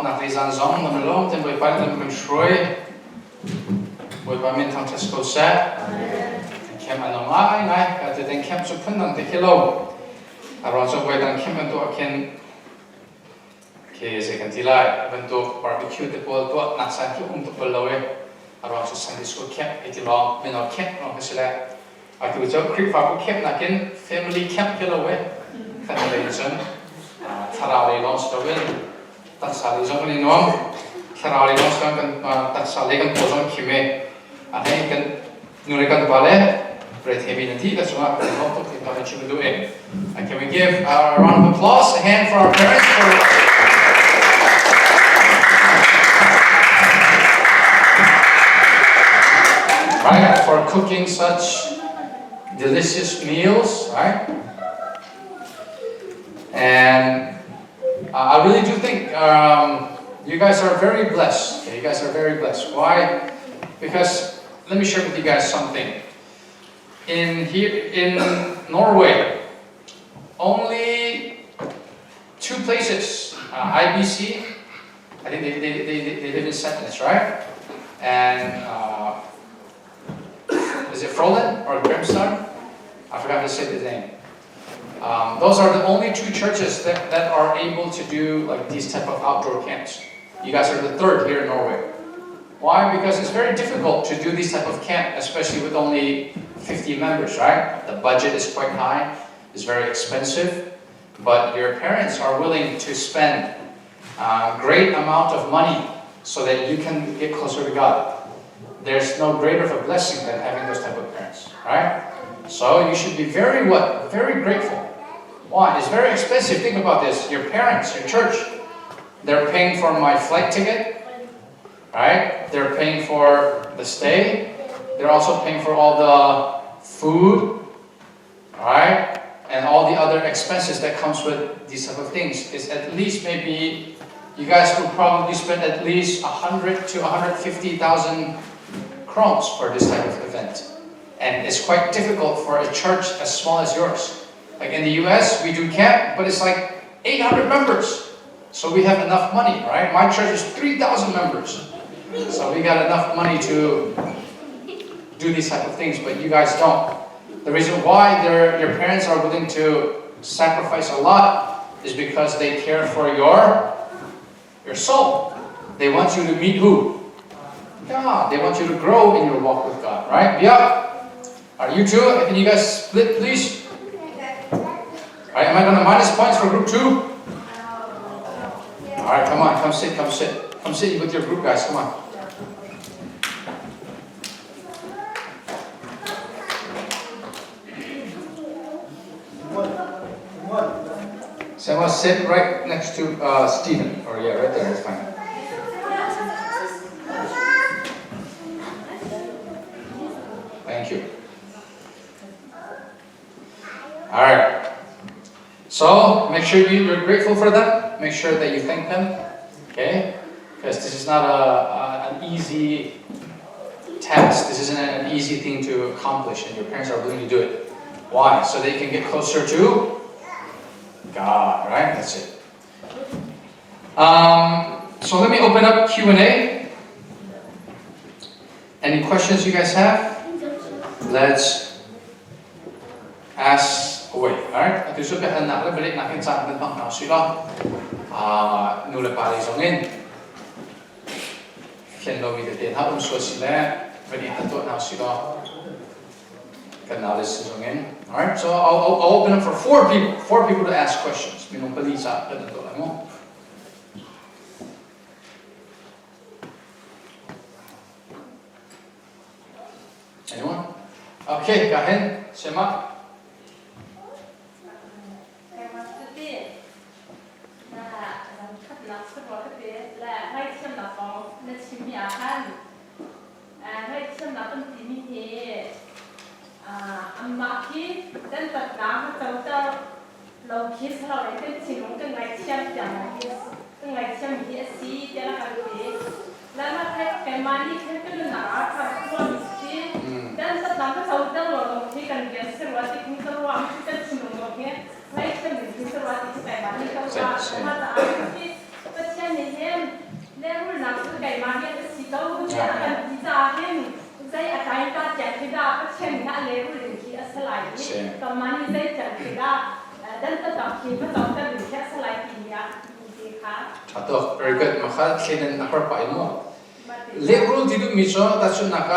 Donghnak zan zong nam lo ten boy pan nam kan shroi boy pa min thang Tesco sa kem anong ngai ka te den kem su phun nang te kilo aro so boy dan kem to aken ke se kan tilai ban to barbecue te pol to nak san ki to pol lawe aro so Sunday school kem eti long men kem no ka sila atu jo creep fa kem na ken family kem kilo we kan le chen thara le long stowen tak sali zong ni nom thara le long stowen kan tak sali kan po zong kime ahai kan nure kan pale great heavy nanti ka sunga kan long to kita ka chimu do e can we give a round of applause, a hand for our parents for cooking such delicious meals, right? And I really do think you guys are very blessed. Okay? You guys are very blessed. Why? Because let me share with you guys something. In Norway, only 2 places. IBC, I think they live in Setnes, right? And is it Froland or Grimstad? I forgot to say the name. Those are the only 2 churches that are able to do like these type of outdoor camps. You guys are the 3rd here in Norway. Why? Because it's very difficult to do these type of camp, especially with only 50 members, right? The budget is quite high, it's very expensive, but your parents are willing to spend a great amount of money so that you can get closer to God. There's no greater of a blessing than having those type of parents, right? So you should be very grateful. Why? It's very expensive. Think about this. Your parents, your church, they're paying for my flight ticket, right? They're paying for the stay. They're also paying for all the food, right? And all the other expenses that comes with these type of things. It's at least maybe, you guys will probably spend at least 100 to 150,000 crowns for this type of event. And it's quite difficult for a church as small as yours. Like in the US, we do camp, but it's like 800 members. So we have enough money, right? My church is 3,000 members. So we got enough money to do these type of things, but you guys don't. The reason why your parents are willing to sacrifice a lot is because they care for your soul. They want you to meet who? God. They want you to grow in your walk with God, right? Yeah. Are you two? Can you guys split, please? Alright, am I going to minus points for group 2? Alright, come on, come sit. Come sit with your group, guys, come on. Someone sit right next to Stephen. Or yeah, right there, that's fine. Thank you. Alright. So, make sure you're grateful for them. Make sure that you thank them. Okay? Because this is not an easy task. This isn't an easy thing to accomplish, and your parents are willing to do it. Why? So they can get closer to God, right? That's it. So let me open up Q&A. Any questions you guys have? Let's ask away. Alright? Ito suka anak le balik nak kencan tentang nasila. Nula pali zongin. Kian lo mi de ha so sila balik hatot nasila. Alright, so I'll open up for 4 people. 4 people to ask questions. Minum palisa pada to mo. Anyone? Okay, Kahin, Sema. Maki dan Pathian Thawngṭha lo kiss lo itu singgung dengan siam jangan kiss dengan siam hiasi jangan kali lama kemani itu nak kalau mesti dan Pathian Thawngṭha lo kiss kan dia serwati ini serwati kita singgung lo kiss lain kita mesti serwati kemani kalau ada apa sih Pathian ni level nak sukai mari ada sitau punya akan bisa kan saya akan tak tidak macam nak level ini asalai kemana saya tidak dan tetap kita tak bisa asalai dia Atau very good maka kini nak berapa ilmu level itu misalnya tak cuma nak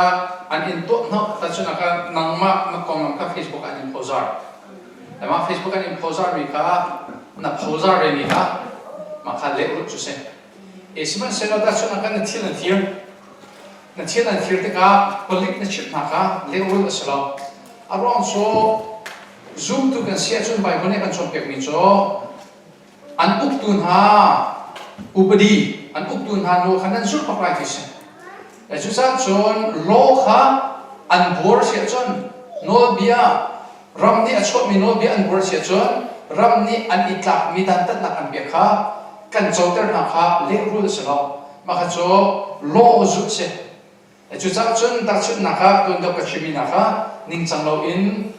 an input nak tak cuma nak nama nak komen ke Facebook an imposer Lama Facebook kan imposer mereka, na poser mereka, maka level tu sen. Esman seno dah cuma kan nanti teka pelik nanti maka level asal. Arwang so zoom tu kan siapa cun baik mana kan Cawnpiak miso, an Donghnak upadi, an Donghnak no kanan sur pakai kisen. Susah cun loha an bor siapa cun no biar Ramni achot mino bi an bor sia chon ramni an itlak mi dan tat nak an biakha kan chauter na kha le rul selo ma kha cho lo zu se chu cha chon ta chut na kha ton do ka chimi na kha ning chang lo in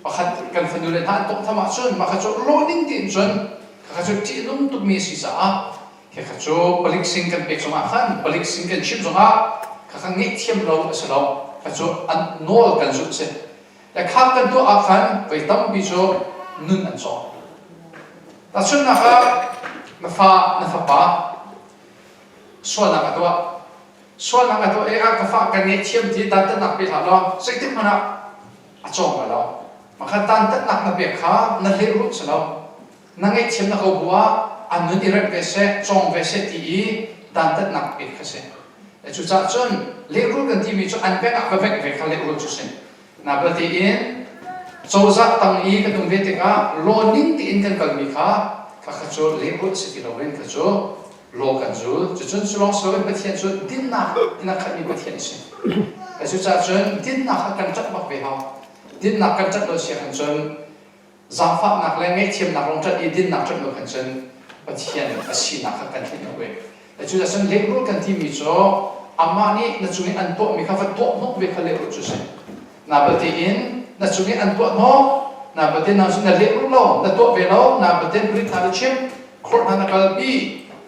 pakhat kan fanule han tok thama chon ma kha cho lo ning tin chon kha cho ti lum tu mi si sa kha cho palik sing kan pek soma khan palik sing kan chim soma kha ngi thiam lo selo kha cho an nol kan zu seแต่ข้ากันตัวอาคันไปตั้มบิโจนุ่นอันโจแต่ชุนนะครับนฟ้าป่าส่วนนักตัวเอกกับฟ้ากันเนี่ยเทียมที่ดันตันนักไปหาเราสิ่งที่มันอาจงมาเรามาขัดดันตันนักนับเบียข้านั่นเลี้ยรุ่งสเรานั่งไอ้เทียมนักบัวอันนั้นอิรักเวสจงเวสที่ดันตันนักเบียข้าเสแต่จุดจ้าจนเลี้ยรุ่งกันที่มีจุดอันเป็นอักเวกเวข้าเลี้ยรุ่งจุดเสนาประเทศอินโจซักตั้งอีกันตรงเวทีก้าโลนิ่งที่อินกันกันมีข้าข้าขจูเลี้ยงรุ่งสิ่งเราเล่นขจูโลกันจูจุดจนสุลองสวยประเทศจุดดินนักขัดมีประเทศสิแต่จุดจ้าจนดินนักกันจัดบักเวหาดินนักกันจัดโดยเสียกันจนจางฟ้านักแรงเงี้ยเทียมนักลงจัดอีดินนักจัดโดยกันจนประเทศอาชีนักกันที่นักเวแต่จุดจ้าจนเลี้ยงรุ่งกันที่มีโจอามานี่นักจุดนี้อันโตมีข้าฟัดโตนกเวข้าเลี้ยงรุ่งจุดสินาประเทศอินนักจุดนี้อันตัวน้องนาประเทศนั้นสุดนั่นเลี้ยงรุ่งเรานักตัวเวลานาประเทศบริษัทเชื่อมโคตรนักการบี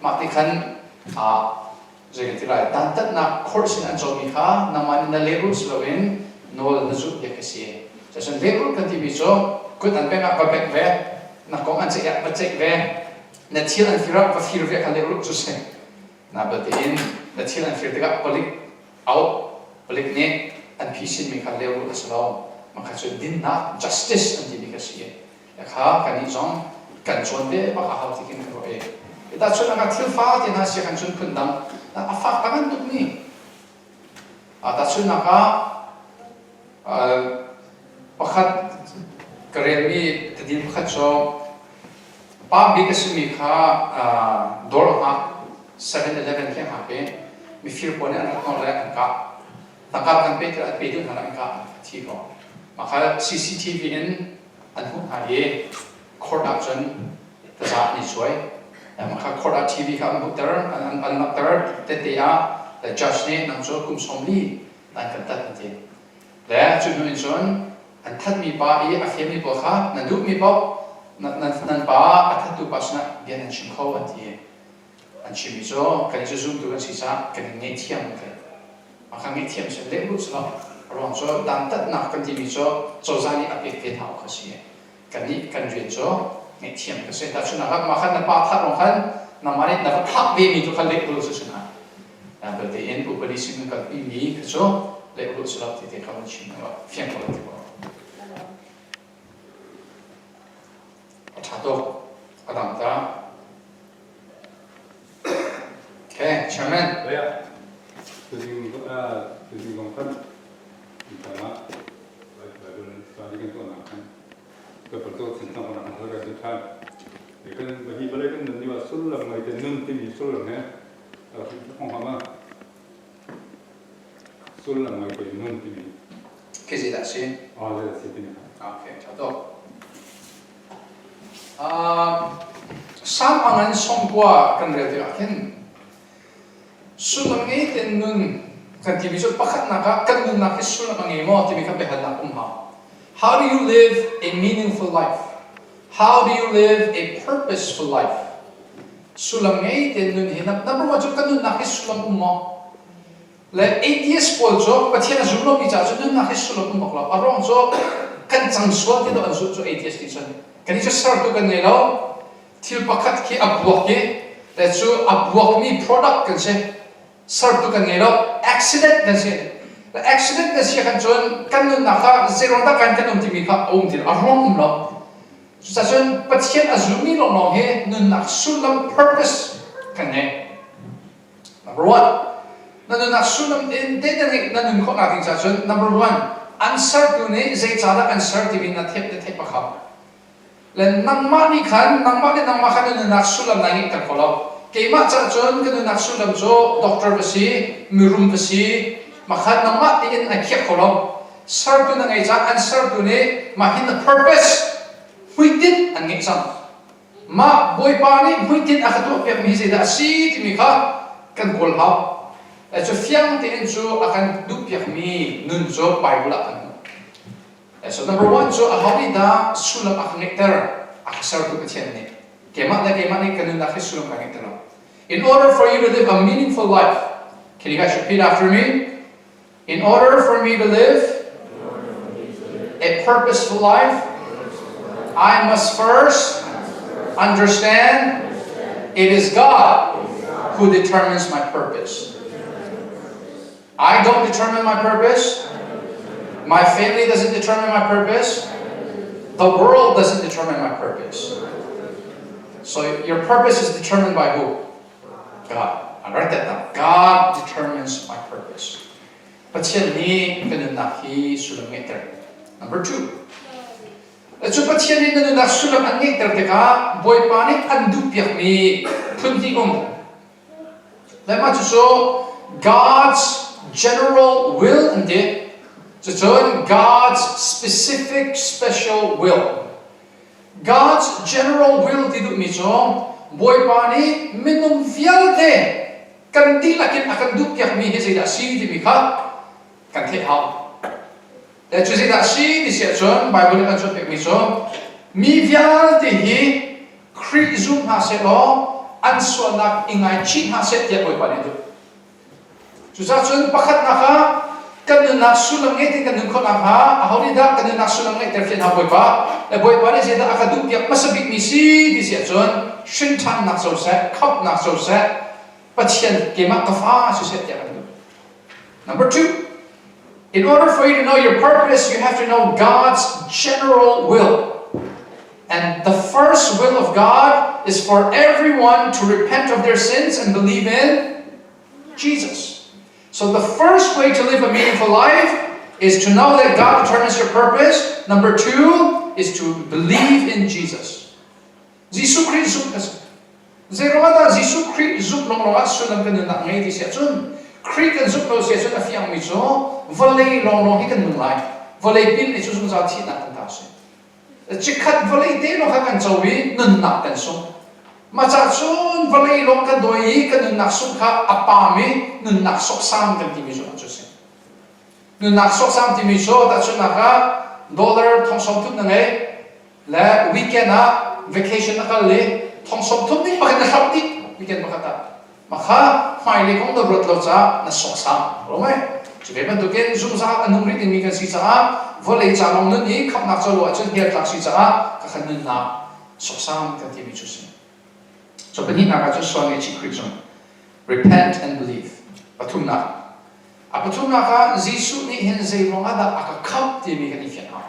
มาที่ขันจะกันที่ไรดันตัดนักโคตรสินอันโจมีข้านามันนั่นเลี้ยงรุ่งสโลวินโนลนักจุดเยอะเสียจะส่วนเลี้ยงรุ่งกันที่มีโจก็ตันเป็นนักแบบเวนักกองอันเสียบัจเจกเวนักเที่ยวอันฟิรักว่าฟิรเวกันเลี้ยงรุ่งจุดเสียนาประเทศอินนักเที่ยวอันฟิรเวกับผลิตเอาผลิตเนี่ยอันพิเศษมีการเลี้ยงรุ่งสโลมันก็จะดินนัก justice อันที่มีกันเสียแต่ข้ากันนี่จงกันชวนเบ้มาข้าที่กินกันเองแต่ชวนนักเที่ยวฟ้าที่น่าเสียกันชวนคนดังนั่นฟ้ากันตุกนี่แต่ชวนนักประคัดกระเรียนมีแต่ดินประคัดโจป้าบิ๊กสมีข้าดอลฮะ 7-11 แค่หาเป็นมีฟิลปนเนี่ยนักนอนแรกอันกับตั้งการกันเป็นไปดูทางอันกับที่ก่อนมาค่ะ CCTV นั้นอันหุ่นหายคอร์ดอัพจนแต่จะนี่สวยแต่มาค่ะคอร์ดอัพทีวีครับอันหุ่นเตอร์อันนักเตอร์เตติอาแต่ judge เนี่ยนั่งโจกุมสมลีนั่นกันตัดทันทีและจุดนู้นจนอันทัดมีป้าอีอาเฟียมีป้าค่ะนั่นดูมีป้านั่นป้าอันทัดดูป้าชนะเบียนอันชิมเขาอันที่อันชิมิโจกันจะซูมดูกันสิจ้ากันเงี้ยเทียมกันมาค่ะเงี้ยเทียมเสร็จเล็กลุกสลบรองโจดันตัดนักกันที่มีโจจานี่อภิเษกเท้าเขาเสียกันนี้กันเรียนโจเงี้ยเทียมก็เสร็จแต่ชุดนะครับมาค่ะนับป้าทัดรองขันน้ำมันนับทับเวมีทุกขันเล็กลุกสุดนะแต่ประเดี๋ยวอุปนิสัยกันมีก็โจเล็กลุกสลบที่เขาไม่ชิมว่าเฟี้ยงคนละที่ว่าถ้าโตก็ตามตาโอเคใช่ไหมJadi kan misalnya baru sekali kan tuan akan keperluan tentang orang orang itu kan, kan bagi balik kan nanti wasul lah mai tenun tim wasul lah ne, orang apa wasul lah mai tenun tim. Kesi dah sih. Oh, dah sih tim. Oke, contoh. Samangan songkwa kan berarti akan sulangi tenun. Kan tibi so pakat naka kan nun naki sulang ang imo tibi kan behal na kumha. How do you live a meaningful life? How do you live a purposeful life? sulam ngay ten nun hi number 1 chu kan nun nak sulam ummo le atheist pol cho Pathian zulo mi cha chu nun nak sulam ummo la arong cho kan chang sual ti do an zu atheist ti chan kan ni sar tu kan nei lo thil pakhat ki abuak ki le chu abuak mi product kan se sar tu kan nei lo accident kan se the accident kan se kan chon kan nun nak zero da kan ti mi kha om ti arong lo so chon Pathian azumi lo no he nun nak sulam purpose kan ne number 1 nun nak sulam in de nun ko na ting cha chon number 1 answer tu ne zai cha da answer ti bin na thep de thep pakha le nangma ni khan nangma nun nak sulam na ni kan ko lo ke ma cha chon kan nun nak sulam cho doctor basi mirum basi makhan nangma ti in na khia ko lo sar tu na ngai cha answer tu ne ma hin the purpose we did an exam ma boy pa ni we did a khatu pe mi zai da si ti mi kha kan gol ha a chu fiang te in chu akan du pyak mi nun cho bible kan so number 1 so a holi da sulam akhnekter aksar tu Pathian ni kema ni kan na khis sulam akhnekter in order for you to live a meaningful life can you guys repeat after me in order for me to live a purposeful life I must first understand it is God who determines my purpose. I don't determine my purpose. My family doesn't determine my purpose. The world doesn't determine my purpose. So your purpose is determined by who? God. I write that down. God determines my purpose. Pathian ni kanun na hi sulam meter. Number 2. Chu Pathian ni kanun na sulam an meter te ka boy pa ni andu piak mi phunti om. Lema chu so God's general will and did. So God's specific special will. God's general will did mi so boy pa ni minum fial te kan di lakin akan du piak mi he da si di mi kha kan the hao. Le chu da si di sia chon Bible kan chon mi so mi fial te hi kri zum ha se lo an so nak ingai chi ha se te boy pa ni du. Chu sa chon pakhat na kha kan nak sulam ngai te kan ko na ha a holi da kan nak sulam ngai ter fian ha boy pa le boy pa ni se da aka du piak masabik mi si di sia chon shin tan nak so se khop nak so se Pathian ke ma ka fa so se te kan. Number 2, in order for you to know your purpose, you have to know God's general will. And the first will of God is for everyone to repent of their sins and believe in Jesus. So the first way to live a meaningful life is to know that God determines your purpose. Number 2 is to believe in Jesus. Jesus Christ Zerada Jesus Christ zup long long sulam kan nak ngai di sia chun Christ kan zup lo sia chun a fiang mi cho volei long long hi kan nun lai volei pin ni chu sung za thi na kan ta se chikhat volei te lo kan chawi nun nak kan so ma cha chun volei long kan doi kan nun nak suk kha apa mi nun nak sok sam kan ti mi so chu se nun nak sok sam ti mi so ta chun na ka dollar thong som thut na ngai la weekend a vacation na ka le thong som thut ni pakhat na khap ni weekend pakhat ta makha mai le kong do rot lo cha na sok sam ro mai chu be ban tu ken zum sa anung ri tin mi kan si cha volei cha long nun ni khap nak cha lo chun her tak si cha ka khan nun na sok sam kan ti mi chu si so bani na ka chu so ne chi Christian repent and believe pathum na ka jisu ni hen zai long ada aka khap ti mi kan i fian ha.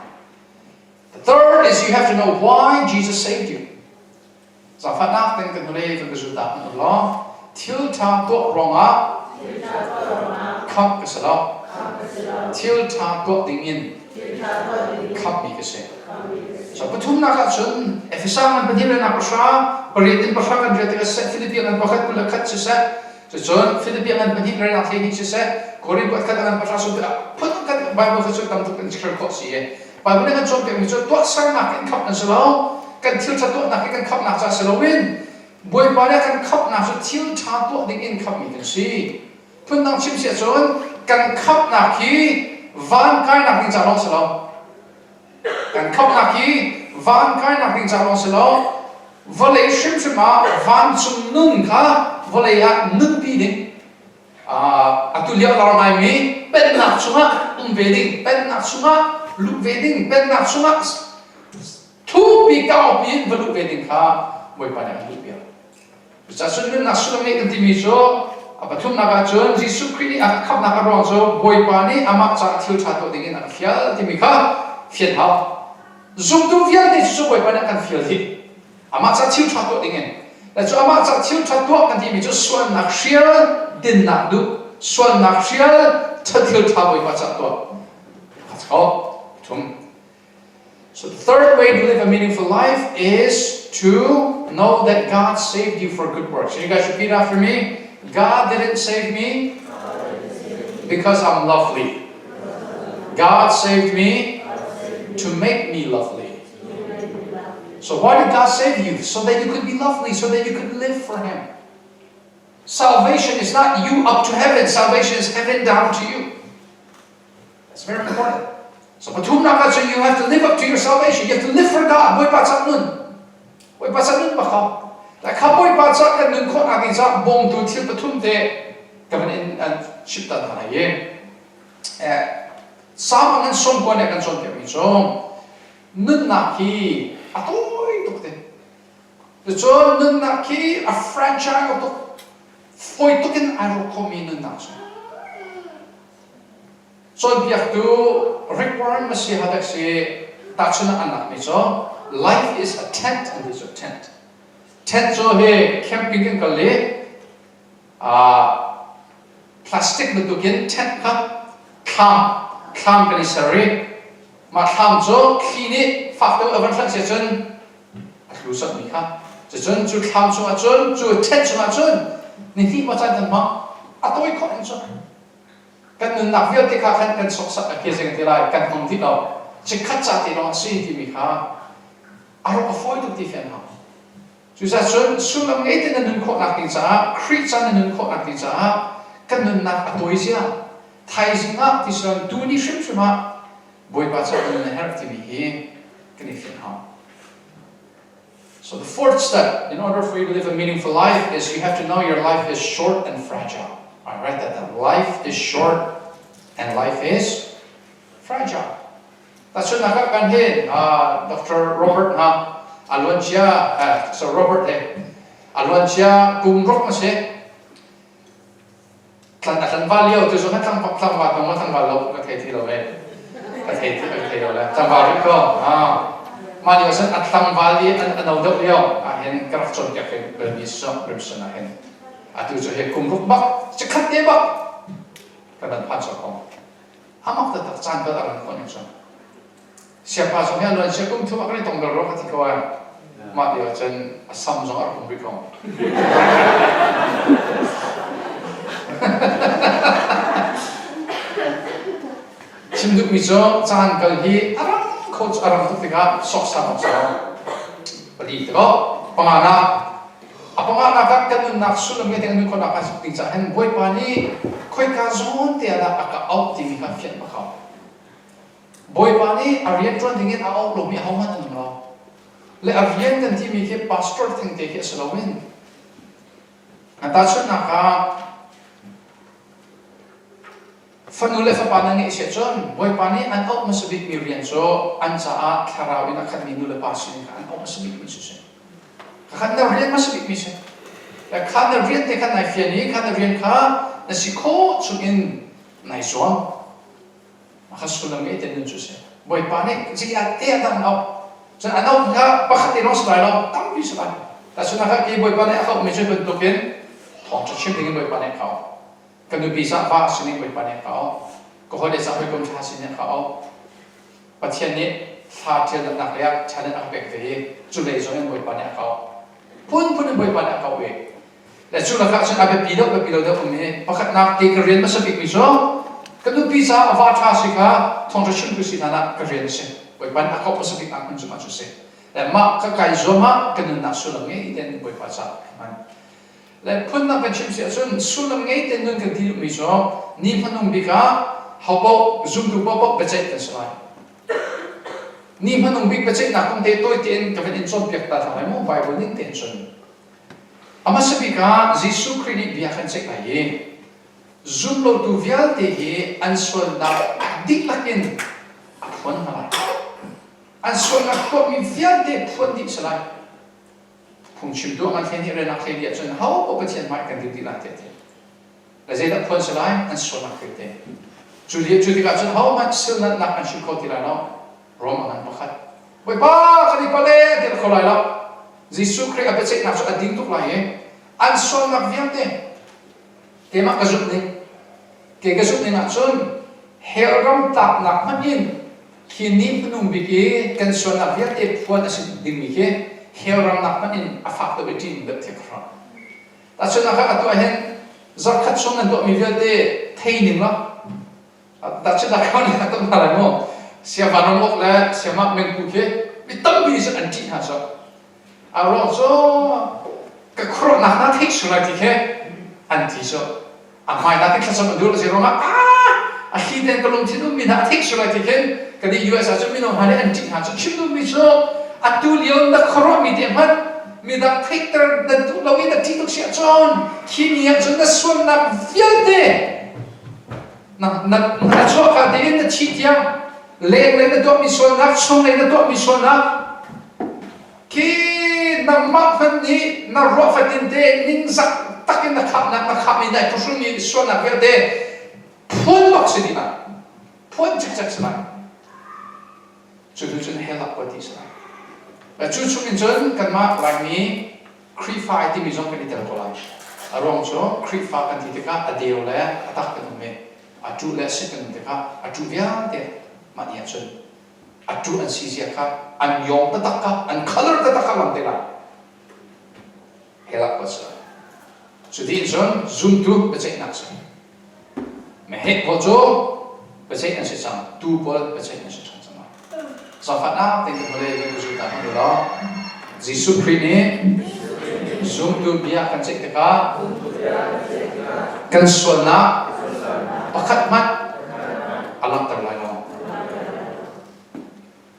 The third is you have to know why Jesus saved you. Zafanak ten kan le kan zu ta no lo til ta to ronga khap ka sala til ta to ding in khap mi ka se so pathum na ka chun efesang an padil na pasha paritin pasha kan je te se Philippian an pakhat kula khat se so chun Philippian an padil na the ni se korin ko khat an pasha so put kan Bible ka chu tam tu kan chher ko si e Bible kan chon pe mi chu to sang na kan khap na sala kan til cha to na kan khap na cha sala win boy pa le kan khap na so til cha to ding in khap mi kan si phun nang chim se chon kan khap na ki van kai na ding cha long sala kan khap na ki van kai na ding cha long sala Valley shimshima van zum nun ka valley ya nun piding atulia larmai mi ben nak sunga veding ben nak sunga lu veding ben nak sunga tu pi kau pi velu veding ka boy pa na lu pi sa sun nun nak sunga me kan timi so apathum naga chon jisu khri khap na ka ro so boy pa ni ama cha thil tha to ding na fial timi ka fian ha zum tu fial de so boy pa na kan fial hi ama cha thil tha to ding la cho ama cha thil tha to kan timi so suan nak shial din nak du suan nak shial cha thil tha boy pa cha to So the third way to live a meaningful life is to know that God saved you for good works. So you guys repeat after me. God didn't save me because I'm lovely. God saved me to make me lovely. So why did God save you? So that you could be lovely, so that you could live for Him. Salvation is not you up to heaven. Salvation is heaven down to you. That's very important. So Pathumnaka, so you have to live up to your salvation. You have to live for God. Boy patsak nun. Boy patsak nun baka. Like how boy patsak kan nun kon agin sa bong tu til pathum te kaman in shipta thana ye. Sama ngan som kon kan som te mi som. Nun na ki atoy tukte. So nun na ki a franchise to foi tukin aro komi nun na so. So biak tu requirement masih hadak si tachuna anak ni so life is a tent and is a tent. Tent so he camping kan kali plastic na tukin tent ka kam kali sari ma kam so kini fakta avan transition alusat ni ka jejun ju kam so ajun ju tent so ajun ni ti ma chan ma atoi ko en so kan nun nak vial te kha kan sok sak ke se kan lai kan hom ti lo chi khat cha ti lo si ti mi kha aro avoid ti fen ha chu sa sun sulam ngai te nun ko nak ti cha khri chan nun ko nak ti cha kan nun nak atoi sia thai singa ti son tu ni shim shima boy pa cha nun her ti mi hi kan fen ha. So the fourth step in order for you to live a meaningful life is you have to know your life is short and fragile. I write that down. Life is short and life is fragile. That's what I can Dr. Robert Alonchia, so Robert Alonchia Kumrok Mase Kan Valio, there's a Tang Valo, okay, Tilo, Mali was at Tang Valley and Odolio, and Grafton Cafe, Bernice, Grimson, and Atu so he kumruk bak, cekat dia bak. Kadang pansok kong. Hamak tetap cantik dalam koneksion. Siapa soalnya luar siapa kum tu makanya tonggal roh ketika orang mak dia jen asam zongar kum bikong. Cimduk miso jangan kali arang coach arang tu tiga sok sama sama. Beli tu pengana. Apa nga nakakatan nak sulam nga dengan ko nakasipting sa hen boy pani koi ka zon te ada aka out ti ka fian makaw boy pani arian tron dingin a out lo mi hawman an lo le arian kan ti mi ke pastor thing te ke slowin ata chun naka fanule fa panan ni se chon boy pani an out masabik mi rian so an sa a tharawin akan minule pasin ka an out masabik mi so kan na rian masabik mi se ya kan na rian te kan na fiani kan na rian ka na si ko chungin nai suam makasulam ngai ten chu se boy panik ji a te adam au jan anau ka pakhat ro sa lo tam pi sa ta suna ka ki boy panik ka mi che ben to ken Thawngṭha chim ding boy panik ka kan du bi sa fa sini boy panik ka ko ho de sa boy kom cha sini ka Pathian ni fa tel nak ya chana ak bek ve chu le so en boy panik ka pun boy panik ka we la chu la ka sun abe pilo da me pakhat nak te korean masabik mi so kan du pisa ava tha sika Thawngṭha chim ku si na korean se boy pan akop masabik ak chu ma chu se la ma ka kai zoma kan na sulam nge iden boy pa sa man la pun na kan chim se sun sulam nge iden nun ka di mi so ni phanung bika habo zum du bobo bechai kan sai ni manung big pachek na kung te toy ten ka ven inson piak ta thamai mo Bible ning tension ama sabi ka Jesus Christ biya kan chek na ye zoom lo tu vial te he an sol na dik lakin apon na an sol na ko mi vial te phon dik salai phung chim do man then here na khe dia chon how ko Pathian mai kan dik la te la zai da phon salai an sol na khe te Judy ka chon how much sil na kan shi ko ti la no Roma kan pakhat boy ba khali pale dir kholai la Jesus Christ ape chek na so ading tuk lai an sol na vial te ke ma ka zup ni ke ka zup ni na chon heram tak nak manin kini penung biki kan sol na vial te phon asin ding mi ke heram nak manin afak to betin de te khra ta chon na ka to hen zakat som na do mi vial te thei ning la ta chon na ka ni ka to na la mo sia vanom ok la sia mak meng pu ke mi tam bi sa anti ha so a ro so ka khro na na thik su la ti ke anti so a mai na thik sa dur si ro ma a hi den ka lum thi dum mi na thik su la ti ke ka di US a chu mi no ha le anti ha chu chim dum mi so a tu lion da khro mi te man mi da thik ter da tu lo wi da ti tuk sia chon ki ni a chon da suan na vial te na cho ka de na chi tiang leng leng na to mi suan na chong leng na to mi suan na ki na ma phan ni na ro fa tin de ning sak takin na khap mi dai pusu mi suan na vial te phun bak si di na phun chik chak sa chu du chun helak pa ti sa la chu chu min chun kan ma lai mi kri fa ti mi zong kan tel ko lai arong cho kri fa kan ti ka adeo le atak kan me atu le se kan te ka atu vial te ma ni chun atu an si sia ka an yong ta tak ka an color ta tak ka lam te la helak pa sa chu di chun zoom tu pe chai nak sa me he po cho pe chai an se sang tu pol pe chai an se sang sa sa fa na te ko le ke su ta no lo Jesus Christ ni zoom tu bia kan chai te ka kan suan na pakhat mat alam tar lai lo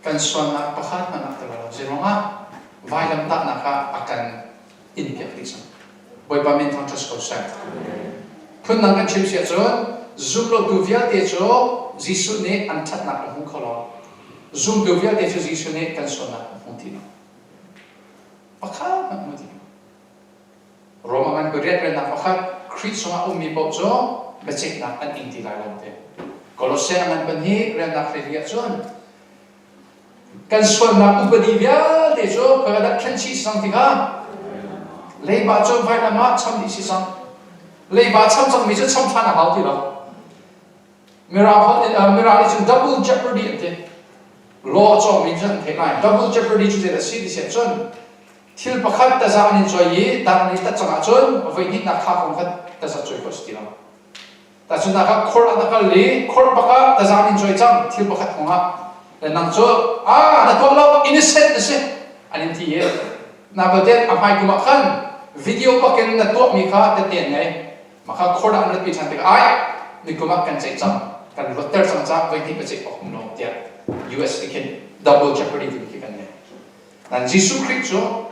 kan suan na pakhat man tar lo zero nga vai lam ta na ka akan in piak li sang boy pa min thang trust ko sa phun nang kan chim sia chon zoom lo tu via te cho Jesus ne an that na hu kholo zoom tu via te cho Jesus ne kan suan na hu ti pakhat man mu ti Roma man ko ret na pakhat Christ so ma mi bo cho becek nak an inti lai lam te Kolose man ban hi ren nak ria chon kan suan na upadi via te cho ka da khan chi sang ti ga lei ba cho vai na ma cham di si sang lei ba cham cham mi cho cham tha na hau ti lo mira ni chun double jeopardy te law cho mi jan the nai double jeopardy chu te si di se chon thil pakhat ta za ni choi yi dan ni ta changa chon vai ni na kha khong khat ta sa choi ko sti lo ta chun na ka khor na ka le khor paka ta za ni choi chang thil pakhat khonga le nang cho na to lo innocent se anin ti ye na ba den a mai ku ma khan video pa ken na to mi kha ta ten nei ma kha khor an pi chan te ai ni ku ma kan chai chang kan rotter chang cha vai ti pa chai ko no tia US ken double jeopardy ti kan ne nan Jesus Christ cho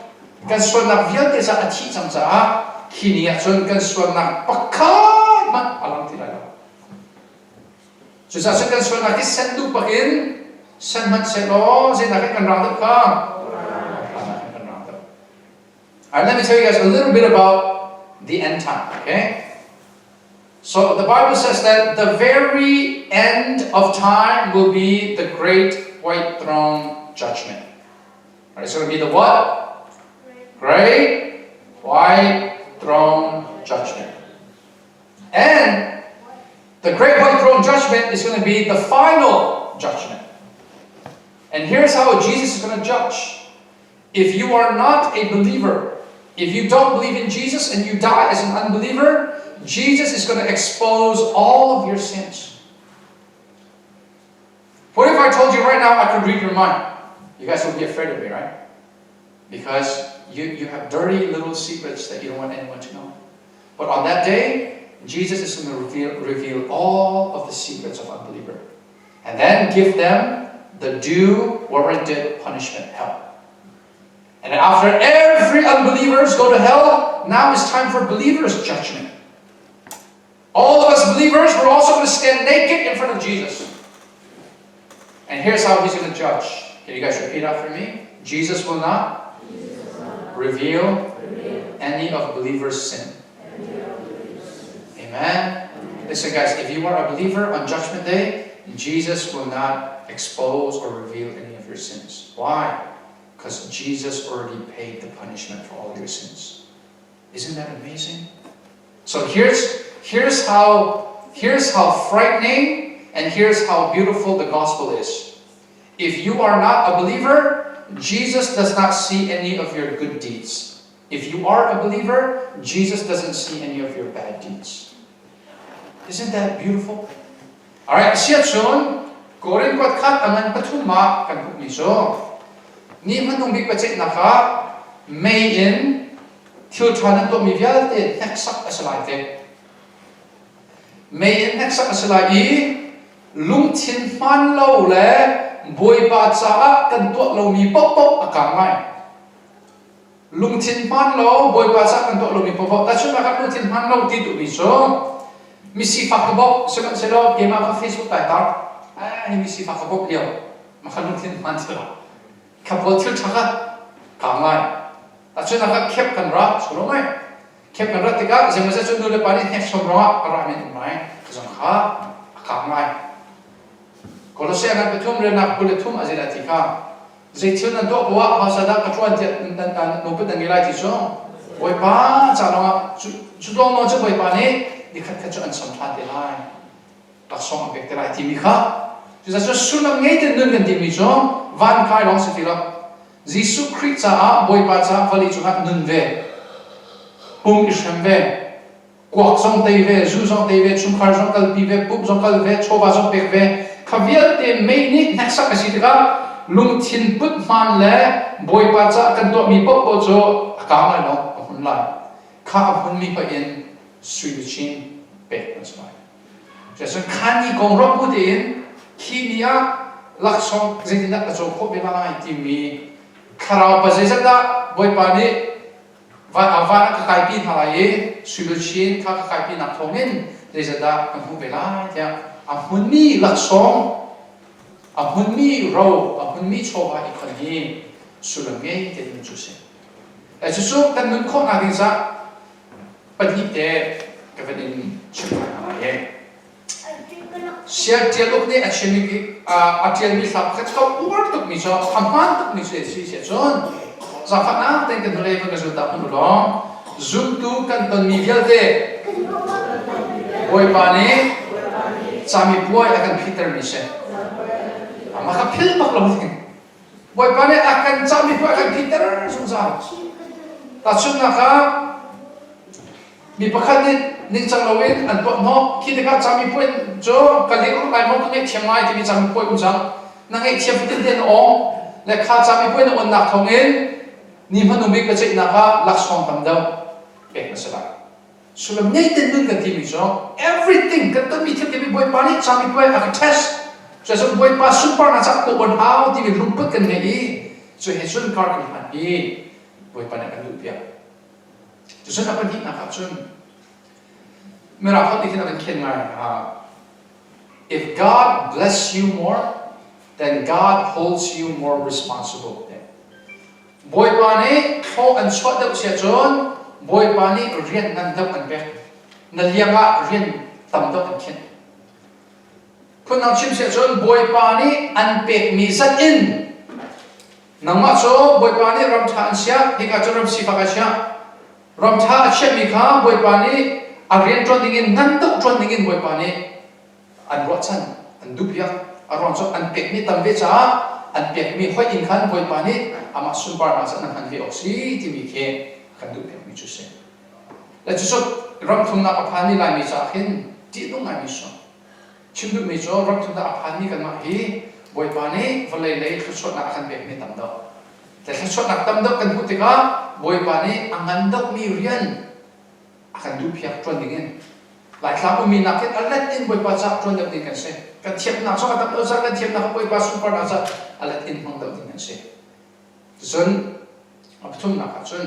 kan suan na vial te sa achi chang cha kini ya chon kan suan na pakha man alam ti lai chu sa kan suan na ki sen du pakin sen man se lo se na kan rang ta ka and let me tell you guys a little bit about the end time, okay? So the Bible says that the very end of time will be the great white throne judgment. Alright, so it'll be the what? Great white throne judgment. And the great white throne judgment is going to be the final judgment. And here's how Jesus is going to judge. If you are not a believer, if you don't believe in Jesus and you die as an unbeliever, Jesus is going to expose all of your sins. What if I told you right now I could read your mind? You guys would be afraid of me, right? Because you have dirty little secrets that you don't want anyone to know. But on that day, Jesus is going to reveal all of the secrets of unbeliever. And then give them the due warranted punishment, hell. And then after every unbelievers go to hell, now it's time for believers' judgment. All of us believers, we're also going to stand naked in front of Jesus. And here's how he's going to judge. Can you guys repeat after me? Jesus will not reveal any of believers' sin. Amen. Listen guys, if you are a believer on Judgment Day, Jesus will not expose or reveal any of your sins. Why? Because Jesus already paid the punishment for all your sins. Isn't that amazing? So here's how frightening and here's how beautiful the gospel is. If you are not a believer, Jesus does not see any of your good deeds. If you are a believer, Jesus doesn't see any of your bad deeds. Isn't that beautiful? Alright, siya chun, korin kwat kat angan patuma kan miso. Ni manung big pachet naka, may in, til tanan to mi vialte, neksak asalite. May in neksak asalai, lung tin man lo le, boy ba cha kan to lo mi pop pop akamai. Lung tin man lo, boy ba cha kan to lo mi pop pop. That's why lung tin man lo ti tu miso. Misi fakabok, selo game ka Facebook ta tar. Ni misi fakabok leo. Makalung tin man selo. Kapol til chaka kamai. That's why naka kep kan ra, sulo mai. Kep kan ra tika, zemasa chun dule pani nek somra aramin mai. Kazon ka kamai. Kalau saya akan betul merenak boleh tum azila tika. Zaitul nanti bawa hasada kecuali dan numpet dan gilai tiso. Boy pa, calon sudah mau coba boy pa ni dikat kecuali sampai delai. Langsung ambil delai timika. Jadi saya sulam ngeten dengan timiso, van kai long setila. Yesus Kristus boy pa sa vali cuma nunve. Pung ishamve. Kuak song teve, zu song teve, chumkar song kalpive, pup song kalve, choba song pekve. Kavial te meinik naksa kasitiga lung tin put man le boy pa cha kan to mi pop po jo akama no hun lai ka hun mi pa in sui chin pek na smai jesu khani kong ro pu din kimia laksong zidina ka jo ko be la ti mi kharao pa jesa da boy pa ni va avana ka kai pi thalai sui chin ka kai pi na thongin jesa da kan hu be la ya Ahun mi laksong, ahun mi row, ahun mi choba ikoni sulangai te din jusin. Susu kan nun ko na din sa panite kavenin chimana ye. Siya dialog ni achimi atial mi sa khatko word tuk mi so hampan tuk mi se si se son. Sa fana ten kan level resulta pun lo. Zoom tu kan ton mi vialte. Boy pani Sami boy akan Peter mission. Maka pil mak lo ting. Boy pane akan sami boy akan Peter sungsar. Tatsun naka mi pakhatin ning changlawin an to no kidika sami boy jo kaling ai mo tu thiamai ti sami boy usang nangai thiam tin den o le kha sami boy on nak thongin ni manu mi ka chei naka laksong tamdau pek nasala. Sulam natin nun kan timi so everything kan mi thil ke boy pani sami boy ak test so boy pa super na sak ko on how ti lumput kan nei so he sun kar kan han i boy pani kan du pia so sun apa ni na ka sun mera hot ni kan ken ngai if God bless you more then God holds you more responsible boy pani ko an shot da sia chon boy pani rian nan dap an pek na lianga rian tam dap an ken kun ang chim se chon boy pani an pek mi zat in nangma cho boy pani ram tha an sia hi ka chon ram si fa ka sia ram tha che mi kha boy pani a rian tron dingin nan dap tron dingin boy pani an ro chan an du pia aron so an pek mi tam ve cha an pek mi hoi in khan boy pani ama sun par ma san han ve oxi ti mi ke kan du pek mi chu se la chu so ram thum na aphani lai mi cha khin ti no ngai mi so chim du mi cho ram thum na aphani kan ma hi boy pani valai lai khu so na khan pek mi tam do te khu so na tam do kan hu te ka boy pani angan dok mi rian akan du pek tron dingin lại khám umi nạc kết alet in bồi ba giặc trôn được đi cần se cần thiệp nạc soกับgiặc cần thiệp nạc bồi ba sung par nạc alet in hong được đi cần se zun thum nạc zun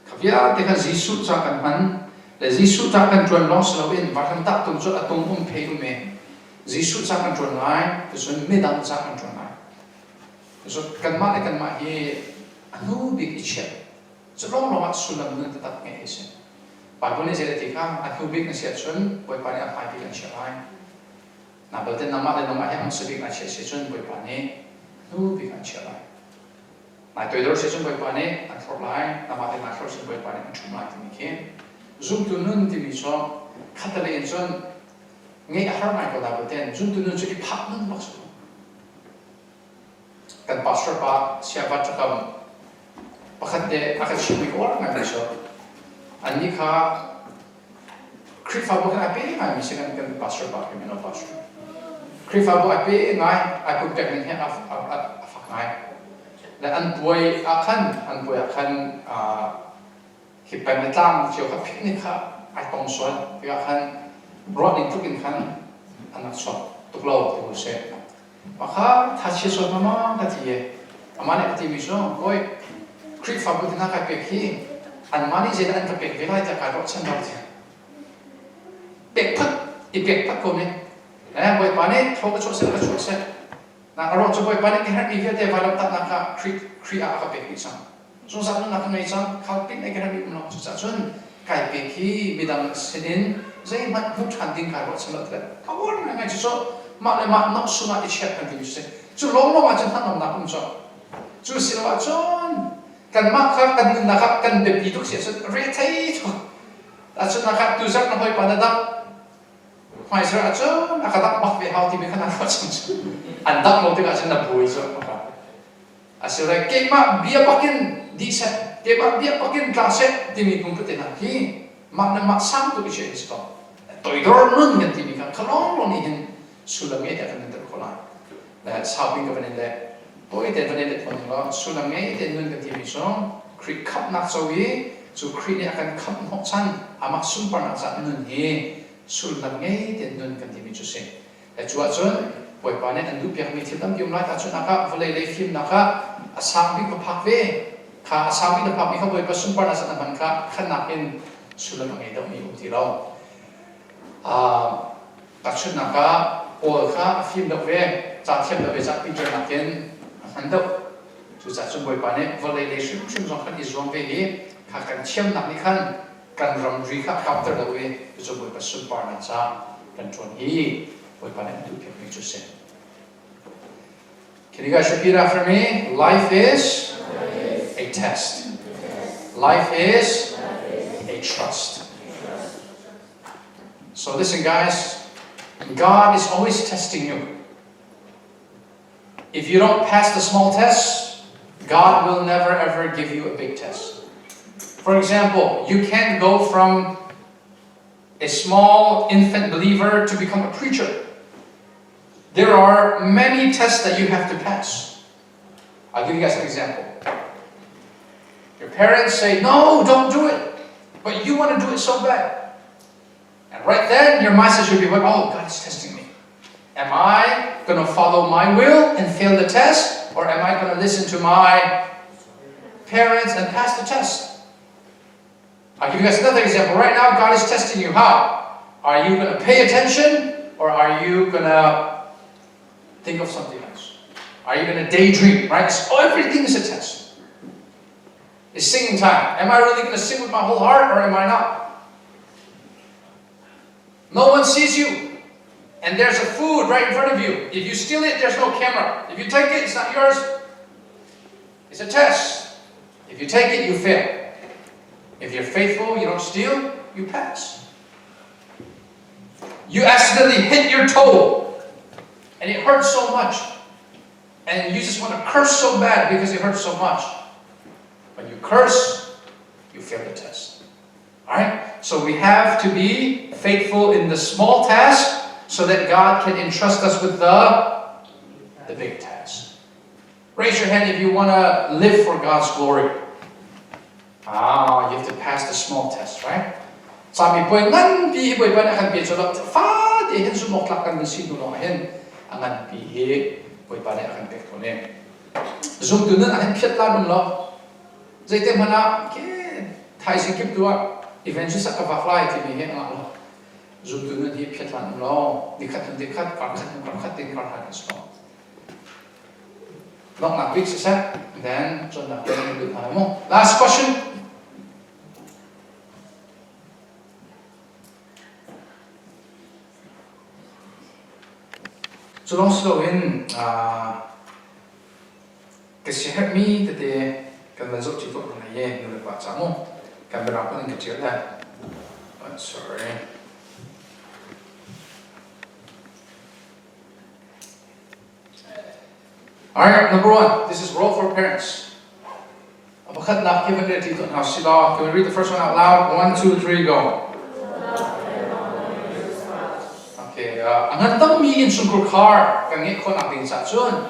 khapia te kan Jisu cha kan man le Jisu cha kan trôn long slo in va kan tak tum zo atum phe me Jisu cha kan trôn lai zun midang cha kan trôn lai so kan ma hi anu big ichhe so long sulam nun ta tak nge se Bible is a tika at who big na siya chun boy pani at high bilang siya ay na balte nama le nama yang sabik na siya chun boy pani who big na siya ay na toy dor siya chun boy pani at for lai nama le na for siya boy pani at chun lai timike zoom to nun timi so katale chun ngay har na ko da balte zoom to nun so ipak nun bakso kan pastor pa siya ba chakam pakate akat siya ko na so Ani ka krifabu kan ape ngai misalkan kan pastor pak kemana pastor krifabu ape ngai aku teknik he afak ngai dan an boy akan hipan metang jauh ka piknik ka atong soal dia akan broading tukin kan anak soal tuklau tu se maka thasi so mama katiye amane kati miso boy krifabu kan ape ki an mani je an kapek velai ta ka ro chan dau je pek pat ko ne boy pane thok cho se na ro cho boy pane ki har ni te valam ta na ka kri a ka pek ni sang so sa na ka nei sang ka pek ne ka ni no sa chun kai pek ki midam senin zai mat mu chan ding ka ro chan dau te ka won na ngai so ma le ma no su na i chet kan ti se chu long ma chan han na kum so chu silwa chon kan makha kan nakap kan bepituk siya so retay to aso nakap tuzak na hoy panadam mai sir aso nakadak bakbe how ti me kana ko chang andak mo te ka na buhay so maka aso ra kema bia pakin di sa kema bia pakin klase ti mi pung pute na hi mak na mak sang to siya isto toy dor nun ngan ti mi kan kalong lo ni hin sulam ya kan ntar ko la la sabing ka vanile boy den vanile pon lo sulam ngai den nun ka ti mi so kri kap nak so wi so kri ni akan kap no chan amak sumpar na sa nun he sulam ngai den nun ka ti mi so se la chua chon boy pane an du piak mi thiam yum lai ta chun aka vale le film naka asam bi ko phak ve kha asam bi na phak mi kha boy pa sumpar na sa ban kha khanak in sulam ngai da mi ti lo ta chun naka o kha film da ve cha thiam da ve cha picture na ken handap chu cha chung boy pane vale le shim jong khan is wrong ve hi kha kan chiam nak ni khan kan ram ri kha counter da we chu boy pa sumpar na cha kan chon hi boy pane du piak mi chu se. Can you guys repeat after me? Life is a test. Life is a trust. So listen guys, God is always testing you. If you don't pass the small tests, God will never ever give you a big test. For example, you can't go from a small infant believer to become a preacher. There are many tests that you have to pass. I'll give you guys an example. Your parents say, no, don't do it. But you want to do it so bad. And right then, your mindset should be, oh, God is testing me. Am I going to follow my will and fail the test? Or am I going to listen to my parents and pass the test? I'll give you guys another example. Right now, God is testing you. How? Are you going to pay attention? Or are you going to think of something else? Are you going to daydream? Right? So everything is a test. It's singing time. Am I really going to sing with my whole heart or am I not? No one sees you. And there's a food right in front of you. If you steal it, there's no camera. If you take it, it's not yours. It's a test. If you take it, you fail. If you're faithful, you don't steal, you pass. You accidentally hit your toe. And it hurts so much. And you just want to curse so bad because it hurts so much. When you curse, you fail the test. Alright? So we have to be faithful in the small task so that God can entrust us with the big task. Raise your hand if you want to live for God's glory. You have to pass the small test, right? sami poi ngan pi poi ban akan pi cholo fa de hen su mok lak kan si nu lo hen angan pi he poi ban akan pek thone zum tu nan akan phet la dum lo zai te mana ke thai sing kip tua eventually sa ka va fly ti mi he nga lo zum tu nan hi phet la dum lo dikhat kar khat ting kar han so Donghnak weeks is that then so na good mo last question. So long slow in kasi help me today kan lazok chito na ye no le pa sa mo camera ko ng kachir da sorry alright, number 1, this is role for parents. Apakhat na kivan dito tito na sila. Can we read the first one out loud? 1, 2, 3, go. Okay, ang hantang mi in sungkur car kangi ko na tin sa chun.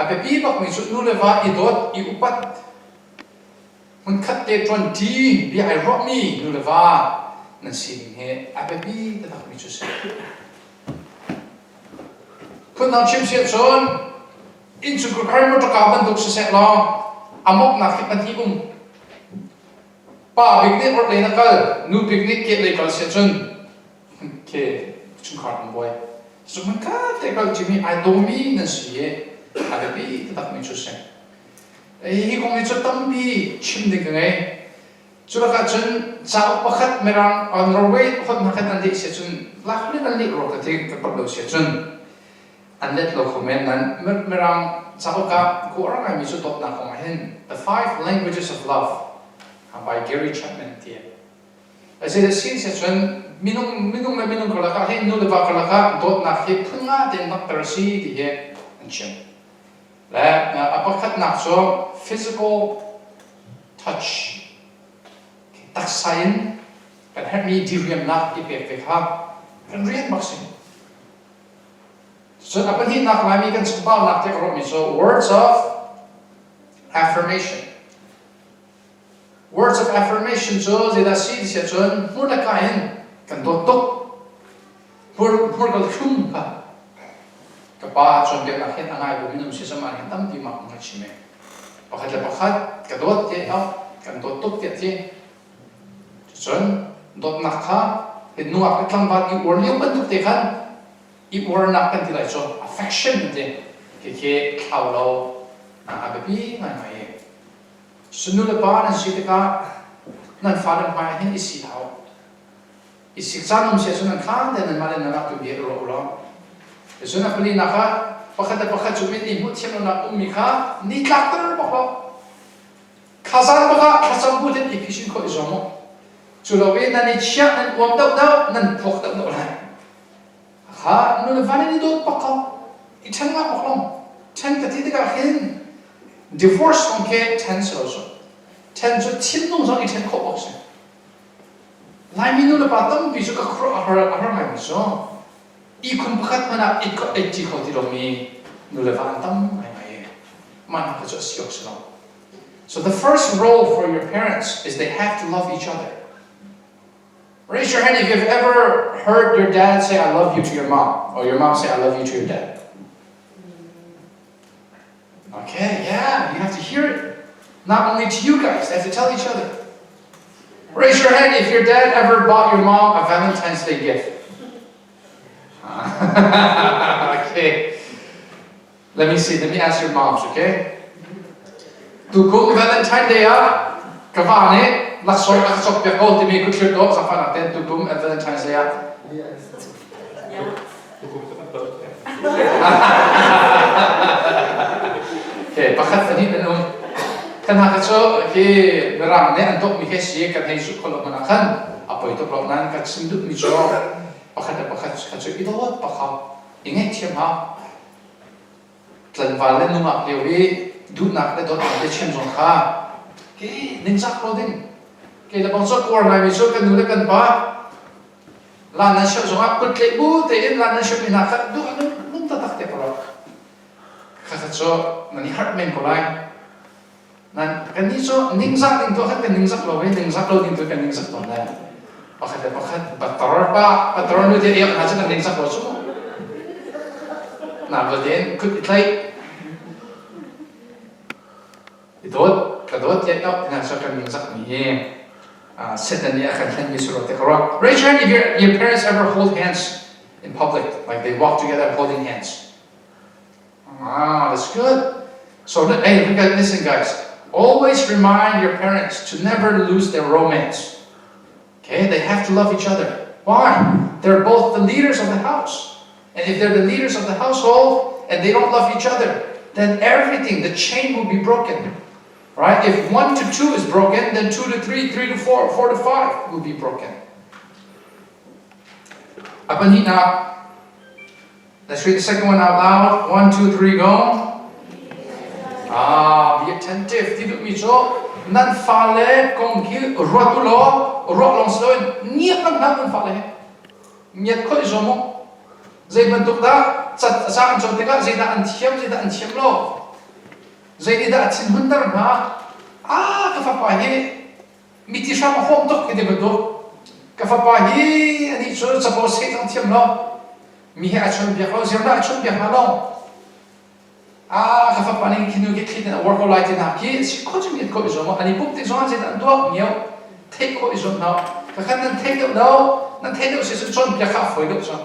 Apepi bak mi sut nuleva idot iupat. Mun khat te 20 bi ai rock mi nuleva nan sin he apepi tatak mi chuse. Kun na chim se chun in sungkur car mo to ka ban dok se lo amok na khit hi pa picnic or le na kal nu picnic ke le kal se chun ke chung khar boy so man ka te kal jimi I do mi na si ye a be ta mi chu se hi kong ni chu tam bi chim de ngai chu la ka chun chao pakhat merang on Norway khot na khat an de se chun la khli na li ro ka te ka pa do se chun an let lo comment nan merang chao ka ko ra ngai mi chu top na ko hen the 5 languages of love by Gary Chapman tie I say the scene section minung kalaka he no leva kalaka dot na he phunga den nak tersi di he anchen la apakhat nak so physical touch tak sign kan help me diriam nak ipe ha kan riat maksin so apan hi nak mami kan subal nak te ro mi so words of affirmation. Words of affirmation so zeda si sia chon mur la kain kan dot tok mur kal thum ka pa chon ke na hen angai bu minum si sama hen tam ti mak ma chime pakhat la pakhat ka dot te a kan dot tok te ti chon dot na kha hen nuak tlang ba i or liu ban tuk te khan i or na kan ti lai so affection te ke khau lo a be pi mai Sunula ba na sitika nan father pa hin isi hao isi sanum sia sunan khan den nan malen na tu bi ro lo suna pali na kha pakhat chumit ni mut chem na ummi kha ni tlakter ba ko khazan ba khasam bu den efficient ko izomo chulowe na ni chia nan om dau nan phok dau no la kha nu le vani ni dot pa ka ithan ma oklom chen ka ti ka hin divorce on ke tense also tense chin nong so iten ko box lai mi no le patam bi so ka khro har mai so I kun pakhat mana it ko ti ko ti ro mi no le van tam mai man ka so siok so so the first role for your parents is they have to love each other. Raise your hand if you've ever heard your dad say I love you to your mom or your mom say I love you to your dad. Okay, yeah, you have to hear it. Not only to you guys, they have to tell each other. Raise your hand if your dad ever bought your mom a Valentine's Day gift. Okay. Let me see, let me ask your moms, okay? Tukum Valentine's Day kavane, laksok peko timi kuchir do sa fanaten tukum Valentine's Day Okay, pakhat tani nanum kan hakacho ke ram ne antok mi ke si kan nei su kholo manakan apoy to problem kan sindut mi cho pakhat kacho idot pakha inge chem ha tlan wal le numa lewi du nak le dot de chem zong kha ke ning sak clothing ke la bang so kor na mi so kan nu le kan pa la na sho zong ak put le bu te in la na sho mi na kha du num ta tak te pro khacho nani heartmen ko lai nan kani so ningzak ding to khat kan ningzak lo ding zak lo ding to kan ningzak to na Pakhat pator nu dia yang hasil ning sak bosu. Nah, kemudian itlay kadot ya yok na sa kan ning sak ni. Sit and raise your hand if your parents ever hold hands in public, like they walk together holding hands. That's good. So, hey, listen, guys. Always remind your parents to never lose their romance. Okay, they have to love each other. Why? They're both the leaders of the house. And if they're the leaders of the household and they don't love each other, then everything, the chain will be broken. Right? If 1 to 2 is broken, then 2 to 3, 3 to 4, 4 to 5 will be broken. Now, let's read the second one out loud. 1, 2, 3, go. Be attentive. Tiduk miso nan fale kongki rotulo rotlong sloin niat nan fale. Niat ko isomo. Zai bentuk da sa an sotika zai da an thiam lo. Zai da atsin hundar na. Ka fa pahi miti sham hom tok ke de bentuk. Ka fa pahi ani so suppose ke an thiam lo. Mi ha achon bia lo zia da achon bia lo. Ka fa paning kinu ke khina work light na ki si ko jing ko isomo ani buk ti zon zai da do miao take ko isom na. Ka khan nan take do nan take do se chon bia kha foi do so.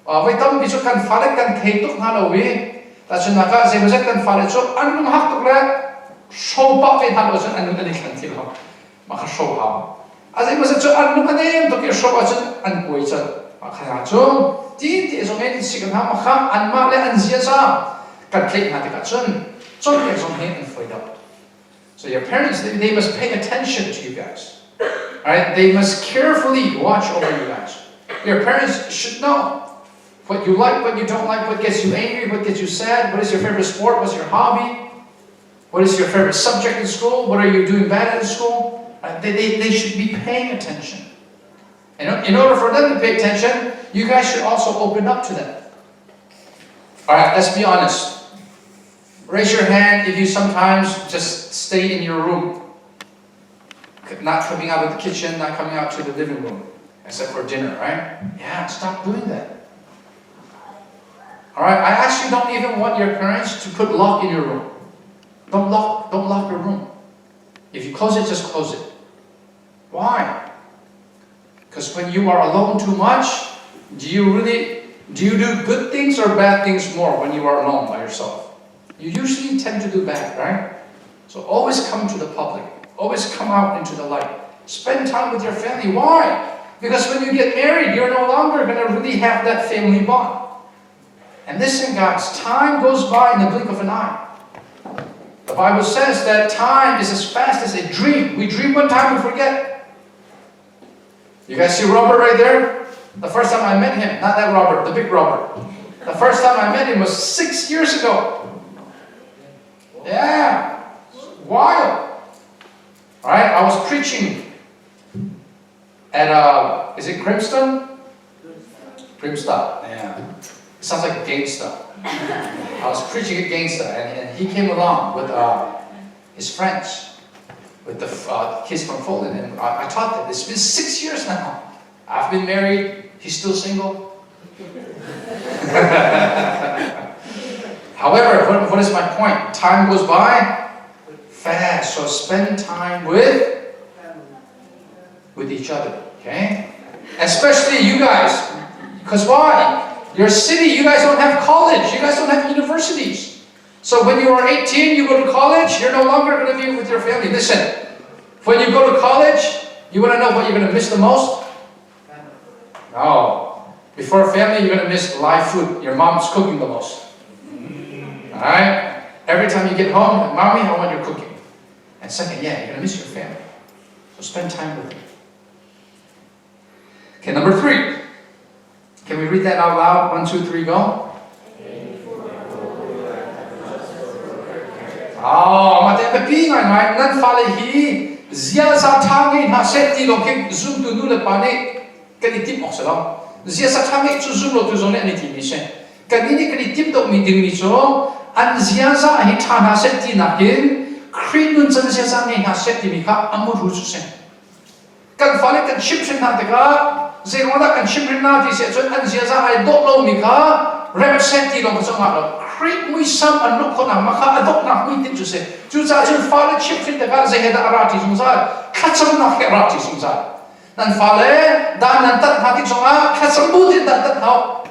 Vậy tâm ví dụ cần phá được cần thấy tục nào đâu vì là chuyện là cái gì mà rất cần phá được cho anh cũng học tục là sâu bắp về thằng đó cho anh cũng đi cần thì không mà không sâu hào gì mà rất cho anh cũng anh em tôi kia sâu vào cho anh quay chân mà khai hạt chung tin thì giống như chỉ cần ham mà khám anh mà lại anh diễn ra cần click hạt thì cả chân cái giống như anh phải đâu. So your parents they must pay attention to you guys, right? They must carefully watch over you guys. Your parents should know what you like, what you don't like, what gets you angry, what gets you sad, what is your favorite sport, what's your hobby, what is your favorite subject in school, what are you doing bad in school. They should be paying attention. And in order for them to pay attention, you guys should also open up to them. Alright, let's be honest. Raise your hand if you sometimes just stay in your room, not coming out of the kitchen, not coming out to the living room, except for dinner, right? Yeah, stop doing that. Alright, I actually don't even want your parents to put lock in your room. Don't lock your room. If you close it, just close it. Why? Because when you are alone too much, do you do good things or bad things more when you are alone by yourself? You usually tend to do bad, right? So always come to the public. Always come out into the light. Spend time with your family. Why? Because when you get married, you're no longer going to really have that family bond. And listen, guys, time goes by in the blink of an eye. The Bible says that time is as fast as a dream. We dream one time and forget. You guys see Robert right there? The first time I met him, not that Robert, the big Robert. The first time I met him was 6 years ago. Yeah, wild. All right, I was preaching at, is it Grimstone? Grimstone, yeah. It sounds like a gangster. I was preaching at gangster, and he came along with his friends, with the kids from Poland, and I taught them. It's been 6 years now. I've been married. He's still single. However, what is my point? Time goes by fast, so spend time with each other, okay? Especially you guys, because why? Your city, you guys don't have college. You guys don't have universities. So when you are 18, you go to college, you're no longer going to be with your family. Listen, when you go to college, you want to know what you're going to miss the most? No. Before family, you're going to miss live food. Your mom's cooking the most. Alright? Every time you get home, Mommy, I want your cooking. And second, yeah, you're going to miss your family. So spend time with them. Okay, number 3. Can we read that out loud? 1, 2, 3, go. Mate pi ngai nan fa le hi zia sa thangi na seti lo ke zoom tu nu le pane ke ni tip oxalo zia sa thangi chu zoom lo tu zone ani ti mi sen ke ni ke ni tip do mi ding ni so an zia sa hi thana seti na kin krin nun chan zia sa ngai na seti mi kha amu ru chu sen kan fale kan ship shin na teka zero da kan ship rin na ti se chon an zia za ai dok lo mi kha represent ti lo ka chong ma create mui sam an lo khona ma kha adok na mui tin chu se chu za chon fale ship shin teka ze he da ara ti sung sa kha cham na he ara ti sung sa nan fale dan nan tat ha ti chong a kha cham bu ti dan tat ha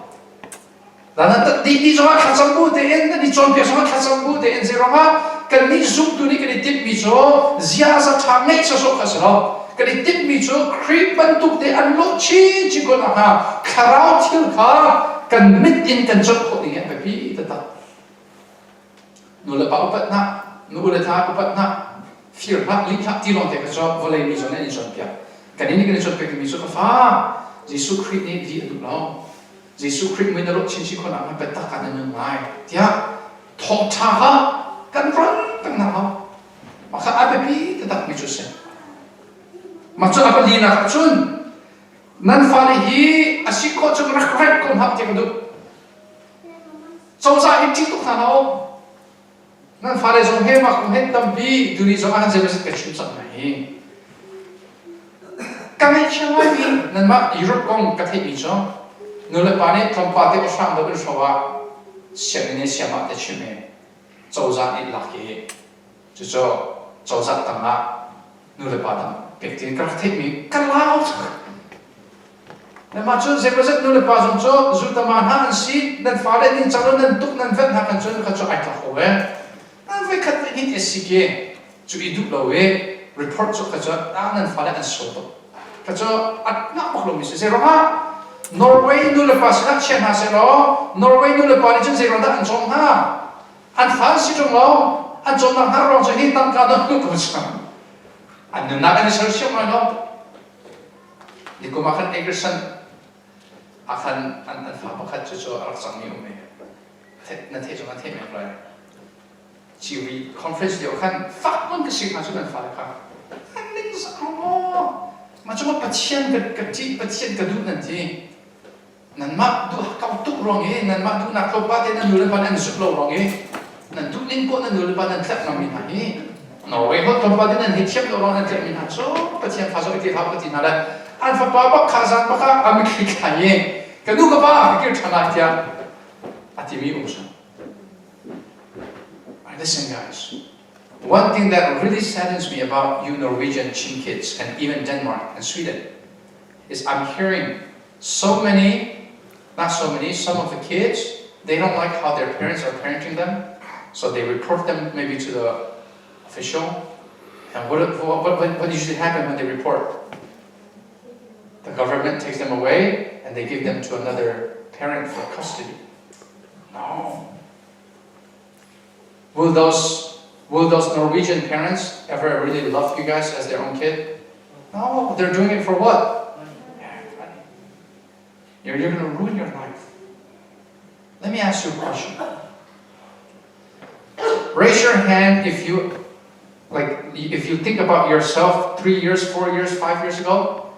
dan nan tat di chong a kha cham bu te en ni chon pe chong a kha cham bu te en zero ha kan ni zoom tu ni kan tip mi cho zia za thang nei so kha sa cái tip mi cho creep ban tuk te an lo chi chi ko na ha kharao thil kha kan mit in kan chot ko ni pe pi ta ta nu le pa upat na nu le tha upat na fear ha li tha ti long te ka cho vole mi zo ne ni chot pya kan ni kan chot pe mi so ka fa jesu creep ni di du lo jesu creep mi na lo chin chi ko na pe ta kan na ngai tia Thawngṭha ha kan ran tak na ha ma kha a pe pi ta ta mi chu se macam apa dia nak cun, nan fali hi asyik kau cun rak kau hap tiap tu, cawsa ini tu kan awak, nan fali zong he mak he tampi duri zong ahan sebesar kecil sangat ni, kami cakap ni nan mak Europe kong kathik ni cun, nulai pani tempat itu orang dah bersama, siapa ni siapa tu cuma, cawsa ini laki, jadi cawsa tengah nulai padam. Pektin kertik mi kalau, nama cun sebesar nule pasang cun, zuta mana ansi dan fale ni calon dan tuk dan vet hakan cun kacau aita kowe, dan we kat ini esike, cu hidup lawe report cun kacau, dan fale an soto, kacau at nak maklum misi seroha, Norway nule pasang cian haselo, Norway nule pasang seroha dan Donghnak, an fal si cun lo, an Donghnak orang cun hitam kadang tu kacau. Anu nak ni solusi mana? Jika makan egresan akan an fahamat cucu alat sami umeh. Nanti jangan tanya apa. Ciwi conference dia akan fakon kesih macam mana fakah. Anu sama. Macam Pathian Pathian kedua nanti. Nan mak tu kau tu orang nan mak tu nak kau pakai nan dulu pada nan sebelah orang nan tu lingkup nan dulu pada tak namin hari. Norway hot tempat ini nanti siap orang nanti minat so, Pathian fasok itu apa itu nada, alfa papa kazan maka Amerika ni, kedua apa pikir tanah dia, atimi urusan. Listen guys, one thing that really saddens me about you Norwegian Chin kids and even Denmark and Sweden is I'm hearing so many, not so many, some of the kids they don't like how their parents are parenting them, so they report them maybe to the official, and what usually happens when they report? The government takes them away and they give them to another parent for custody. No. Will those Norwegian parents ever really love you guys as their own kid? No, they're doing it for what? You're going to ruin your life. Let me ask you a question. Raise your hand if you think about yourself 3 years, 4 years, 5 years ago,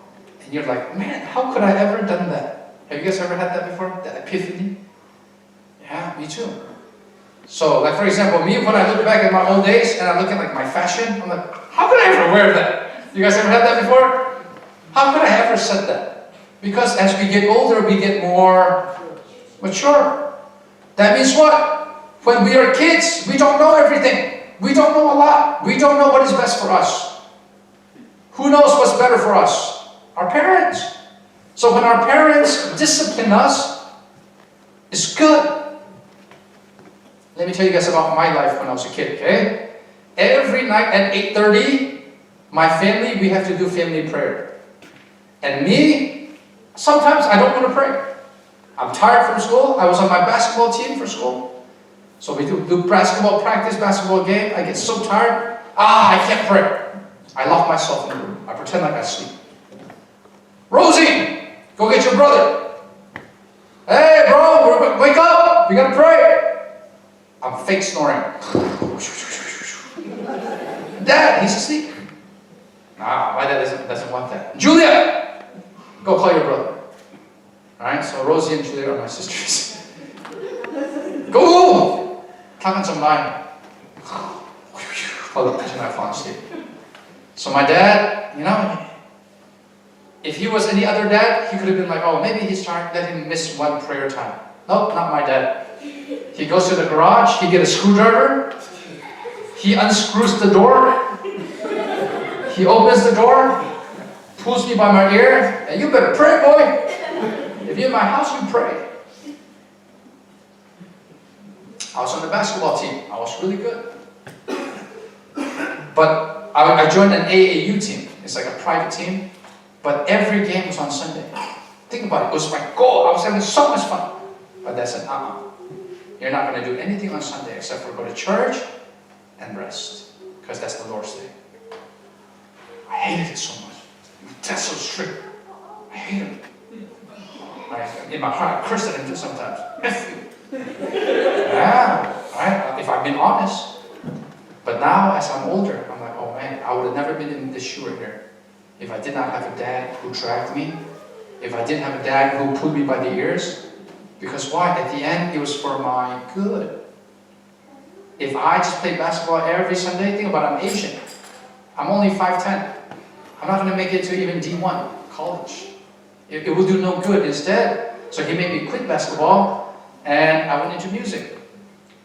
and you're like, man, how could I ever done that? Have you guys ever had that before? That epiphany? Yeah, me too. So, like for example, me when I look back at my old days and I look at like my fashion, I'm like, how could I ever wear that? You guys ever had that before? How could I ever said that? Because as we get older, we get more mature. That means what? When we are kids, we don't know everything. We don't know a lot. We don't know what is best for us. Who knows what's better for us? Our parents. So when our parents discipline us, it's good. Let me tell you guys about my life when I was a kid, okay? Every night at 8:30, my family, we have to do family prayer. And me, sometimes I don't want to pray. I'm tired from school. I was on my basketball team for school. So we do basketball practice, basketball game. I get so tired. I can't pray. I lock myself in the room. I pretend like I sleep. Rosie, go get your brother. Hey, bro, wake up. We gotta pray. I'm fake snoring. Dad, he's asleep. Nah, my dad doesn't want that. Julia, go call your brother. Alright, so Rosie and Julia are my sisters. Go! Talking to mine. Hold up, because I fall asleep. So my dad, If he was any other dad, he could have been like, oh, maybe he's trying to let him miss one prayer time. Nope, not my dad. He goes to the garage, he gets a screwdriver, he unscrews the door, he opens the door, pulls me by my ear, and you better pray, boy. If you're in my house, you pray. I was on the basketball team. I was really good. But I joined an AAU team. It's like a private team. But every game was on Sunday. Think about it. It was my goal. I was having so much fun. But they said, you're not going to do anything on Sunday except for go to church and rest. Because that's the Lord's day. I hated it so much. That's so strict. I hate him. In my heart, I cursed at him sometimes. F you. Yeah, right? If I've been honest. But now, as I'm older, I'm like, oh man, I would have never been in this shoe right here if I did not have a dad who dragged me. If I didn't have a dad who pulled me by the ears. Because why? At the end, it was for my good. If I just played basketball every Sunday, think about it, I'm Asian. I'm only 5'10". I'm not going to make it to even D1, college. It will do no good instead. So he made me quit basketball, and I went into music.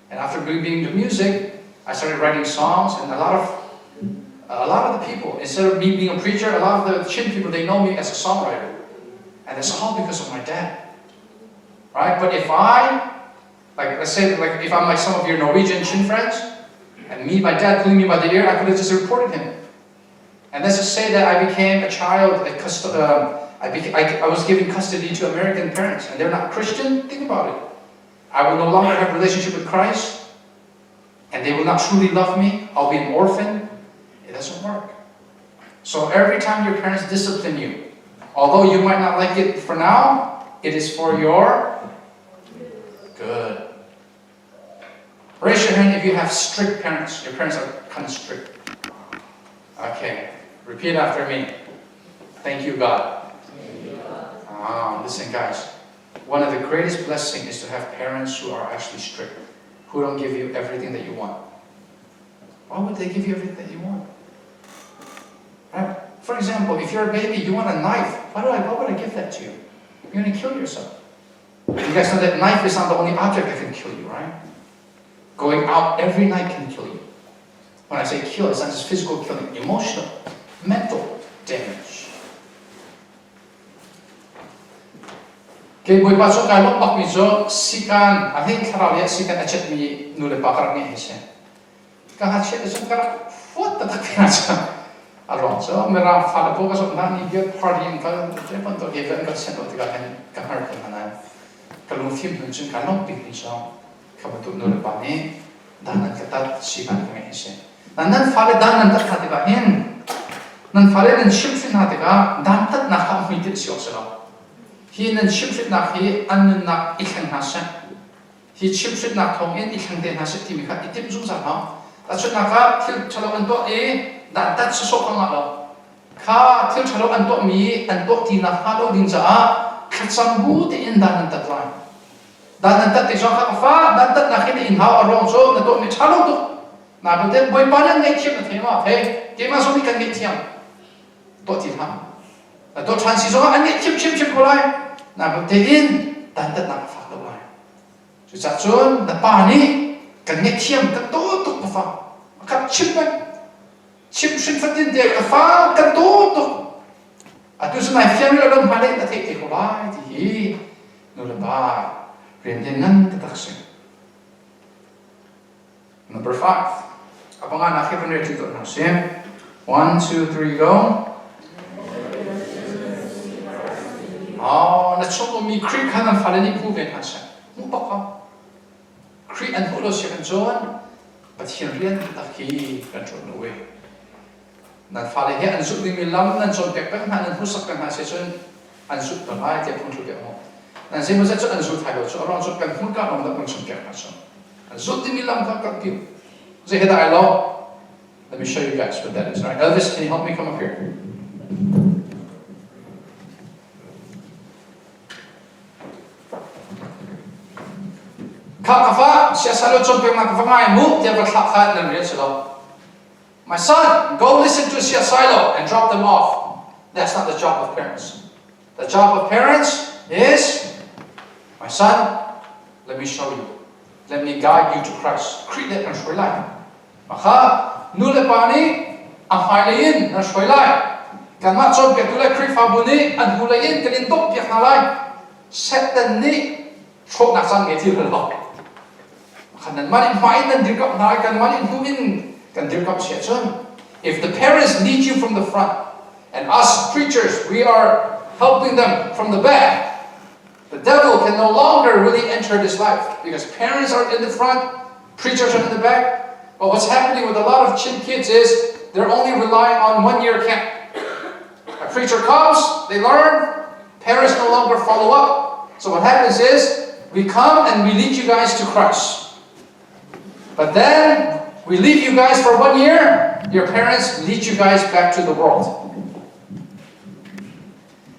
And after being into music, I started writing songs, and a lot of the people, instead of me being a preacher, a lot of the Chin people, they know me as a songwriter. And that's all because of my dad. Right? But if let's say, if I'm like some of your Norwegian Chin friends, and my dad pulling me by the ear, I could have just reported him. And let's just say that I became a child, I was given custody to American parents, and they're not Christian. Think about it. I will no longer have a relationship with Christ, and they will not truly love me. I'll be an orphan. It doesn't work. So every time your parents discipline you, although you might not like it for now, it is for your good. Raise your hand if you have strict parents. Your parents are kind of strict. Okay. Repeat after me. Thank you, God. Listen, guys. One of the greatest blessings is to have parents who are actually strict, who don't give you everything that you want. Why would they give you everything that you want? Right? For example, if you're a baby, you want a knife. Why would I give that to you? You're going to kill yourself. You guys know that knife is not the only object that can kill you, right? Going out every night can kill you. When I say kill, it's not just physical killing, emotional, mental damage. Okay, boy, pasok ka long bak mizo sikan, ahin karalia sikan achet mi nule pakar ni hise. Ka achet so kara fot ta takna sa. Along so mera fala po ka so na ni get party in ka telepon to event ka sendo ti ka hen ka har ka na. Ka long film hun chun ka long pik ni so. Ka ba tu nule pa ni danan ka tat sikan ka hise. Nan fala danan tat ka ti ba hen. Nan fala nan shifin ha ti ka dan tat na ka mi ti si osala. He nan shifit nak he an nak ikhang hasa. He shifit nak thong in ikhang den hasa ti mi kha itip zum sa ha. Ta chut nak ka thil chalo an to e dan tat so so khang lo. Kha thil chalo an to mi an to ti na ha lo din cha a khatsam bu ti in dan tat lai. Dan tat ti so kha fa dan tat nak in ha arong so na to mi chalo to. Na bu te boy panan ngai chim na thema he ke ma so mi kan ngai thiam. To ti ha. Na to chan si so an ngai chim ko lai. Na bu te in dan tat nak fa lo lai. Chu cha chun na pa ni kan ngai thiam kan to ka fa. Ka chim ba. Chim shin fa din de ka fa kan to. Atu sa nai fiam lo dom hale ta te ko lai ti hi. No la ba. Rian den nan ta tak se. Number 5. Abangan na khipon re tu to na se. 1, 2, 3 go. Na chok mi creek hanan falani puven hasa. Mu baka. Creek and holo siya kan joan. But here rian taki control no way. Nan fale he an zuk mi lam nan chon pek pek hanan husak kan hasa chon an zuk ta mai te pun tu be mo. Nan se mo sa chon an zuk thai lo so around zuk kan hun ka nom da pun chon pek hasa. An zuk mi lam ka ka pi. Ze he da I lo. Let me show you guys what that is. All right, Elvis, can you help me come up here? My son, go listen to Sailo and drop them off. That's not the job of parents. The job of parents is, my son, let me show you. Let me guide you to Christ. Create and show life. Maka nule pani ang hailayin na show life. Kanma chon ke tule create fabuni an hulayin kalin dok piak na life. Set the ni chok na sang ke ti lo. Kanan manin main nan dirkap na kan manin humin kan dirkap sia chon. If the parents lead you from the front, and us preachers, we are helping them from the back, the devil can no longer really enter this life because parents are in the front, preachers are in the back. But what's happening with a lot of kids is they're only relying on 1 year camp. A preacher comes, they learn, parents no longer follow up. So what happens is we come and we lead you guys to Christ. But then we leave you guys for 1 year, your parents lead you guys back to the world.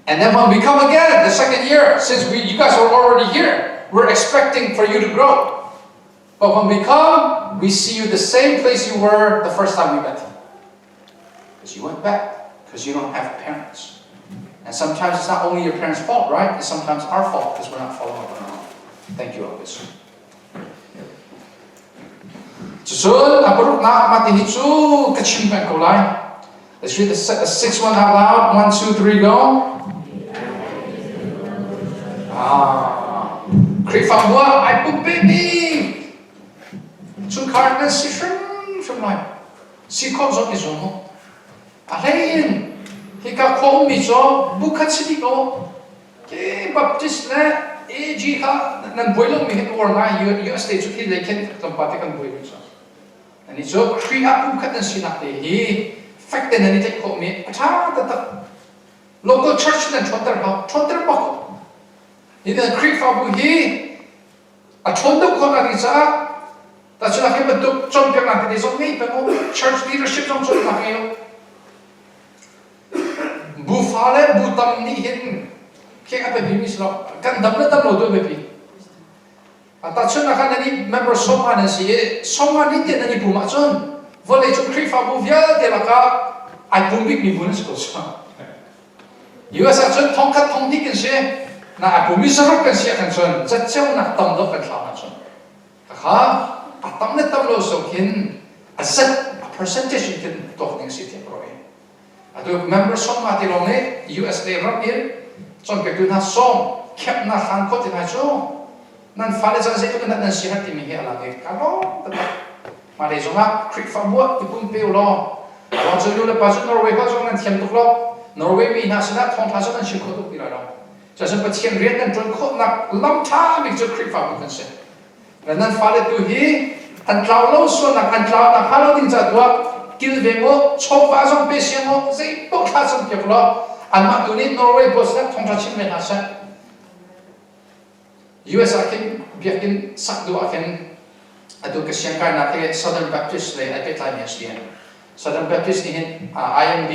And then when we come again, the second year, since you guys are already here, we're expecting for you to grow. But when we come, we see you the same place you were the first time we met. Because you went back, because you don't have parents. And sometimes it's not only your parents' fault, right? It's sometimes our fault because we're not following up on our own. Thank you, Elvis. Susun, apuruk na mati hitu kachimpan kolai. Let's read the sixth one out loud. 1, 2, 3, go. Creep from what? I put baby. Sun karna si from my. Si comes on his own. Alain. He got called me so. Bukat si go. Okay, Baptist na. Ji ha. Nan boilong mi hit or na. You stay to kill. They can't compare kan boilong so. And it's so creep up bukat na sinate. He. Fact then anything called me. Local church then trotter bako. He then creep for he. A trotter corner is up. That's like him to Cawnpiaknak is on me. But church leadership on Cawnpiaknak. Bufale butam ni hin. Kaya apa bimis lo. Kan double do baby. At so na kan ni member someone and see someone ni then ni bumachon. Volei to creep for buvia de la ka. I bumbi mi bunas ko sa. US action Thawngṭha Thawngṭha kan siya na bumi sarap kan siya kan son. Zatsaw na tamlo kan sa kan son. Kaka atam na tamlo so kin a percentage kin talk ning city proy. Ado member song mati long ne US they rap in. Son ke na song kep na han ko tin ha so. Nan fale sa se ko na siya ti mi he ala ke kalo. Mari zonga creep for what ipum pe lo. Awan so le pa so Norway ko so nan thiam tuk lo. Norway mi na sina Thawngṭha so nan shi ko tuk ila lo. Just Pathian rian nan tron ko na lam tha mi jo creep for kan se. Nan fale tu hi an tlaw lo so na an tlaw na halo ding cha dua kil ve mo chok ba song pe sia mo sei po kha som ke lo. An ma tu ni Norway boss na Thawngṭha chin me na sa. US akin biakin sak du akin ado kasiang kai na te Southern Baptist le at time SDN. Southern Baptist ni IMB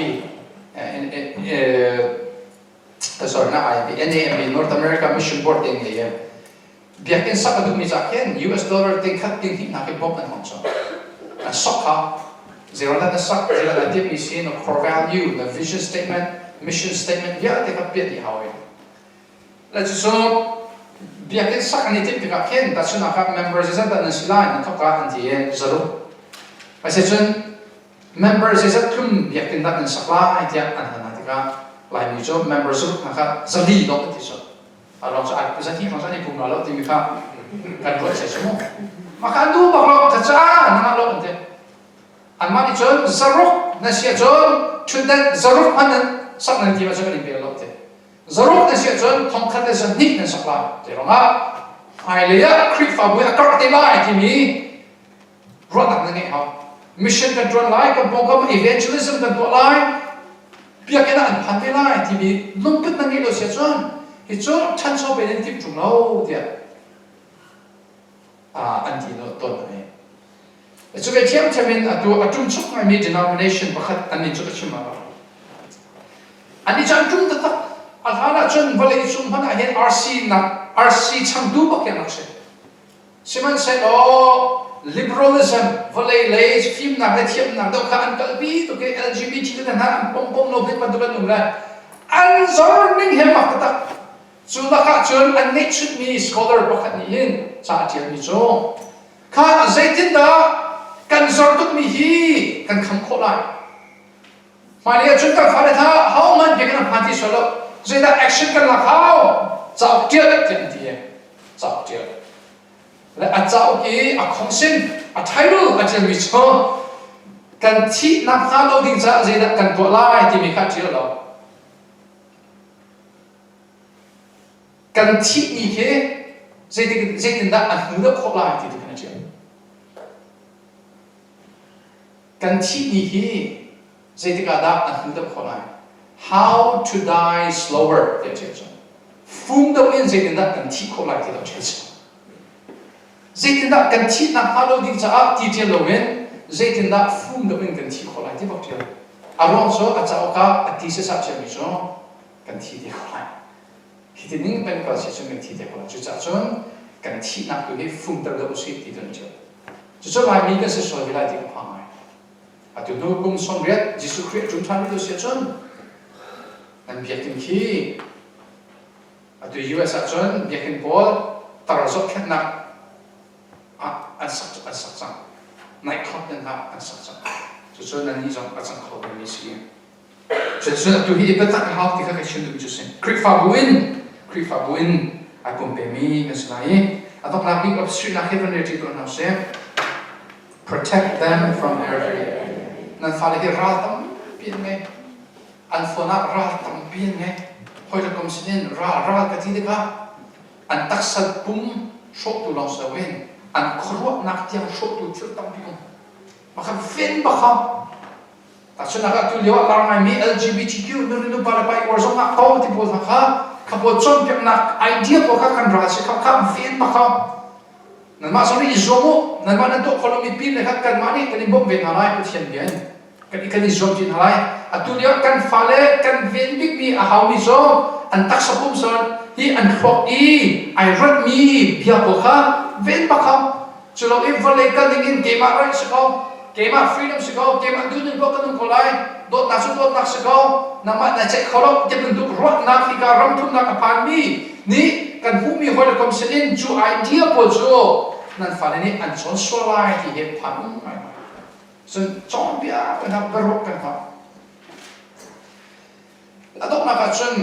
sorry not IMB NAMB North America Mission Board ding le biakin sak ado mi zaken US dollar ting khat ting na ke bom an hong so. An sok ha zero na sak zero na tip mi sin of core value the vision statement mission statement ya te ka pet di hawe. Let's so biakin sak ani tip ka ken ta chuna ka members is that na sila na ka ka anti zero. Kasi chun members is that tum biakin dat na sakla ai dia an na tika lai mi jo members na ka zali do ti so. Along sa ai sa ti ma sa ni pum lo ti mi ka kan ro sa mo. Maka du ba lo ta cha na lo ante. An ma ni chun zaruk na sia chun chun dat zaruk an sak na ti ma sa ni pe lo te. Zaruk na siya chun Thawngṭha na sa nik na sakla. Pero nga, ay liya, creep fa buya karate lai ti mi. Ronak na nga. Mission kan dron lai, kan bongkam evangelism kan to lai. Biya kena an pante lai ti mi. Lumpit na nga lo siya chun. Hi chun chan so pe nin tip chung lau dia. An ti no ton na nga. So kaya tiam tiamin atum chuk nga mi denomination bakat anin chuk chima. Ani chan chung tatak. Alhana chun valai chun hana hen RC changdu bakya nakse. Siman said liberalism valai lay film na rethiam na do ka an kalbi to ke LGBT na na pom pom no bit padulan numla an zorning hem makata chulaka chun an ne chut mi scholar pakhat ni hin cha tiam mi cho kha zaitin da kan zor tuk mi hi kan kham kho lai mania chun ka phale tha how man be kan phanti solo zaida action kan la khao chao tiat tiam ti chao tiat la a chao ki a khongsin a title a tiam mi cho kan thi na kha lo ding cha zaida kan to lai ti mi kha ti lo kan thi ni he zaitin da an hu da kho lai ti kan chi kan thi ni he zaitin da an hu da kho lai how to die slower ti chi phum da wen zaitin da kan thi kho lai ti da chi zaitin da kan thi na kha lo ding cha ti ti lo wen zaitin da phum da wen kan thi kho lai ti bok ti arong so a chao ka a ti se sa che mi so kan thi ti kho lai khi ning pen ka se chung kan thi ti kho lai chu cha chon kan thi na ku he phum da lo se ti don chu chu lai mi ka se so vi lai ti pa mai a tu no kum som riat jisu khri chung than lo se chon an biak tin khi a tu us a chon biak tin pol tar so khat na an sak chang nai khop den ha an sak chang chu chon an ni jong a chang kho mi si chu tu hi pe tak ha ti ka ka chin tu chu sen kri fa buin a kum pe mi ka slai a dok la big of street na heaven re ti don ha se protect them from every nan fa le hi ra tam pin me an fona ra tam pin me hoi la kom sin ra ka ti de ka an tak sat pum shok tu long sa wen an khruak nak tiang shok tu chil tam pi ma kha fen ba kha ta chuna ka tu lewa lar ngai mi LGBTQ nu para pai or zong ka ko ti pol kha ka po chom pek nak idea ko ka kan ra se ka fen ba kha nan ma so ni zomo nan ma nan to kholomi pin le kha kan ma ni kan bom ven halai Pathian bian kan zom tin halai atu lewa kan fale kan ven big mi a how mi zo an tak sa pum son hi an khok I rat mi bia ko kha ven ba kha chulo e vale ka dingin ke ma right se ko ke ma freedom se ko ke ma du ko kan ko lai dot na su dot nak se ko na ma na che kholo ke bin du rot na fi ka ram thum na ka pan mi ni kan hu mi hol kom selin chu idea po chu nan fa ni an chon so lai ti he pan mai sun chong bia kan ha barok kan ha adok na ka chun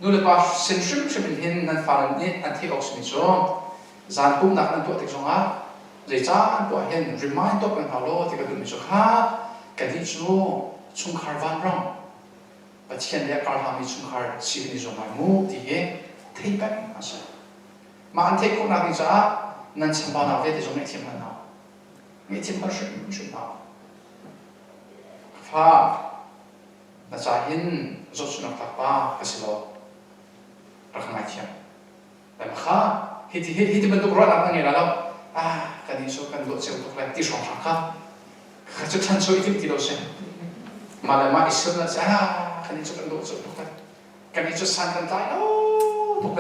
nu le pa sen shim shim hin nan fa ni an thi ox mi so zan kum nak nan to tik zonga le cha an to hen remind to kan halo ti ka du mi so kha ka di chu chung khar van rang Pathian le kar ha mi chung khar si ni zo mai mu ti he thei ba ma sa ma an thei ko na ni cha nan cham ba na ve ti zo me tim na me tim ba shim shim na fa na cha hin zo chu na ta pa ka si lo ra mai chiam ba kha hiti bentuk roh nak nangis lalu kan isu kan buat saya untuk lagi song sangka kerja tanso itu tidak usah malam isu nak kan isu kan buat saya kan isu santan tay untuk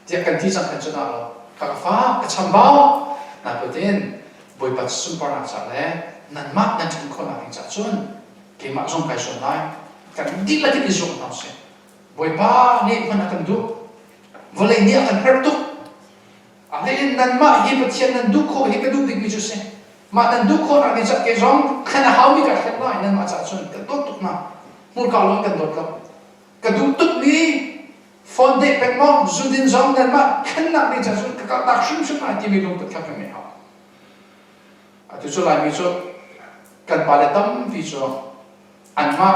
dia kan tisang kan cuna lo kakak kecambau nah betin boy pat sumpah nak sale nan mak nan cengkol nak ingin cun kemak zong kai sonai kan di lagi di zong nasi boy pa ni mana kan du boleh ni akan hertuk. Alin nan ma hi Pathian nan dukho hi ka duk dik mi juse. Ma nan dukho na ni chak ke jong khana haw mi ka khatla nan ma cha chun ka dot tuk na. Mur ka lon kan dot lo. Ka duk tuk ni fon de pek mo zudin jong nan ma khanna ni cha chun ka dak shim shim na ti mi dong tuk ka me ha. Atu chu lai mi chu kan pale tam vi chu an ma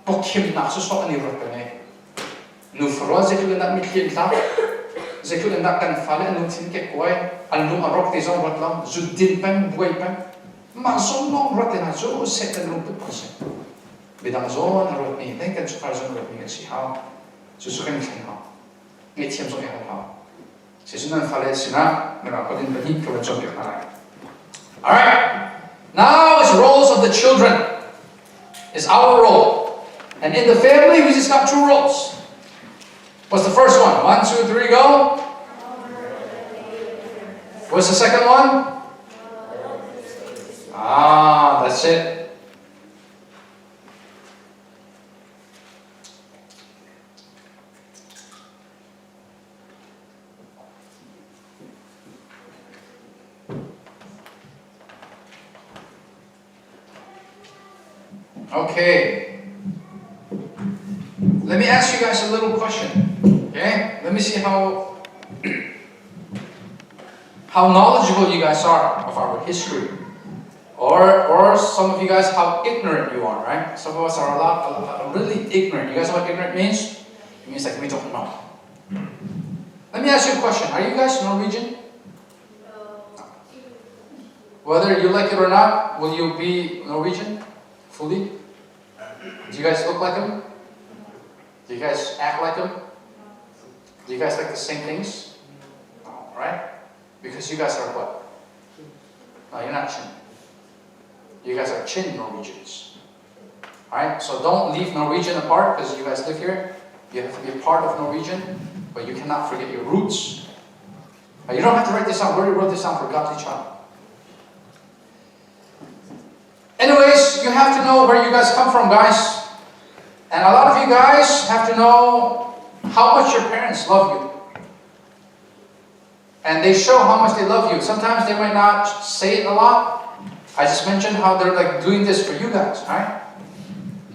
pokhim nak su so ani ro ka ne. Nu froze ku na mi khien ta zeku na kan fale nu tin ke koi al nu arok te zong rot lam zudin pem buai pem ma som long rot na zo se kan lu tu pose bidang zo na rot ni ne kan chu kar zong rot ni si ha su su kan khin ha nge chem zo ya ha se su na fale sina na ko din bani ko chop ya ha. All right, now it's roles of the children is our role, and in the family we just got two roles. What's the first one? 1, 2, 3, go. What's the second one? That's it. Okay. Let me ask you guys a little question. Okay? Let me see how knowledgeable you guys are of our history. Or some of you guys, how ignorant you are, right? Some of us are a lot really ignorant. You guys know what ignorant means? It means like we don't know. Let me ask you a question. Are you guys Norwegian? Whether you like it or not, will you be Norwegian fully? Do you guys look like them? Do you guys act like them? Do you guys like the same things? No, right? Because you guys are what? No, you're not Chin. You guys are Chin Norwegians. Alright? So don't leave Norwegian apart because you guys live here. You have to be a part of Norwegian, but you cannot forget your roots. You don't have to write this down. We already wrote this down for godly child. Anyways, you have to know where you guys come from, guys. And a lot of you guys have to know how much your parents love you. And they show how much they love you. Sometimes they might not say it a lot. I just mentioned how they're like doing this for you guys, right?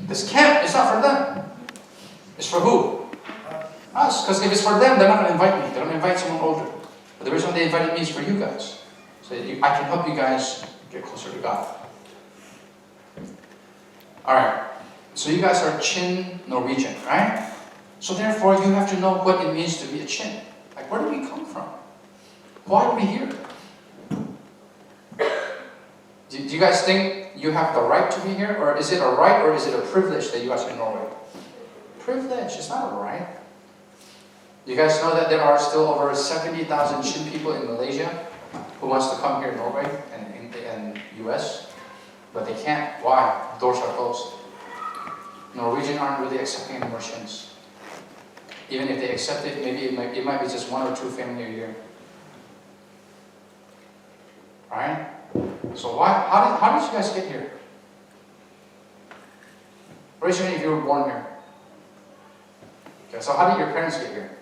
This camp is not for them. It's for who? Us. Because if it's for them, they're not going to invite me. They're going to invite someone older. But the reason they invited me is for you guys. So I can help you guys get closer to God. Alright. So you guys are Chin Norwegian, right? So therefore you have to know what it means to be a Chin. Like, where do we come from? Why are we here? Do you guys think you have the right to be here? Or is it a right or is it a privilege that you guys are in Norway? Privilege, it's not a right. You guys know that there are still over 70,000 Chin people in Malaysia who wants to come here in Norway and US, but they can't. Why? Doors are closed. Norwegians aren't really accepting any more Chins. Even if they accept it, maybe it might be just 1 or 2 families a year. Right? So how did you guys get here? Raise your hand if you were born here. Okay, so how did your parents get here?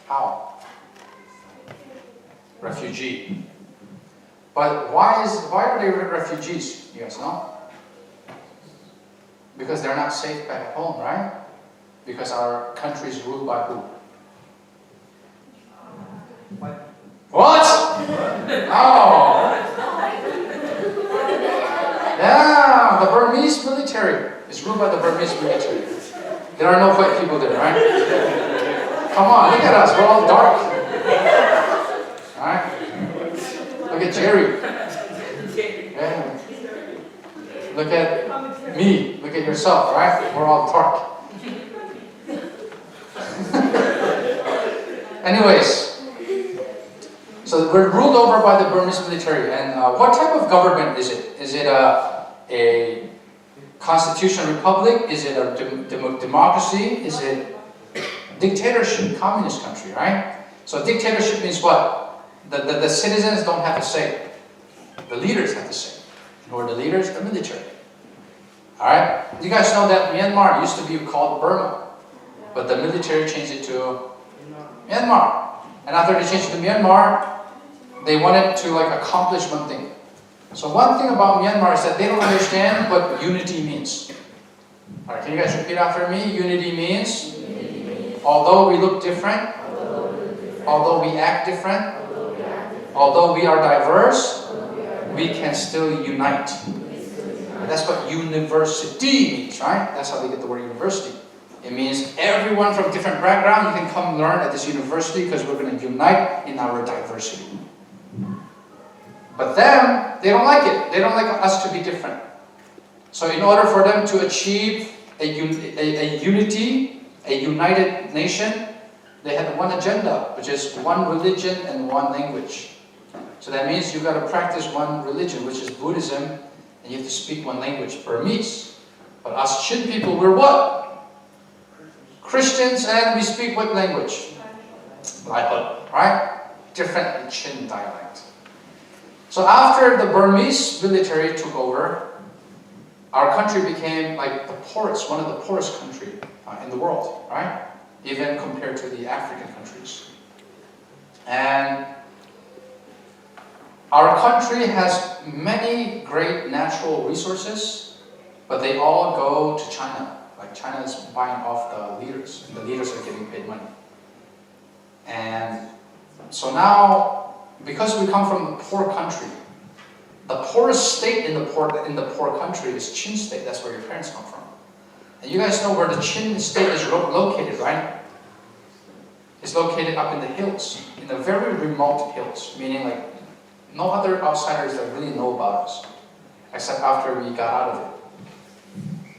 How? Refugee. But why are they refugees? You guys know? Because they're not safe back at home, right? Because our country is ruled by who? What? Oh! Yeah, the Burmese military is ruled by the Burmese military. There are no white people there, right? Come on, look at us. We're all dark. Alright? Look at Jerry. Yeah. Look at me. Look at yourself, right? We're all dark. Anyways, so we're ruled over by the Burmese military. And what type of government is it? Is it a constitutional republic? Is it a democracy? Is it dictatorship, communist country, right? So dictatorship means what? The citizens don't have to say. The leaders have to say. Who are the leaders? The military. Alright? You guys know that Myanmar used to be called Burma. But the military changed it to Myanmar. And after they changed it to Myanmar, they wanted to accomplish one thing. So one thing about Myanmar is that they don't understand what unity means. Alright, can you guys repeat after me? Unity means, although we look different, although we act different, although we are diverse, we can still unite. That's what university means, right? That's how they get the word university. It means everyone from different backgrounds, you can come learn at this university because we're going to unite in our diversity. But them, they don't like it. They don't like us to be different. So in order for them to achieve a unity, a united nation, they had one agenda, which is one religion and one language. So that means you've got to practice one religion, which is Buddhism, and you have to speak one language, Burmese. But us Chin people, we're what? Christians, and we speak what language? Right? Different Chin dialect. So after the Burmese military took over, our country became like the poorest, one of the poorest countries in the world, right? Even compared to the African countries. And our country has many great natural resources, but they all go to China. Like China is buying off the leaders, and the leaders are getting paid money. And so now, because we come from a poor country, the poorest state in the poor country is Chin State. That's where your parents come from. And you guys know where the Chin State is located, right? It's located up in the hills, in the very remote hills, meaning like no other outsiders that really know about us, except after we got out of it.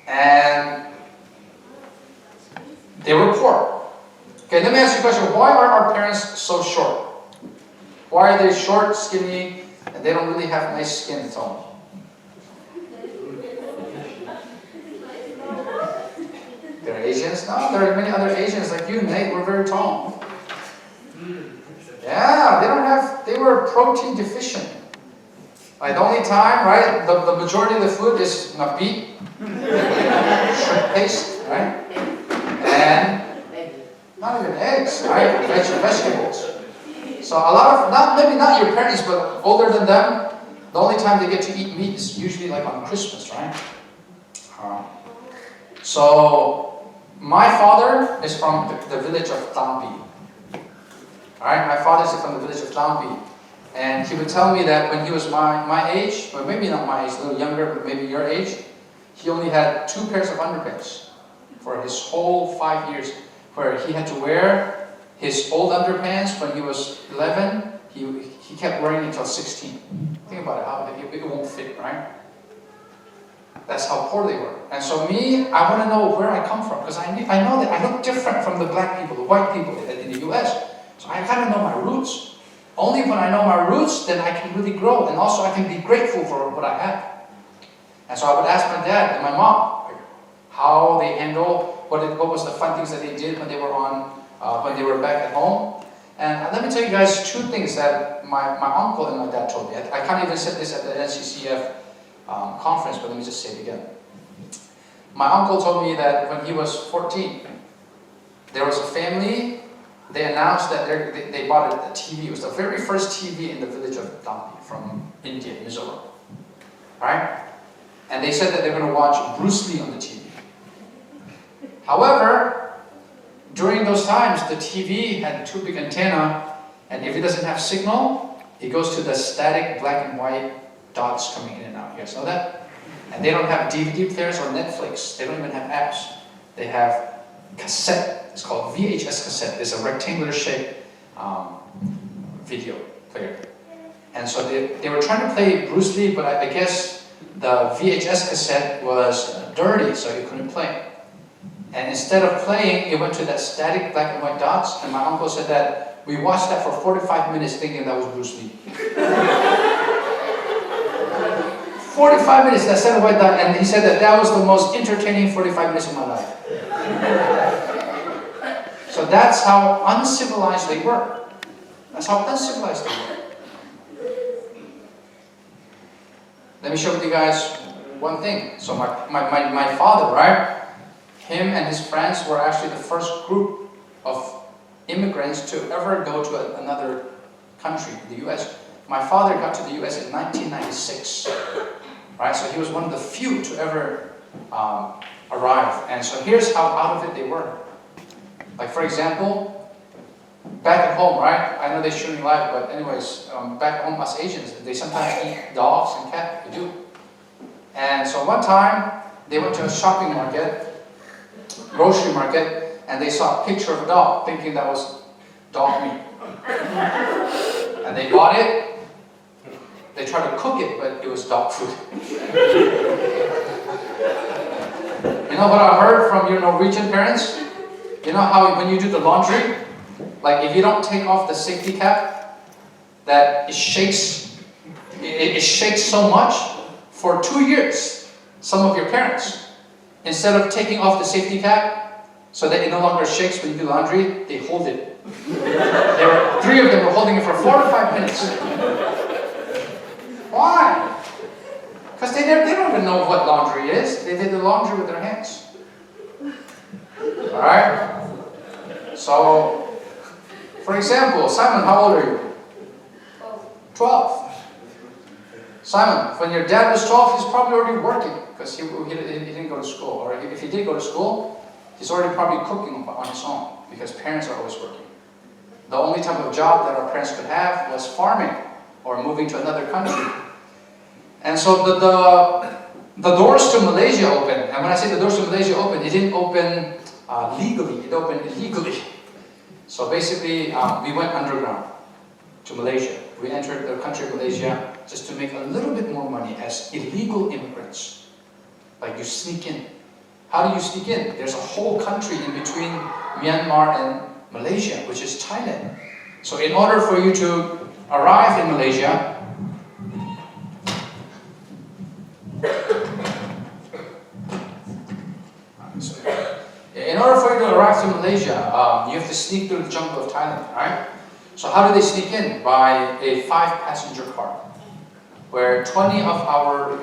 And they were poor. Okay, let me ask you a question. Why are our parents so short? Why are they short, skinny, and they don't really have nice skin tone? They're Asians? No, there are many other Asians like you, Nate. We're very tall. Yeah, they were protein deficient. Like the only time, right, the majority of the food is beet, shrimp paste, right? And not even eggs, right? Vegetables. So a lot of, maybe not your parents, but older than them, the only time they get to eat meat is usually like on Christmas, right? So my father is from the village of Thawngṭha. Alright, my father is from the village of Thawngṭha. And he would tell me that when he was my age, or maybe not my age, a little younger, but maybe your age, he only had 2 pairs of underpants for his whole 5 years, where he had to wear his old underpants when he was 11, he kept wearing it until 16. Think about it, how it won't fit, right? That's how poor they were. And so me, I want to know where I come from, because I know that I look different from the black people, the white people in the US. So I kind of know my roots. Only when I know my roots, then I can really grow, and also I can be grateful for what I have. And so I would ask my dad and my mom how they handle, what was the fun things that they did when they were when they were back at home. And let me tell you guys 2 things that my uncle and my dad told me. I can't even say this at the NCCF conference, but let me just say it again. My uncle told me that when he was 14, there was a family. They announced that they bought a TV. It was the very first TV in the village of Thawngṭha from India, Mizoram. Right? And they said that they're going to watch Bruce Lee on the TV. However, during those times, the TV had 2 big antennas, and if it doesn't have signal, it goes to the static black and white dots coming in and out. You guys know that? And they don't have DVD players or Netflix. They don't even have apps. They have cassette. It's called VHS cassette. It's a rectangular shaped video player. And so they were trying to play Bruce Lee, but I guess the VHS cassette was dirty, so you couldn't play. And instead of playing, it went to that static black and white dots, and my uncle said that we watched that for 45 minutes thinking that was Bruce Lee. 45 minutes, that static white dot, and he said that was the most entertaining 45 minutes of my life. So that's how uncivilized they were. That's how uncivilized they were. Let me share with you guys one thing. So my father, right? Him and his friends were actually the first group of immigrants to ever go to another country, the US. My father got to the US in 1996. Right? So he was one of the few to ever arrive. And so here's how out of it they were. Like for example, back at home, right? I know they shouldn't lie, but anyways, back home us Asians, they sometimes eat dogs and cats. They do. And so one time, they went to a shopping market, grocery market, and they saw a picture of a dog, thinking that was dog meat. And they bought it. They tried to cook it, but it was dog food. You know what I heard from your Norwegian parents? You know how when you do the laundry, like if you don't take off the safety cap, that it shakes so much for 2 years, some of your parents, instead of taking off the safety cap so that it no longer shakes when you do laundry, they hold it. 3 of them were holding it for 4 to 5 minutes. Why? Because they don't even know what laundry is. They did the laundry with their hands. Alright? So, for example, Simon, how old are you? 12. Simon, when your dad was 12, he's probably already working. because he didn't go to school. Or if he did go to school, he's already probably cooking on his own because parents are always working. The only type of job that our parents could have was farming or moving to another country. And so the doors to Malaysia opened. And when I say the doors to Malaysia opened, it didn't open legally, it opened illegally. So basically, we went underground to Malaysia. We entered the country of Malaysia just to make a little bit more money as illegal immigrants. Like you sneak in. How do you sneak in? There's a whole country in between Myanmar and Malaysia, which is Thailand. So in order for you to arrive in Malaysia, you have to sneak through the jungle of Thailand, right? So how do they sneak in? By a 5-passenger car, where 20 of our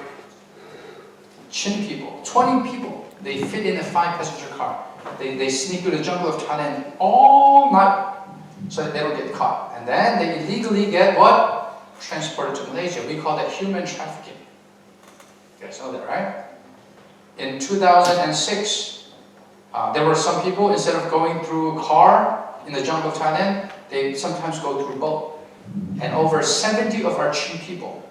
Chin people, 20 people, they fit in a 5-passenger car. They sneak through the jungle of Thailand all night so that they don't get caught. And then they illegally get what? Transported to Malaysia. We call that human trafficking. You guys know that, right? In 2006, there were some people, instead of going through car in the jungle of Thailand, they sometimes go through boat. And over 70 of our Chin people,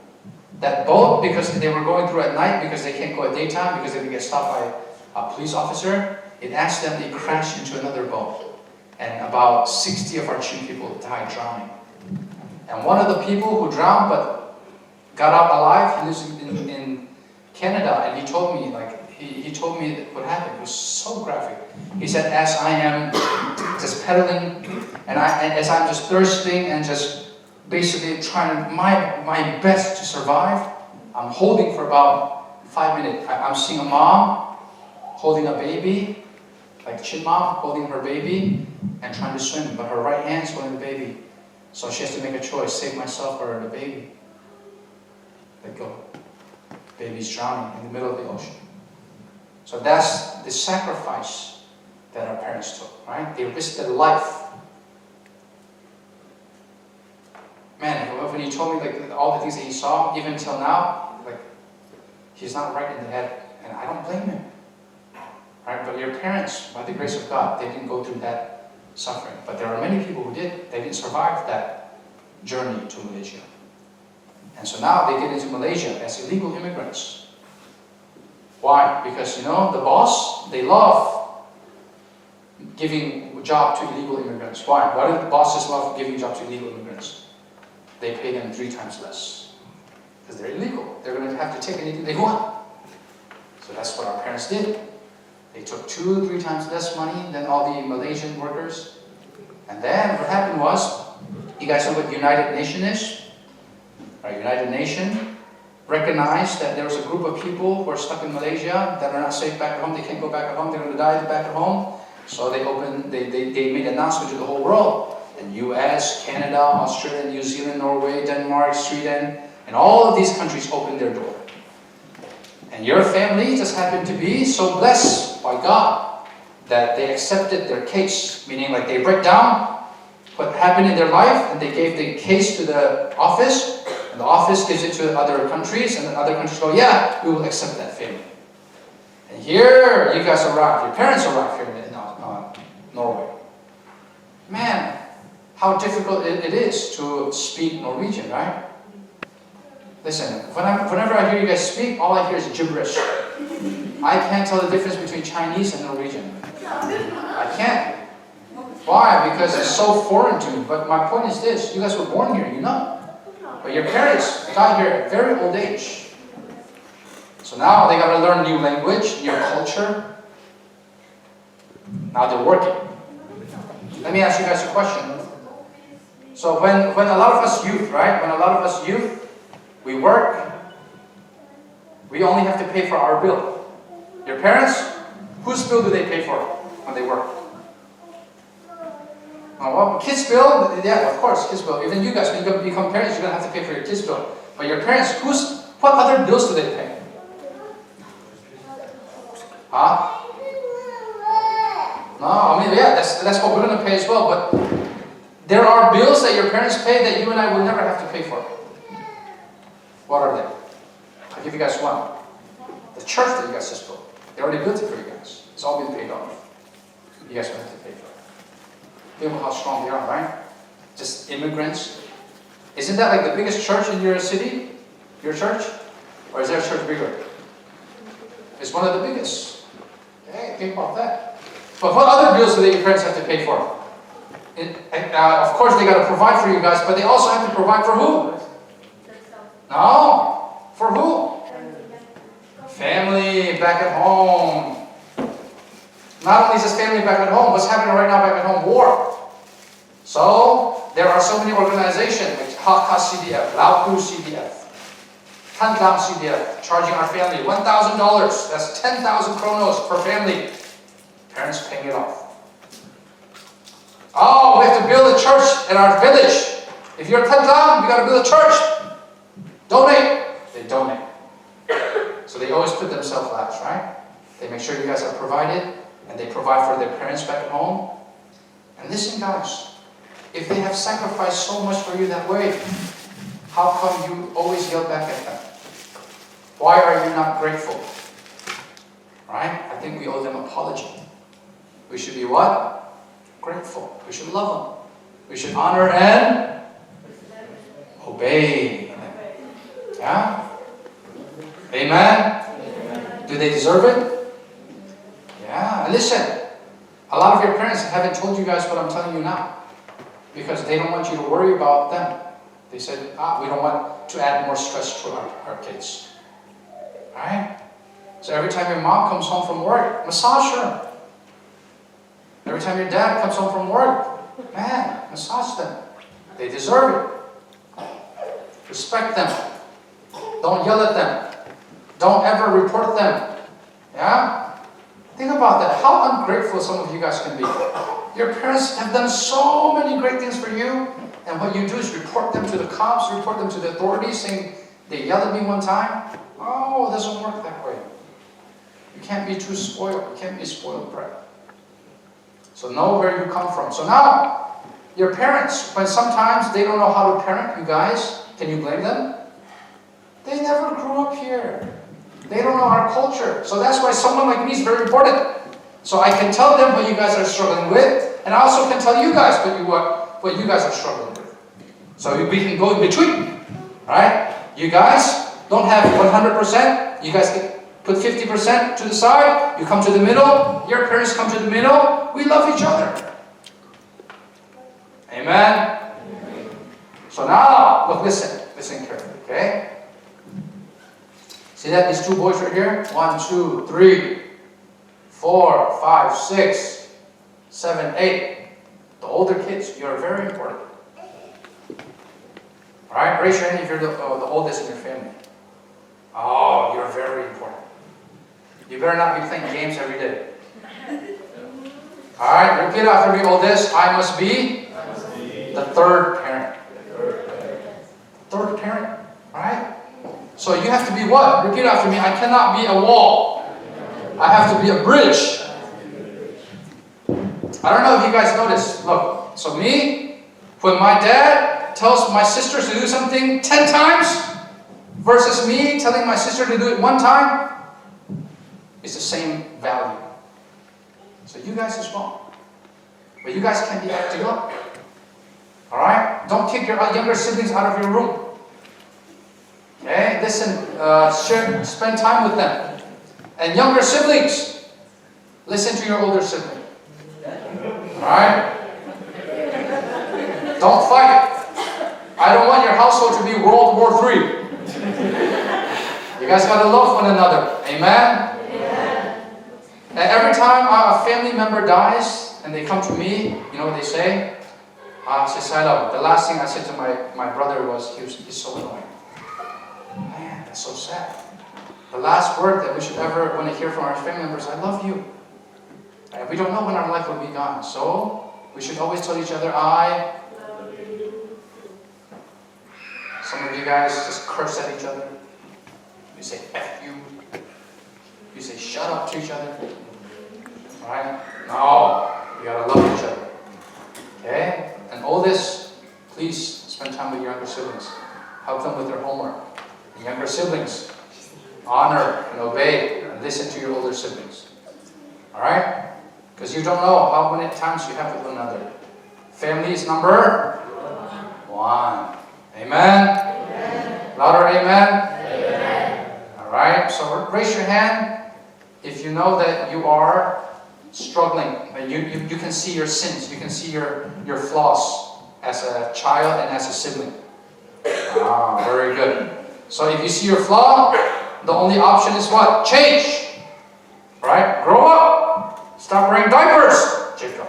that boat, because they were going through at night, because they can't go at daytime, because they would get stopped by a police officer, it accidentally crashed into another boat. And about 60 of our Chin people died drowning. And one of the people who drowned but got out alive, he lives in Canada, and he told me, he told me what happened. It was so graphic. He said, as I am just pedaling, and as I'm just thirsting and just basically trying my best to survive, I'm holding for about 5 minutes. I'm seeing a mom holding a baby, like Chin mom holding her baby and trying to swim, but her right hand's holding the baby. So she has to make a choice, save myself or the baby. Let go. Baby's drowning in the middle of the ocean. So that's the sacrifice that our parents took, right? They risked their life. Man, when he told me all the things that he saw, even till now, he's not right in the head, and I don't blame him. Right? But your parents, by the grace of God, they didn't go through that suffering. But there are many people who did. They didn't survive that journey to Malaysia. And so now they get into Malaysia as illegal immigrants. Why? Because, the boss, they love giving a job to illegal immigrants. Why? Why do the bosses love giving jobs to illegal immigrants? They pay them 3 times less. Because they're illegal. They're going to have to take anything they want. So that's what our parents did. They took 2 or 3 times less money than all the Malaysian workers. And then what happened was, you guys know what United Nation is? Right, United Nation recognized that there was a group of people who are stuck in Malaysia that are not safe back at home. They can't go back at home. They're going to die back at home. So they made an announcement to the whole world. And US, Canada, Australia, New Zealand, Norway, Denmark, Sweden, and all of these countries opened their door. And your family just happened to be so blessed by God that they accepted their case. Meaning they break down what happened in their life and they gave the case to the office. And the office gives it to other countries, and the other countries go, yeah, we will accept that family. And here, you guys arrived, your parents arrived here in Norway. Man, how difficult it is to speak Norwegian, right? Listen, whenever I hear you guys speak, all I hear is gibberish. I can't tell the difference between Chinese and Norwegian. I can't. Why? Because it's so foreign to me. But my point is this, you guys were born here, But your parents got here at very old age. So now they got to learn new language, new culture. Now they're working. Let me ask you guys a question. So when a lot of us youth, right? When a lot of us youth, we work, we only have to pay for our bill. Your parents, whose bill do they pay for when they work? Well, kids' bill, yeah, of course, kids' bill. Even you guys, when you become parents, you're going to have to pay for your kids' bill. But your parents, what other bills do they pay? Huh? No, yeah, that's what we're going to pay as well. But there are bills that your parents pay that you and I will never have to pay for. What are they? I'll give you guys one. The The church that you guys just built. They already built it for you guys. It's all been paid off. You guys don't have to pay for it. Think about how strong they are, right? Just immigrants. Isn't that like the biggest church in your city? Your church? Or is their church bigger? It's one of the biggest. Okay, think about that. But what other bills do your parents have to pay for? Of course, they got to provide for you guys, but they also have to provide for who? No. For who? Family back at home. Not only is this family back at home, what's happening right now back at home? War. So, there are so many organizations like Hakka CDF, Lauku CDF, Thawngṭha CDF, charging our family $1,000. That's 10,000 kronos per family. Parents paying it off. Oh, we have to build a church in our village. If you're Thawngṭha, we got to build a church. Donate. They donate. So they always put themselves last, right? They make sure you guys are provided, and they provide for their parents back at home. And listen, guys, if they have sacrificed so much for you that way, how come you always yell back at them? Why are you not grateful? Right? I think we owe them an apology. We should be what? Grateful. We should love them. We should honor and obey them. Yeah? Amen? Do they deserve it? Yeah. And listen, a lot of your parents haven't told you guys what I'm telling you now, because they don't want you to worry about them. They said, we don't want to add more stress to our kids. Right? So every time your mom comes home from work, massage her. Every time your dad comes home from work, man, massage them. They deserve it. Respect them. Don't yell at them. Don't ever report them. Yeah? Think about that. How ungrateful some of you guys can be. Your parents have done so many great things for you, and what you do is report them to the cops, report them to the authorities, saying they yelled at me one time. Oh, it doesn't work that way. You can't be too spoiled. You can't be spoiled brat. So know where you come from. So now, your parents, when sometimes they don't know how to parent you guys, can you blame them? They never grew up here. They don't know our culture. So that's why someone like me is very important. So I can tell them what you guys are struggling with, and I also can tell you guys what you guys are struggling with. So we can go in between. Right? You guys don't have 100%. You guys can put 50% to the side. You come to the middle. Your parents come to the middle. We love each other. Amen? So now, look, listen. Listen carefully, okay? See that? These two boys right here? 1, 2, 3, 4, 5, 6, 7, 8. The older kids, you're very important. Alright? Raise your hand if you're the oldest in your family. Oh, you're very important. You better not be playing games every day. Alright, repeat after me, oldest. I must be the third parent. Third parent. Alright? So you have to be what? Repeat after me. I cannot be a wall. I have to be a bridge. I don't know if you guys noticed. Look, so me, when my dad tells my sisters to do something 10 times versus me telling my sister to do it 1 time, it's the same value. So you guys as well. But you guys can be acting up. Alright? Don't kick your younger siblings out of your room. Okay? Listen, spend time with them. And younger siblings, listen to your older sibling. Alright? Don't fight. I don't want your household to be World War III. You guys gotta love one another. Amen? And every time a family member dies and they come to me, you know what they say? I say, Sailo, the last thing I said to my brother was, he's so annoying. Man, that's so sad. The last word that we should ever want to hear from our family members, I love you. And we don't know when our life will be gone. So we should always tell each other, I love you. Some of you guys just curse at each other. You say, F you. You say, shut up to each other. Right? No. You gotta love each other. Okay? And oldest, please spend time with your younger siblings. Help them with their homework. And younger siblings, honor and obey. listen to your older siblings. Alright? Because you don't know how many times you have with one another. Family is number 1. Amen? Amen. Louder amen? Amen. Alright, so raise your hand if you know that you are struggling. You can see your sins, you can see your flaws as a child and as a sibling. Ah, very good. So if you see your flaw, the only option is what? Change. Right? Grow up. Stop wearing diapers. Jacob.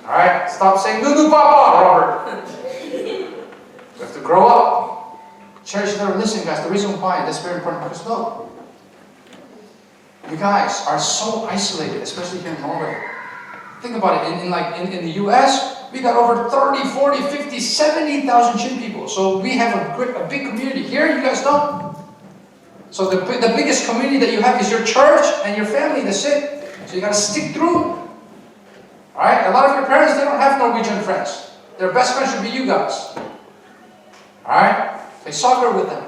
Alright? Stop saying Nunu Papa, Robert. You have to grow up. Cherish their listen, guys. The reason why that's very important because look, you guys are so isolated, especially here in Norway. Think about it. In the US, we got over 30, 40, 50, 70,000 Chin people. So we have a big community. Here, you guys don't. So the biggest community that you have is your church and your family. That's it. So you got to stick through. Alright? A lot of your parents, they don't have Norwegian friends. Their best friends should be you guys. Alright? Play soccer with them.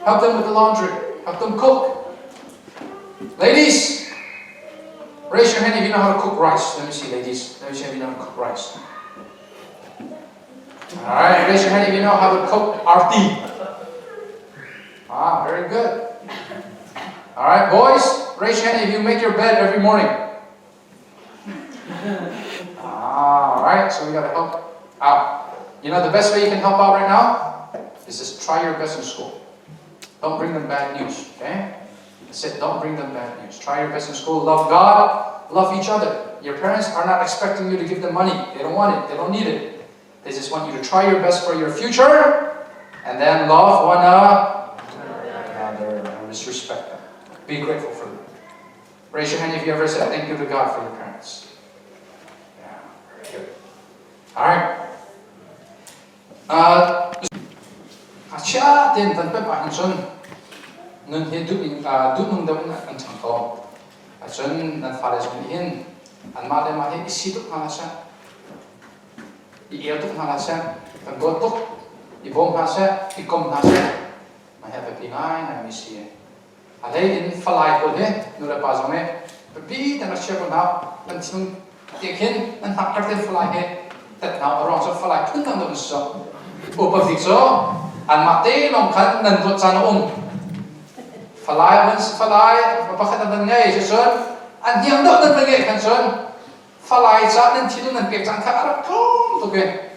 Help them with the laundry. Help them cook. Ladies, raise your hand if you know how to cook rice. Let me see, ladies. Let me see if you know how to cook rice. Alright, raise your hand if you know how to cook arti. Ah, very good. Alright, boys, raise your hand if you make your bed every morning. Alright, so we gotta help out. You know the best way you can help out right now is just try your best in school. Don't bring them bad news, okay? That's it, don't bring them bad news. Try your best in school, love God, love each other. Your parents are not expecting you to give them money. They don't want it, they don't need it. They just want you to try your best for your future and then love one another and respect them. Be grateful for them. Raise your hand if you ever said thank you to God for your parents. Yeah, very good. Alright. Acha then Pathian son nun he du nung dam an chang to. Achon nan fare son in an ma le ma he isi tu ha sa. I eo tu ha sa. Kan go tu I bom ha sa, I kom ha sa. Ma he pe ngai na mi si. Ale in falai ko he nu le pa zome. Bi tan che ko na tan chung te khin nan ha kar te falai he. Tat na ro so falai thun tan do so. Åpta 3.05.2025 an mate long khan nan ro chan falai wins falai pakhat an ngai je son an hiam do nan ngai kan son falai cha nan thilu nan pek chang kha ara thum to ke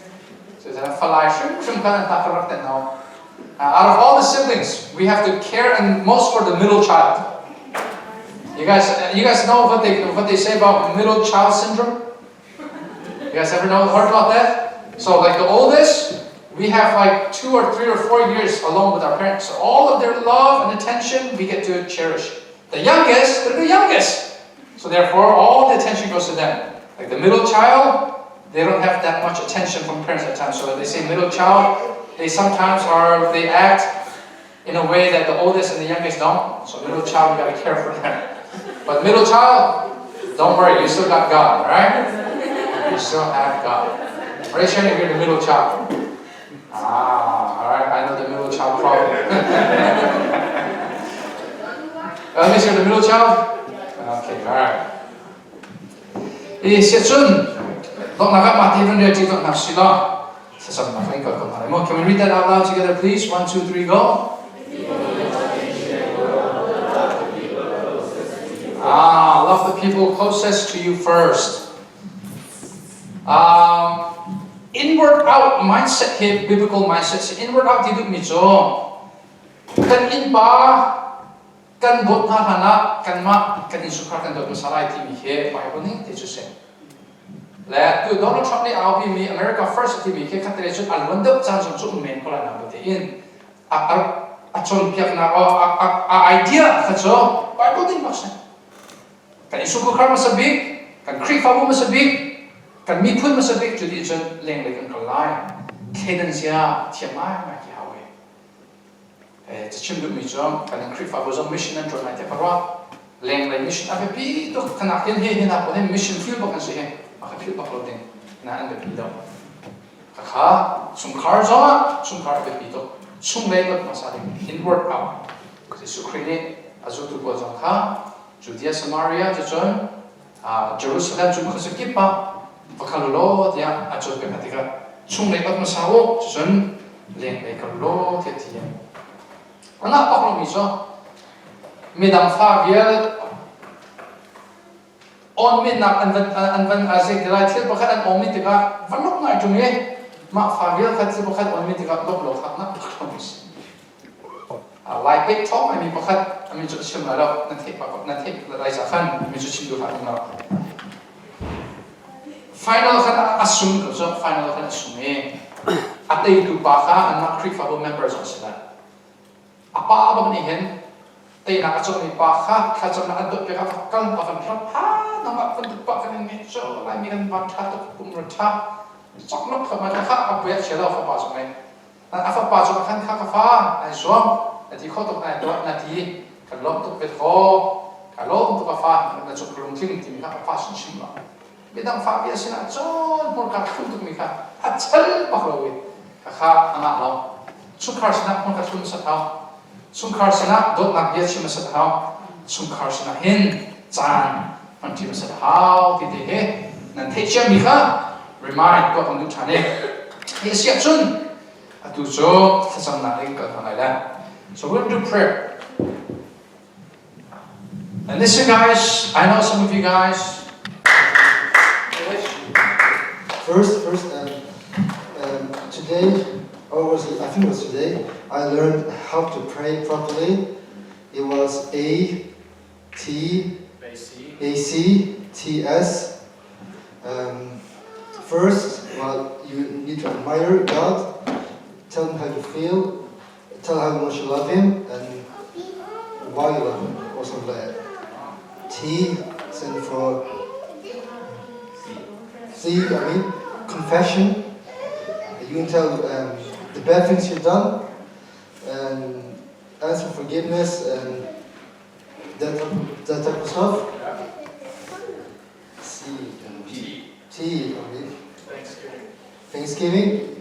so that falai shum khan ta kharak ta now out of all the siblings we have to care and most for the middle child. You guys know what they say about middle child syndrome? You guys ever heard about that? So like the oldest, we have like 2 or 3 or 4 years alone with our parents. So all of their love and attention we get to cherish. The youngest, they're the youngest. So therefore all the attention goes to them. Like the middle child, they don't have that much attention from parents at times. So they say middle child, they sometimes they act in a way that the oldest and the youngest don't. So middle child, we gotta care for them. But middle child, don't worry, you still got God, alright? You still have God. Raise your hand if you're the middle child. Alright, I know the middle child problem. At least you're the middle child? Okay, alright. Can we read that out loud together, please? 1, 2, 3, go. Love the people closest to you first. Inward out mindset here, biblical mindset. Inward out diduk mi cho. Kan in ba kan bot na hana kan ma kan in sukar kan dot masalai ti mi he Bible ni te chu se. La tu Donald Trump ni au bi mi America first ti mi he ka tre chu al wan deuh chan chu men ko la na bo te in. A Cawnpiaknak idea ka cho Bible ni ma se. Kan in sukar ma sabik, kan krifa mo ma sabik. Kan mi put masabik to the jen leng le kan kalai cadence ya tiamai ma ki hawe chim lu mi jom kan krifa bo jom mission and try te parwa leng le mission ave pi to kan akin he na ko mission field bo kan se he ma ka field ba ko ding na an be pi do kha sum khar zo sum khar be pi to sum le ba masali inward out Jesu Christ azu tu ko Donghnak Judea Samaria John Jerusalem Jum Khusukipa Vakalulo dia azu pe Patika chung le pat masawo John leng le kalulo tetia ana paklo mi so midang faviel on min nak anvan azek dilai thil pakhat an om mi tika vanok ngai tunge ma faviel khat se pakhat on mi tika lok lok khat na paklo mi lai pek thong ai mi pakhat ami chu chim la lo na thek lai sa khan mi chu chim du khat na final khan assume ko so final khan assume atei du pa kha an ma creek fabo members on sila apa ba ni hen tei na achok ni pa kha chom na adot pe kha kal pa kan thrap ha na ma kan pa kan ni so lai mi kan ba tha to kum ro tha chok nok kha ma kha apu ya chelo fa pa so mai na afa pa so khan kha fa ai so na ti kho to na do na ti kan lom to pe kho ka lom to ka fa na chok lom thing ti mi kha pa sin sim la bidang fa bia sina chon por ka khun to mi kha a chal pa ro wi kha anga lo chukhar sina por ka thun sa tha Sungkar sana dot nak dia cuma setahau, sungkar sana hin zan nanti masa setahau titik he nanti cia mika remind kau untuk thane he siap sun atu so sesam nak ingkar thana so we're going to do prayer and listen guys, I know some of you guys first today, or I think it was today, I learned how to pray properly. It was A-C-T-S. First, well, you need to admire God, tell him how you feel, tell how much you love him, and why you love him, or something like that. T stands for confession. You can tell the bad things you've done, and ask for forgiveness, and that type of stuff. T. Thanksgiving.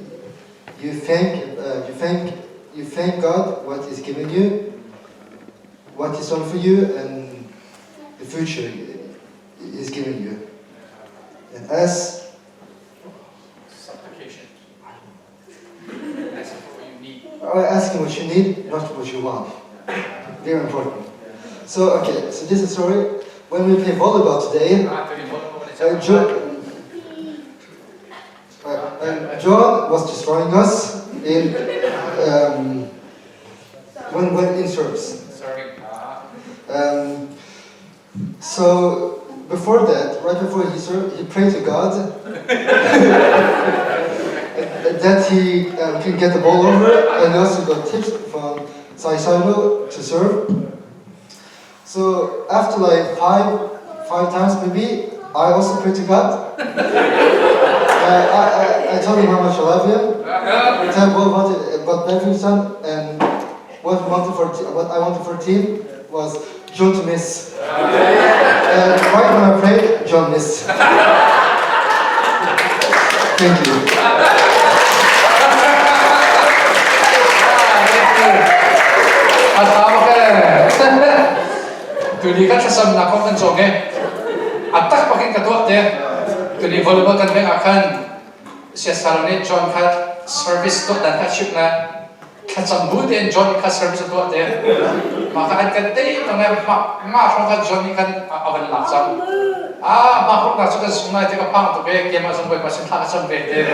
You thank God what He's given you, what He's done for you, and the future He's given you. And S. Asking what you need, not what you want. Very important. So this is a story. When we play volleyball today, John was destroying us in when in service. So before that, right before he served, he prayed to God that he can get the ball over, and also got tips from Sailo to serve. So after like five times maybe, I also prayed to God. I told him how much I love him. I told him what bad things done, and what I wanted for a team was John to miss. And right when I prayed, John missed. Thank you. Tuli kan sesam nakong kan songe, atak pakai ketua dia, tuli volleyball kan mereka akan siasarane John kat service tu dan kat ship na, kat sambut dan John kat service tu dia, maka kan tadi tengah mak kat John kan awan langsam, mak nak suka sungai tengah pang tu be, dia masuk be pasien tak sampai dia,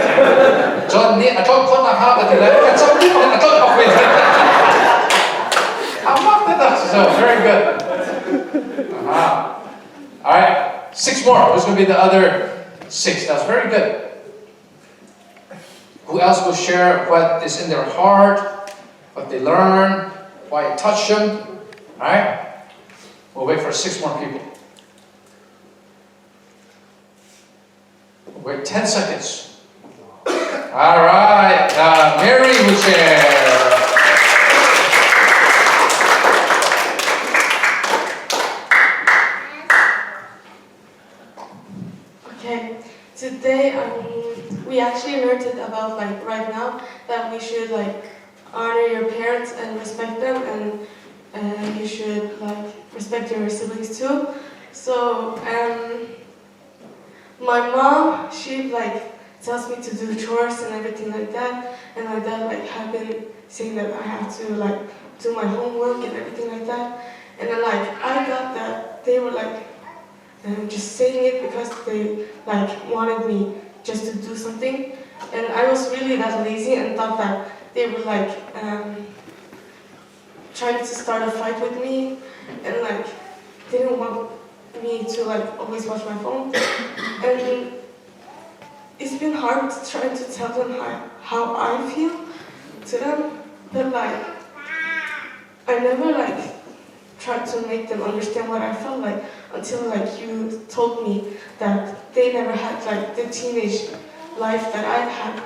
John ni John kau nak hal tadi lah, kat sambut kan John pakai dia, so very good. All right, 6 more. Who's going to be the other 6? That's very good. Who else will share what is in their heart, what they learn, why it touched them? All right, we'll wait for 6 more people. We'll wait 10 seconds. All right, Mary will share. Today, we actually learned it about right now that we should honor your parents and respect them, and you should like respect your siblings too. So my mom, she like tells me to do chores and everything like that, and my dad like have been saying that I have to like do my homework and everything like that. And then like I got that they were like just saying it because they like wanted me just to do something, and I was really that lazy and thought that they were like trying to start a fight with me, and like didn't want me to like always watch my phone. And it's been hard trying to tell them how I feel to them, but like I never like tried to make them understand what I felt like until like you told me that they never had like the teenage life that I had.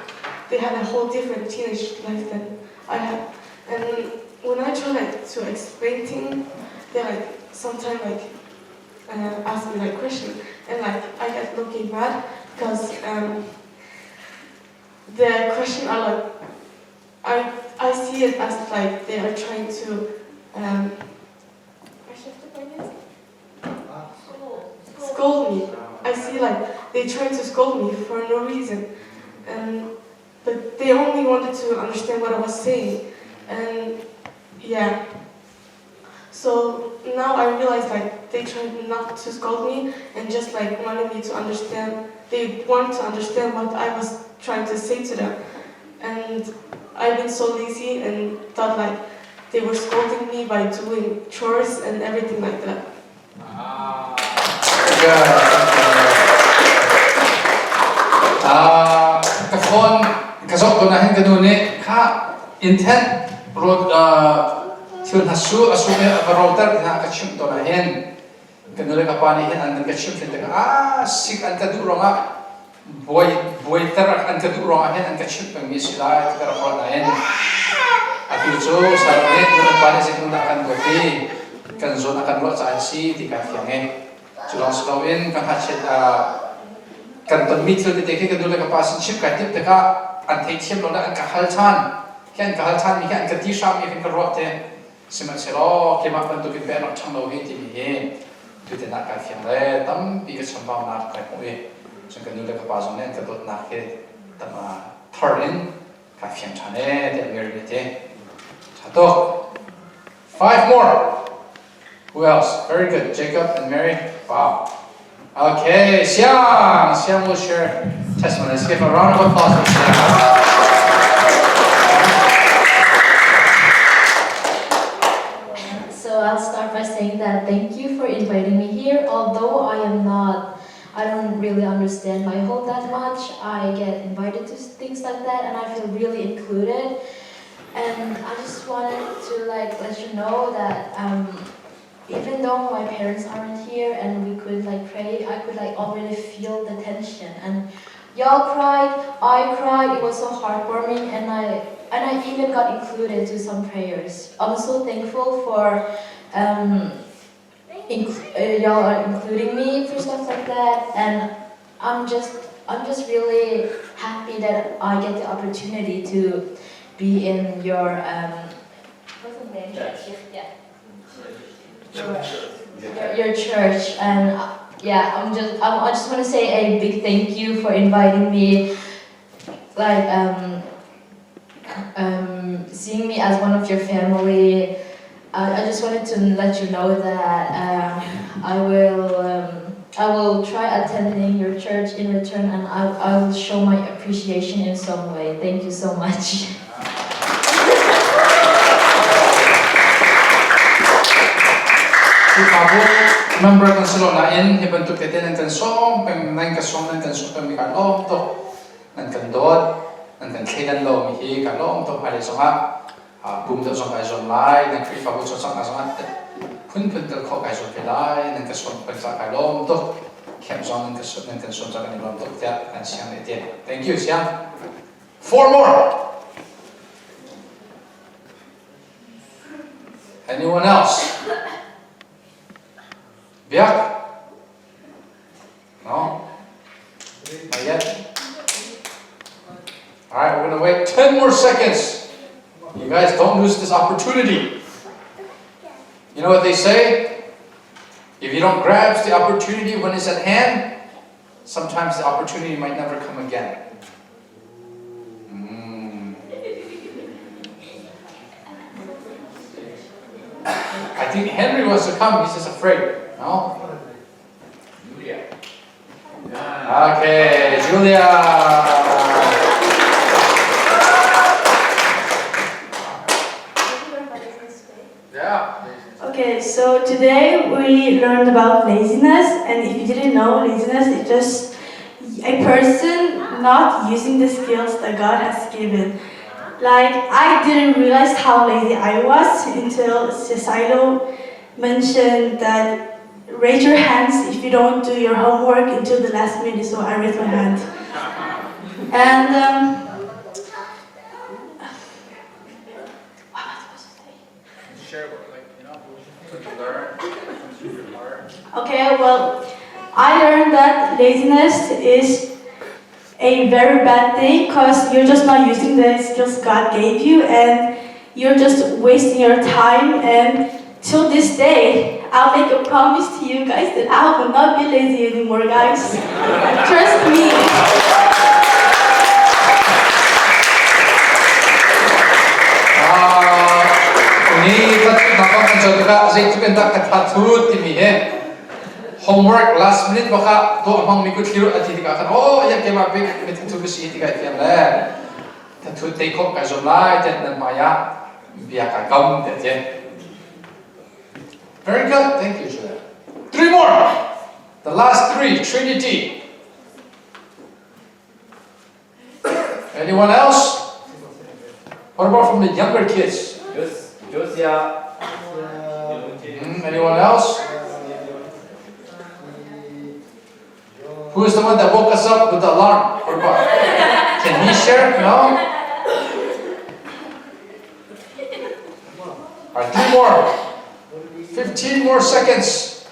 They had a whole different teenage life than I had. And when I try like to explain things, they like sometimes like ask me like questions, and like I get looking mad because the question are like I see it as like they are trying to scold me. I see like they try to scold me for no reason, but they only wanted to understand what I was saying, and yeah. So now I realize like they tried not to scold me and just like wanted me to understand. They wanted to understand what I was trying to say to them, and I've been so lazy and thought like they were scolding me by doing chores and everything like that. Kafon kasok donahin kadune ka intent road Thun hasu asume baroter na kachim donahin kanule kapani hin an kachim tinda sik an kadu ronga boy ter an kadu ronga hin an kachim pangmi sila tikara front hin apicho sarne dun pani sik nda kan goti kan zona kan lo sa si tikafyange chulong slowin kan hachet kan ton mitil de teke kanule kapasin chip ka tip teka an theithim lo na an kahal chan kan kahal chan mi kan kati sham mi kan rote Simak siro kemak bantu kita nak changlo hiti mihe, tu tidak kafir le, tam biar sembah nak kafir, sehingga nulah kepazonnya kedot nak ke, tama thurin kafir chane, dia mirip itu. Satu, 5 more. Who else? Very good, Jacob and Mary. Wow. Okay, Xiang will share testimony. Let's give a round of applause for Xiang. I'll start by saying that thank you for inviting me here. Although I don't really understand my home that much, I get invited to things like that and I feel really included. And I just wanted to like let you know that even though my parents aren't here and we could like pray, I could like already feel the tension. And y'all cried, I cried, it was so heartwarming, and I even got included to some prayers. I'm so thankful for y'all are including me for stuff like that, and I'm just really happy that I get the opportunity to be in your what's the name? Yeah. Your church, and yeah, I just want to say a big thank you for inviting me, like seeing me as one of your family. I just wanted to let you know that I will try attending your church in return, and I will show my appreciation in some way. Thank you so much. Member kan selo lain heban tu kete nan kan song pem nan kan song pem mi kan lom to nan kan dot nan kan khedan lo mi hi kan lom to pale songa bum to song kai zon lai nan kri fa bu so sang asang phun to kho kai zon pe lai nan kan song pem sa kai lom to khem zon nan kan song sa kan lom to tia kan siang le tie. Thank you siang. 4 more. Anyone else? Biak? No? Not yet? Alright, we're gonna wait 10 more seconds. You guys don't lose this opportunity. You know what they say? If you don't grasp the opportunity when it's at hand, sometimes the opportunity might never come again. I think Henry wants to come, he's just afraid. No? Julia. Okay, Julia. Yeah. Okay, so today we learned about laziness, and if you didn't know, laziness is just a person not using the skills that God has given. Like, I didn't realize how lazy I was until Sailo mentioned that raise your hands if you don't do your homework until the last minute, so I raised my hand. And what was I supposed to say? Share what, what you learn. Okay, well, I learned that laziness is a very bad thing because you're just not using the skills God gave you and you're just wasting your time. And till this day, I'll make a promise to you guys that I will not be lazy anymore, guys. Trust me. Homework last minute baka do amang mikut liru ati tika kan oh ya kema big meeting to bisi tika tiam le ta tu take up ka jomlai ten nan maya bia ka kam de je. Very good, thank you Julia. 3 more, the last 3, Trinity. Anyone else? What about from the younger kids? Josia. Anyone else? Who is the one that woke us up with the alarm? What about? Can he share? No? Alright, 3 more. 15 more seconds.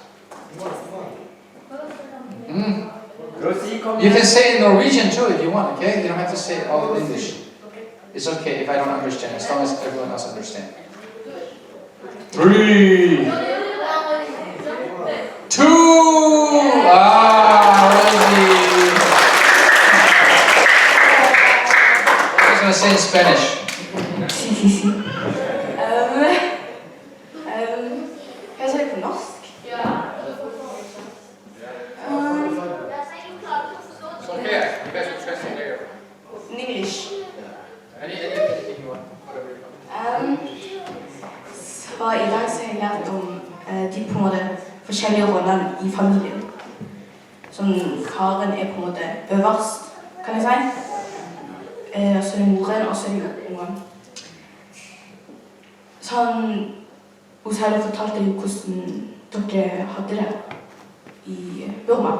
You can say in Norwegian too if you want, okay? You don't have to say it all in English. It's okay if I don't understand, as long as everyone else understands. 3, 2, I was going to say in Spanish. Kan jeg si det på norsk? It's okay, you guys will translate later. In English. Anything you want, whatever you want. Så i dag så har jeg lært om de på en måte forskjellige rollene i familien. Sånn, faren er på en måte øverst, kan jeg si. Og så er det moren, og så er det ungene. Sånn, hos Sailo fortalte jo hvordan dere hadde det i Burma.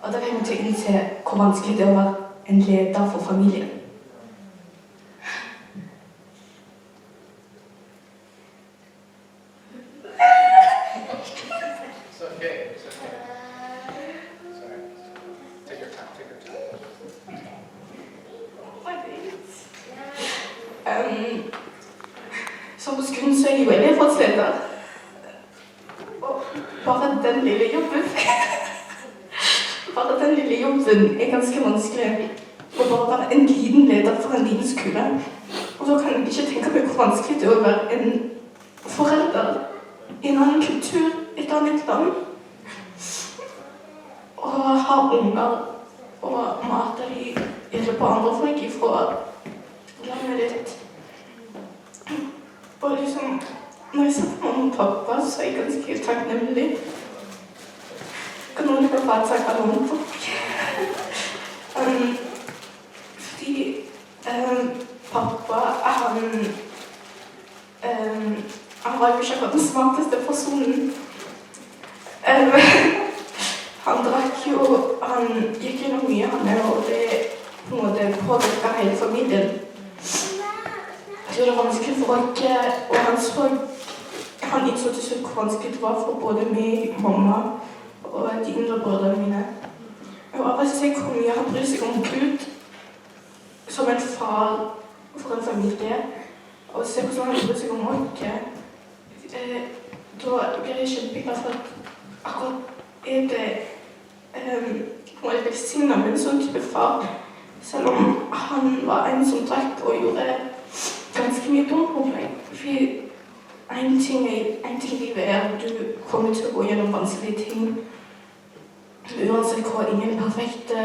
Og da kan vi ta inn til hvor vanskelig det er å være en leder for familien. It's okay, it's okay. Sorry. Take your time, take your time. Så på skolen så er jeg jo elevrådsleder. Og bare den lille jobben er ganske vanskelig. Å bare være en liten leder for en liten skole. Og så kan jeg ikke tenke meg hvor vanskelig det er å være en forelder i en annen kultur, et annet land. Og ha unger og mate de eller på andre folk ifra landet ditt. Og liksom, når jeg ser på mamma og pappa, så er jeg ganske takknemlig. Kan noen ikke bare sagt alle om folk? Fordi pappa, han var jo ikke akkurat den smarteste personen. Han drakk jo, han gikk gjennom mye, og det på en måte påvirket hele familien. Jeg tror det var vanskelig for oss, og han innså til slutt hvor vanskelig det var for både meg, mamma og de yngre brødrene mine. Og av og til hvor mye han bryr seg om Gud som en far for en familie, og se hvordan han bryr seg om oss Da blir jeg kjempeglad for at akkurat jeg ble velsignet med en sånn type far, selv om han var en som drakk og gjorde ganske mye dumt mot meg. For en ting i livet er at du kommer til å gå gjennom vanskelige ting. Uansett hvor ingen perfekte,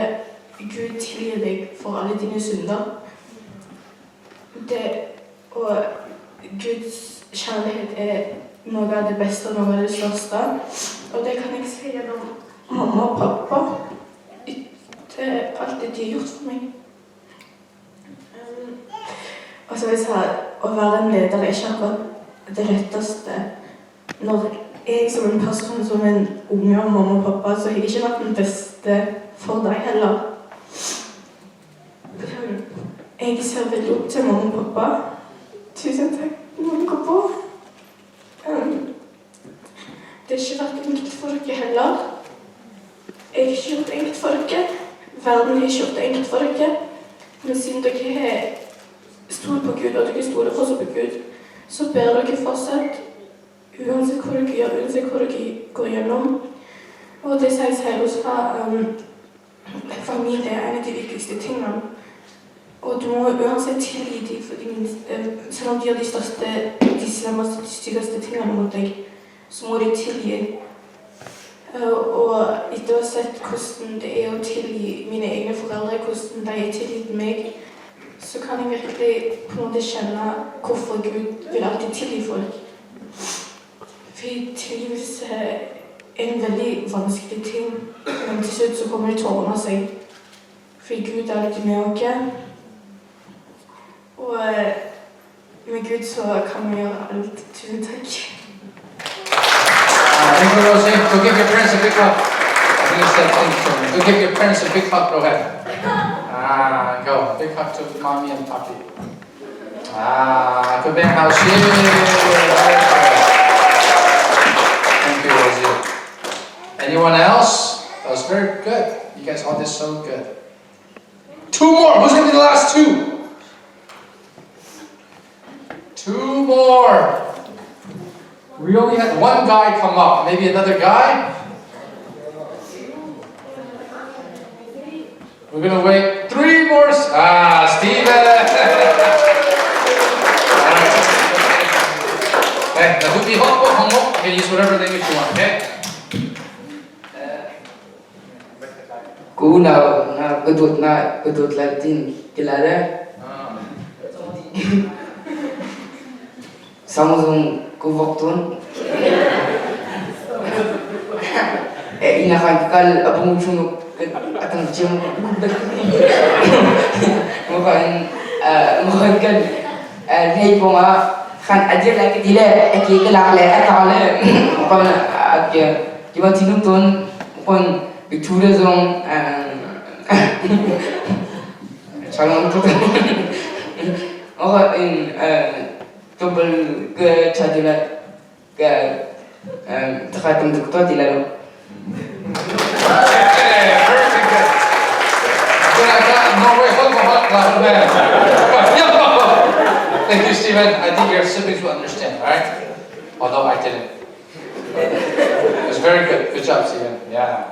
Gud tilgir deg for alle dine synder. Og Guds kjærlighet er noe av det beste og noe av det største. Og det kan jeg si gjennom mamma og pappa etter alt det de har gjort for meg. Og så vil jeg si å være en leder er ikke akkurat det letteste. Når jeg som en person, som en unge av mamma og pappa, så har jeg ikke vært den beste for deg heller. Jeg ser veldig opp til mamma og pappa. Tusen takk når dere går på. Det har ikke vært enkelt for dere heller. Jeg har ikke gjort det enkelt for dere. Verden har ikke gjort det enkelt for dere. Men siden dere har stolt på Gud, og dere stoler fortsatt på Gud, så ber dere fortsatt, uansett hva dere gjør, uansett hva dere går gjennom. Og det sier Sailos fra familie er en av de viktigste tingene. Og du må uansett tilgi dem, selv om de gjør de slemmeste, de styggeste tingene mot deg, så må du tilgi. Og etter å ha sett hvordan det er å tilgi mine egne foreldre, hvordan de har tilgitt meg, så kan jeg virkelig på en måte kjenne hvorfor Gud vil alltid tilgi folk. For tilgivelse er en veldig vanskelig ting, men til slutt så kommer det til å ordne seg. For Gud er alltid med oss. Og med Gud så kan vi gjøre alt. Tusen takk. Thank you, Rosie. Go give your parents a big hug. I think you said thanks to me. Go give your parents a big hug. Go ahead. Go. Big hug to mommy and papi. Good man, how's she? Thank you, Rosie. Anyone else? That was very good. You guys all did so good. Two more. Who's going to be the last two? Two more. We only had one guy come up. Maybe another guy? We're going to wait 3 more. Steven! Okay, now do be humble. You can use whatever language you want, okay? Cú nào cơ tụt là tin đấy. Xong rồi cô vọc tuôn. Inakal abang chung atang chung. Mukhaan kan hay po nga kan aja lagi dile aki kelak le atale kon ak cuma tinung tuan kon bicara zong calon tu in double ke cadila ke terkadang doktor tidak. Thank you, Stephen. I think your siblings will understand, alright? Although I didn't. It was very good. Good job, Stephen. Yeah.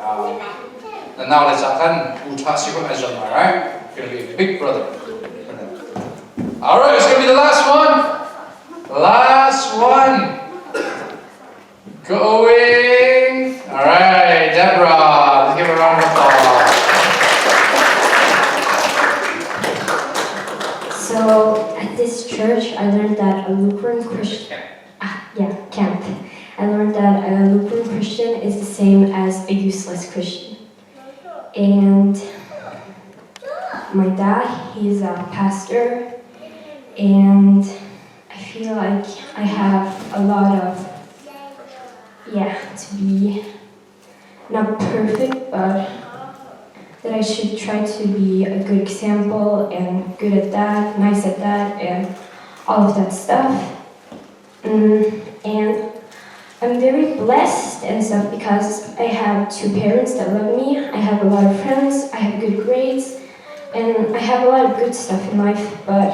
And now let's akan utasi ko azam, alright? Gonna be a big brother. Alright, it's gonna be the last one. Last one. Going. Alright, Deborah. Let's give her a round of applause. So at this church, I learned that a lukewarm Christian, camp. I learned that a lukewarm Christian is the same as a useless Christian. And my dad, he's a pastor, and I feel like I have a lot of, to be not perfect, but that I should try to be a good example and good at that, nice at that, and all of that stuff. And I'm very blessed and stuff because I have 2 parents that love me, I have a lot of friends, I have good grades, and I have a lot of good stuff in life, but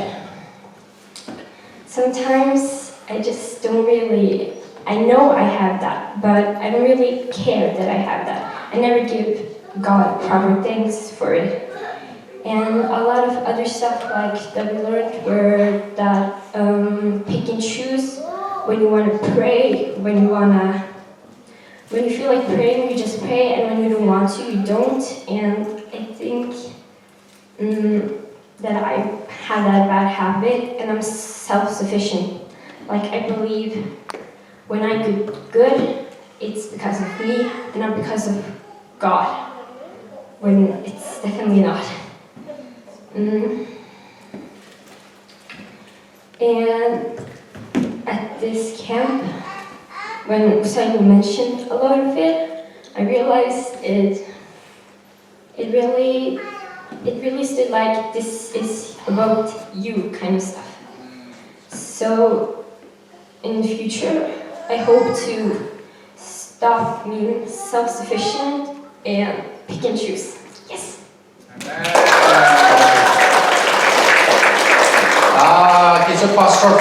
sometimes I just don't really I know I have that, but I don't really care that I have that. I never give God proper thanks for it. And a lot of other stuff like that we learned were that pick and choose when you want to pray, when you feel like praying, you just pray, and when you don't want to, you don't. And I think that I have that bad habit, and I'm self-sufficient. Like, I believe when I do good, it's because of me, and not because of God. When it's definitely not. And at this camp, when Sailo mentioned a lot of it, I realized it really stood like this is about you kind of stuff. So in the future, I hope to stop being self-sufficient and pick and choose. Yes. It's a pastor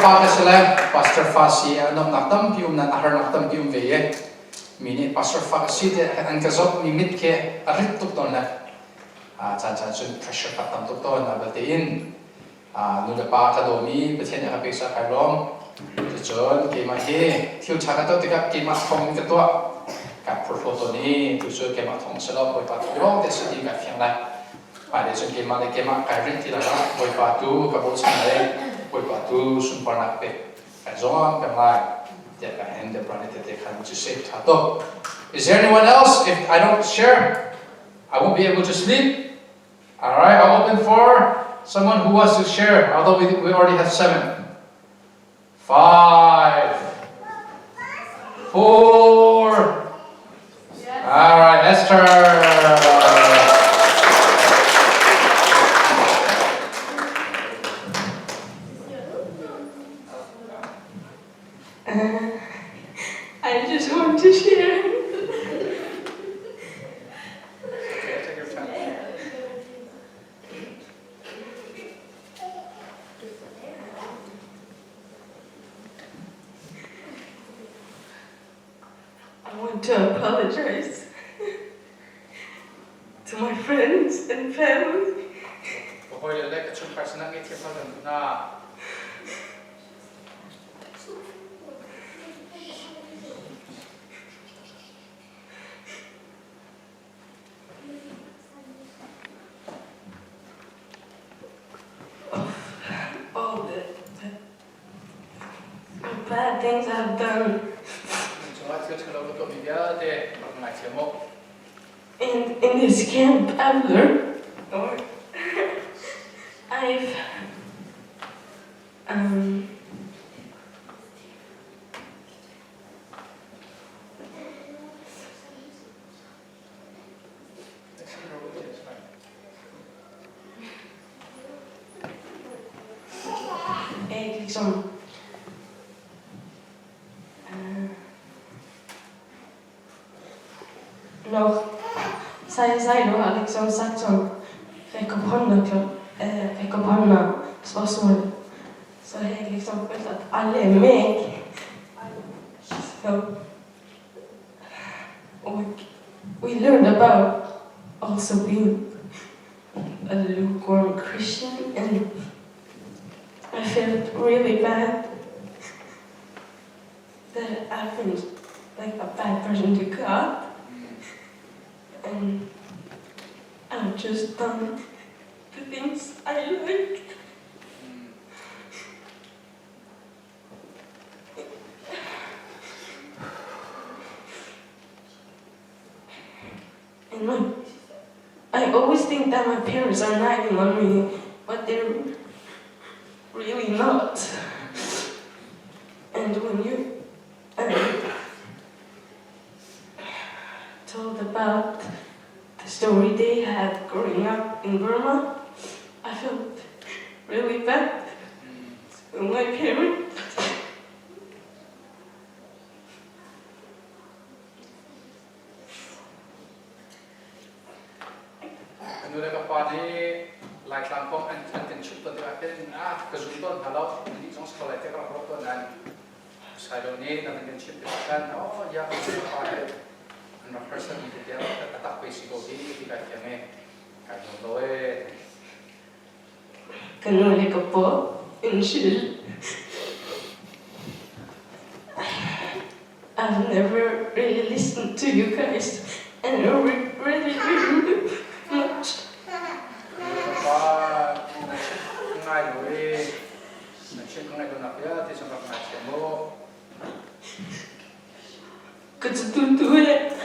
Pastor Fasi nam naktam pium na har naktam pium veye. Mini pastor Fasi de an kazok mimit ke arit tuk ton la. Chan sun pressure katam tuk ton na batein. Nu de pa kadomi Pathian ka pesa kailom. Chon ke ma he thiu chaka to tikap ke ma thong ke to. Ka proto ni tu so ke ma thong selo poi pa yo de su di ka fiang la. Pa de sun ke ma ka rin ti la poi pa tu ka bo chan le. Sun parnak pe kazong pemai dia ka hand the planet te kan to say tato. Is there anyone else? If I don't share, I won't be able to sleep. All right, I'll open for someone who wants to share. Although we already have 7, 5, 4. All right, Esther. I just want to share. Take your time. I want to apologize to my friends and family. All the bad things I've done. And in this camp, I've learned, or I've liksom når Sailo har liksom sagt sånn rekk opp hånda spørsmål, så har jeg liksom følt at alle er meg. So, we learned about also being a lukewarm Christian, and I felt really bad that I've been like a bad person to God, and I've just done the things I liked. And I always think that my parents are nagging on me, but they're really not. And when you told about the story they had growing up in Burma, I felt really bad to my parents. Like Lampong and Shoot the Dragon, because we don't allow these on school, I take a lot of Sailo ni natin chip kan oh ya apa and the person dia tak kuisi kopi di kayaknya kan loe Kan oleh kapo, unnskyld. I've never really listened to you guys, and I really much. Ngay loe chip ngay do nak ya ti sampai macam mo Ketutulan.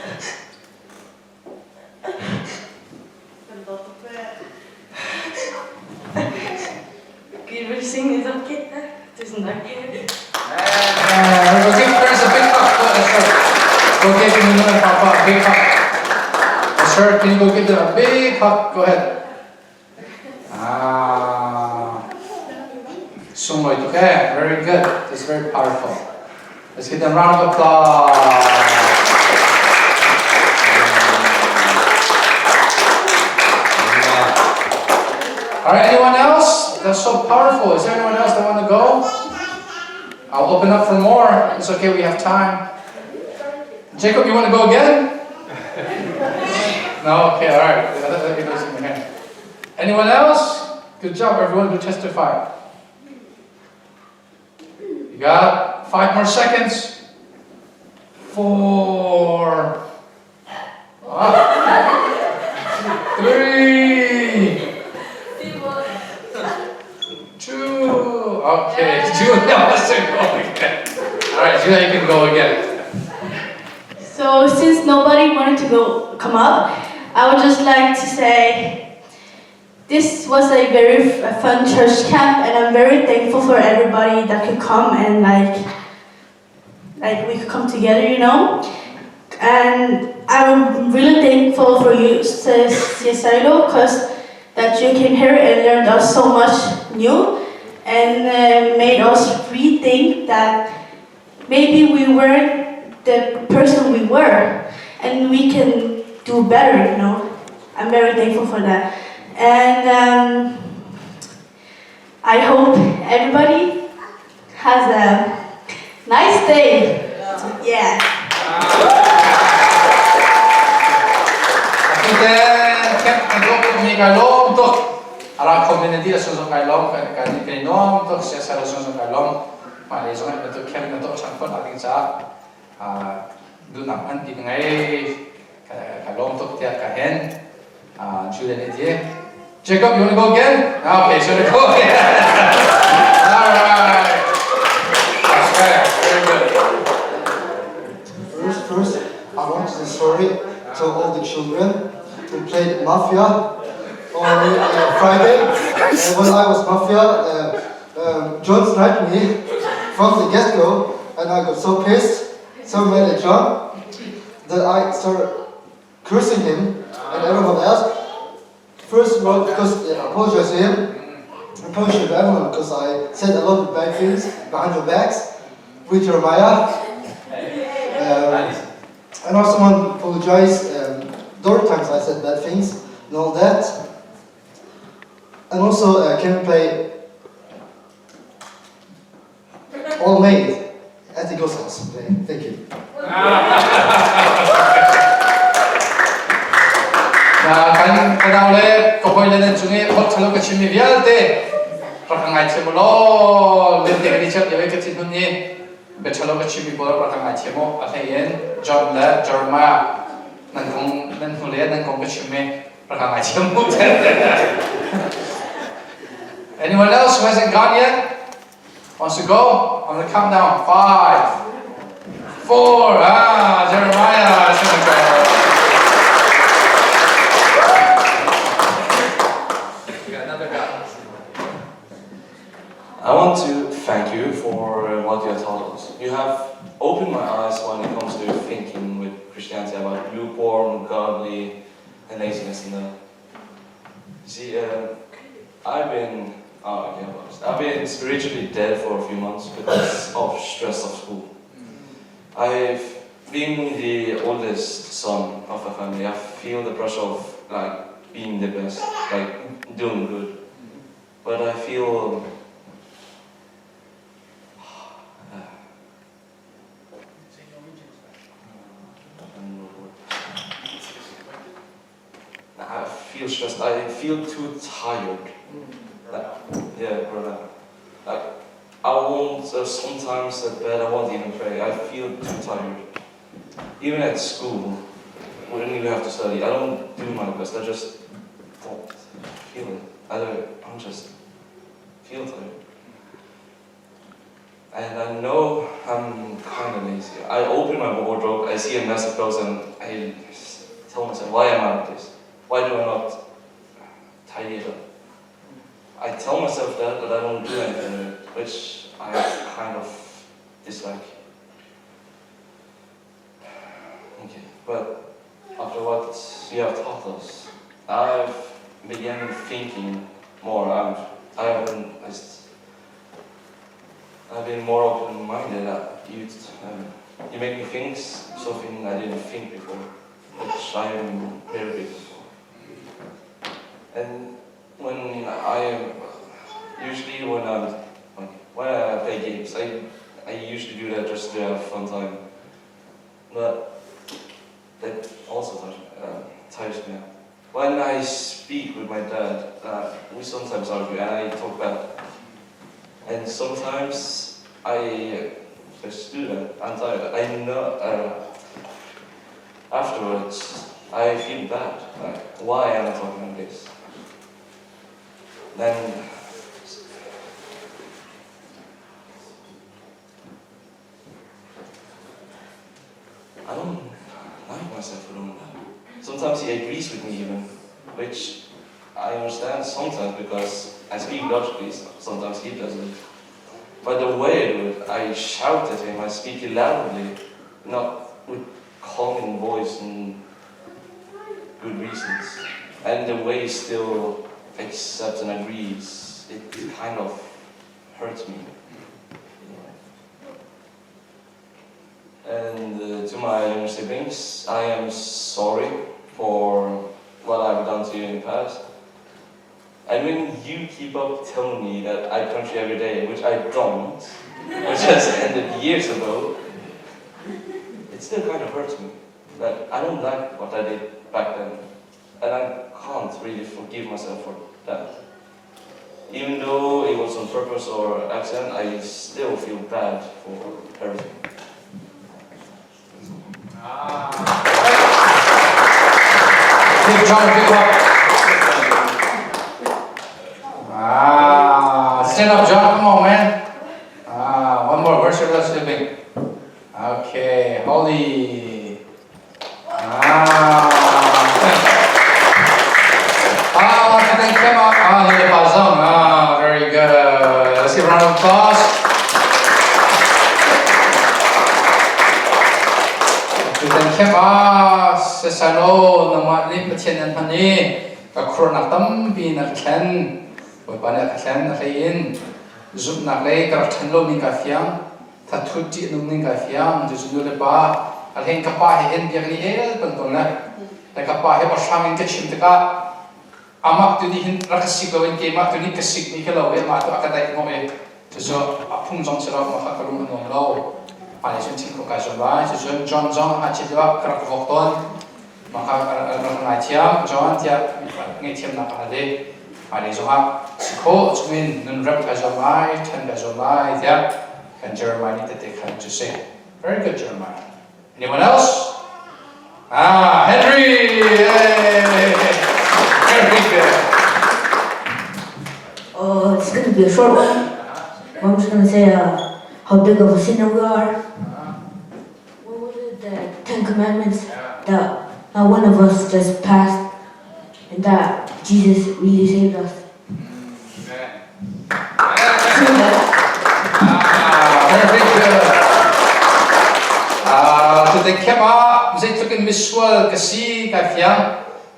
Gud välsigne Thawngṭha. Tusen tack. We'll give parents a big hug. Go give Nunu and Papa a big hug. Sir, can you go give them a big hug? Go ahead. Sumloit, okay, very good. That's very powerful. Let's give them a round of applause. All right, anyone else? That's so powerful. Is there anyone else that want to go? I'll open up for more. It's okay, we have time. Jacob, you want to go again? No? Okay, all right. Anyone else? Good job, everyone who testified. You got 5 more seconds. 4. 3. 2. Okay, Julia wants to go again. Alright, Julia, you can go again. So since nobody wanted to come up, I would just like to say this was a very fun church camp, and I'm very thankful for everybody that could come and like we could come together, you know. And I'm really thankful for you, Sailo, because that you came here and learned us so much new and made us rethink that maybe we weren't the person we were and we can do better, you know. I'm very thankful for that. And I hope everybody has a nice day. Yeah. Our community is also Kailom, Kainom, Toxia Sarasons of Kailom, my liaison to Kevin Tox and Put, I think, do not anti Kailom Tokia Kahen, Julian Idiot. Jacob, you want to go again? Okay, so go again. Alright. Very good. First, I want to sorry to all the children who played Mafia on Friday. When I was Mafia, John sniped me from the get-go, and I got so pissed, so mad at John, that I started cursing him and everyone else. First of all, because I apologize to him, I apologize to everyone because I said a lot of bad things behind your backs with Jeremiah. And I also want to apologize. The other times I said bad things and all that. And also, can we play All Made at the Ghost House? Thank you. Kan daule ko boy lên chung e hot thalo ka chimi vialte rakangai chemolo lente ni chat yawe ka chin ni be thalo ka chimi bol rakangai chemo athayen John la Jeremiah nan hule nan kong ka chimi rakangai chemo. Anyone else who hasn't gone yet wants to go? I'm gonna count down. 5, 4. Jeremiah is gonna go. I want to thank you for what you have taught us. You have opened my eyes when it comes to thinking with Christianity about lukewarm, godly, and laziness in the. See, I've been spiritually dead for a few months because of stress of school. I've been the oldest son of a family. I feel the pressure of being the best, doing good, but I feel just I feel too tired. Yeah, brother. Like, I won't, sometimes at bed I won't even pray. I feel too tired. Even at school, when you have to study, I don't do my best. I just don't feel it. I'm just feel tired. And I know I'm kind of lazy. I open my wardrobe, I see a mess of clothes, and I tell myself, why am I like this? Why do I not tidy it up? I tell myself that, but I don't do anything, which I kind of dislike. Okay, but after what you have taught us, I've began thinking more. I've been more open-minded. You make me think something I didn't think before, which I am very big. And when I play games, I usually do that just to have fun time. But that also tires me out. When I speak with my dad, we sometimes argue and I talk back. And sometimes I just do that. I'm tired. I know. Afterwards, I feel bad. Like, why am I talking like this? Then I don't like myself for doing that. Sometimes he agrees with me even, which I understand sometimes because I speak logically, sometimes he doesn't. But the way I do it, I shout at him, I speak loudly, not with calming voice and good reasons. And the way he still accepts and agrees, it kind of hurts me. And to my younger siblings, I am sorry for what I've done to you in the past. And when you keep up telling me that I punch you every day, which I don't, which has ended years ago, it still kind of hurts me. That I don't like what I did back then. And I can't really forgive myself for that. Even though it was on purpose or accident, I still feel bad for everything. Give John a big clap. Stand up, John. Come on, man. One more verse or less living. Okay, holy. Thank you. Very good. Let's give a round of applause. Thank you. Sailo Thang Pathian Hani. Corona Tampi Nakan. Bana Khan Rain. Zoom Nale, Cartano Nicafia. Tatuti Nunicafia. Juzuleba. Alhen Kapa and Bianiel, Pantona. The Kapa have a shaman kitchen to cut. Amak to the Rakasiko and came up to Nikasik Nikolo, Mato Akadai Mome. To so a Punzon Sera Mahakarum and Low. I listen to Kokazova, to John Zong Hachidua, Krakvoton, Mahakaranatiam, John Tia, Natiam Napade. I listen up, Siko, Twin, Nunrapazomai, Tangazomai, and Jeremiah that they come to say. Very good, Jeremiah. Anyone else? Henry! Yay! It's going to be a short one. I'm just going to say how big of a sinner we are. What was it? The 10 Commandments that not one of us just passed, and that Jesus really saved us. Very good. To the Kema, they took in Misswell, Kasi, Kafiang.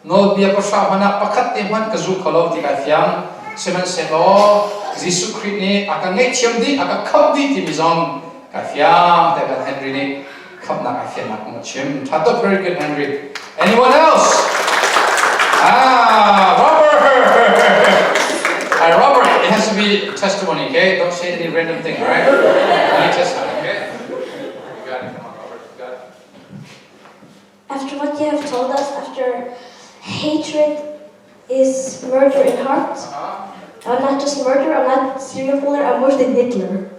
No be a Pashamana, Pakatiman, Kazu Koloti Kafiang, Simon Selo, Zisu Kritni, Akanetium di, Akakabdi Timizon, Kafiang, Devan Henry, Kapna Kafian, Akamachim. Tato, very good, Henry. Anyone else? Robert! Robert, it has to be testimony, okay? Don't say any random thing, alright? Any testimony, okay? You got it, come on, Robert, you got it. After what you have told us, after hatred is just murder in heart. I'm not just murderer, I'm not serial killer, I'm worse than Hitler.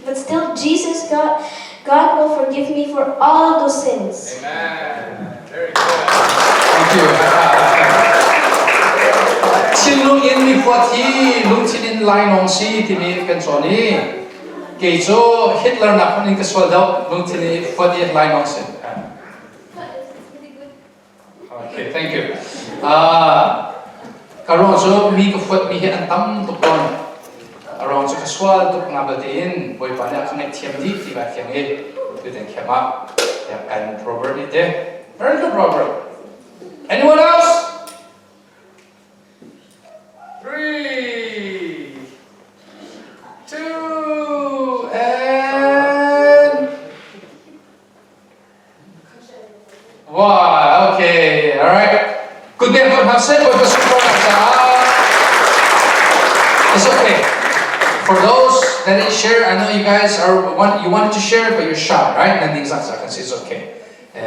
But still, Jesus, God will forgive me for all of those sins. Amen. Very good. Thank you. Chilung in mi poti, lung chinin line on si tini kanchoni. Kejo Hitler na kuning kaswal daw lung chini poti line on si. Okay, thank you. Karong so mi ko fot mi hit antam tukon. Around so kaswal tuk ngabatin boy panya connect TMD tiba tiange to then came up. Yeah, and proverb it there. Very good proverb. Anyone else? 3, 2, and 1. Okay, all right. Good day, good hustle. It's okay. For those that didn't share, I know you guys you wanted to share, but you're shy, right? And things like that. I can say it's okay.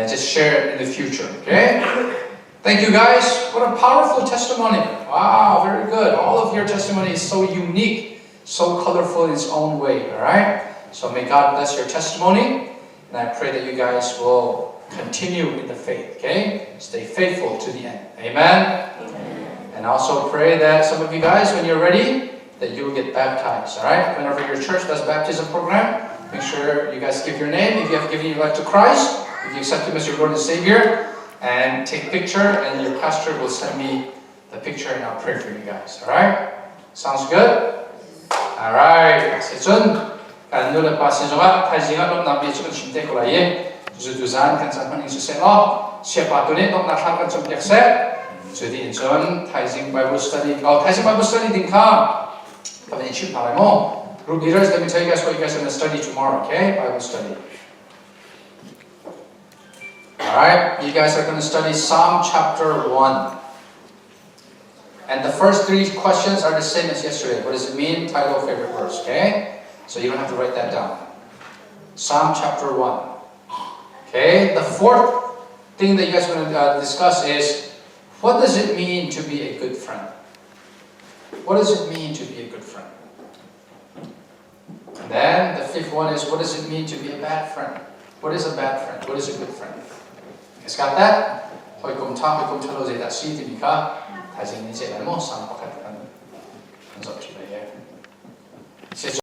Just share it in the future, okay? Thank you guys. What a powerful testimony. Wow, very good. All of your testimony is so unique, so colorful in its own way, all right? So may God bless your testimony, and I pray that you guys will continue in the faith, okay? Stay faithful to the end. Amen? And also pray that some of you guys, when you're ready, that you will get baptized, all right? Whenever your church does baptism program, make sure you guys give your name if you have given your life to Christ, if you accept Him as your Lord and Savior, and take a picture, and your pastor will send me the picture, and I'll pray for you guys, all right? Sounds good? All right. Sechun, kan nula pasinjonga, tajinga nom nambi chukun shimte kulaye, zuduzan kan sanman insu selo, sepatune nom nakhal kan chumtekse, zudi insun, tajing Bible study, tajing Bible study dingka. Group leaders, let me tell you guys what you guys are going to study tomorrow, okay? Bible study. Alright, you guys are going to study Psalm chapter 1. And the first 3 questions are the same as yesterday. What does it mean? Title, favorite verse, okay? So you don't have to write that down. Psalm chapter 1. Okay, the fourth thing that you guys are going to discuss is, what does it mean to be a good friend? What does it mean to be a good friend? And then the fifth one is, what does it mean to be a bad friend? What is a bad friend? What is a good friend? You guys got that?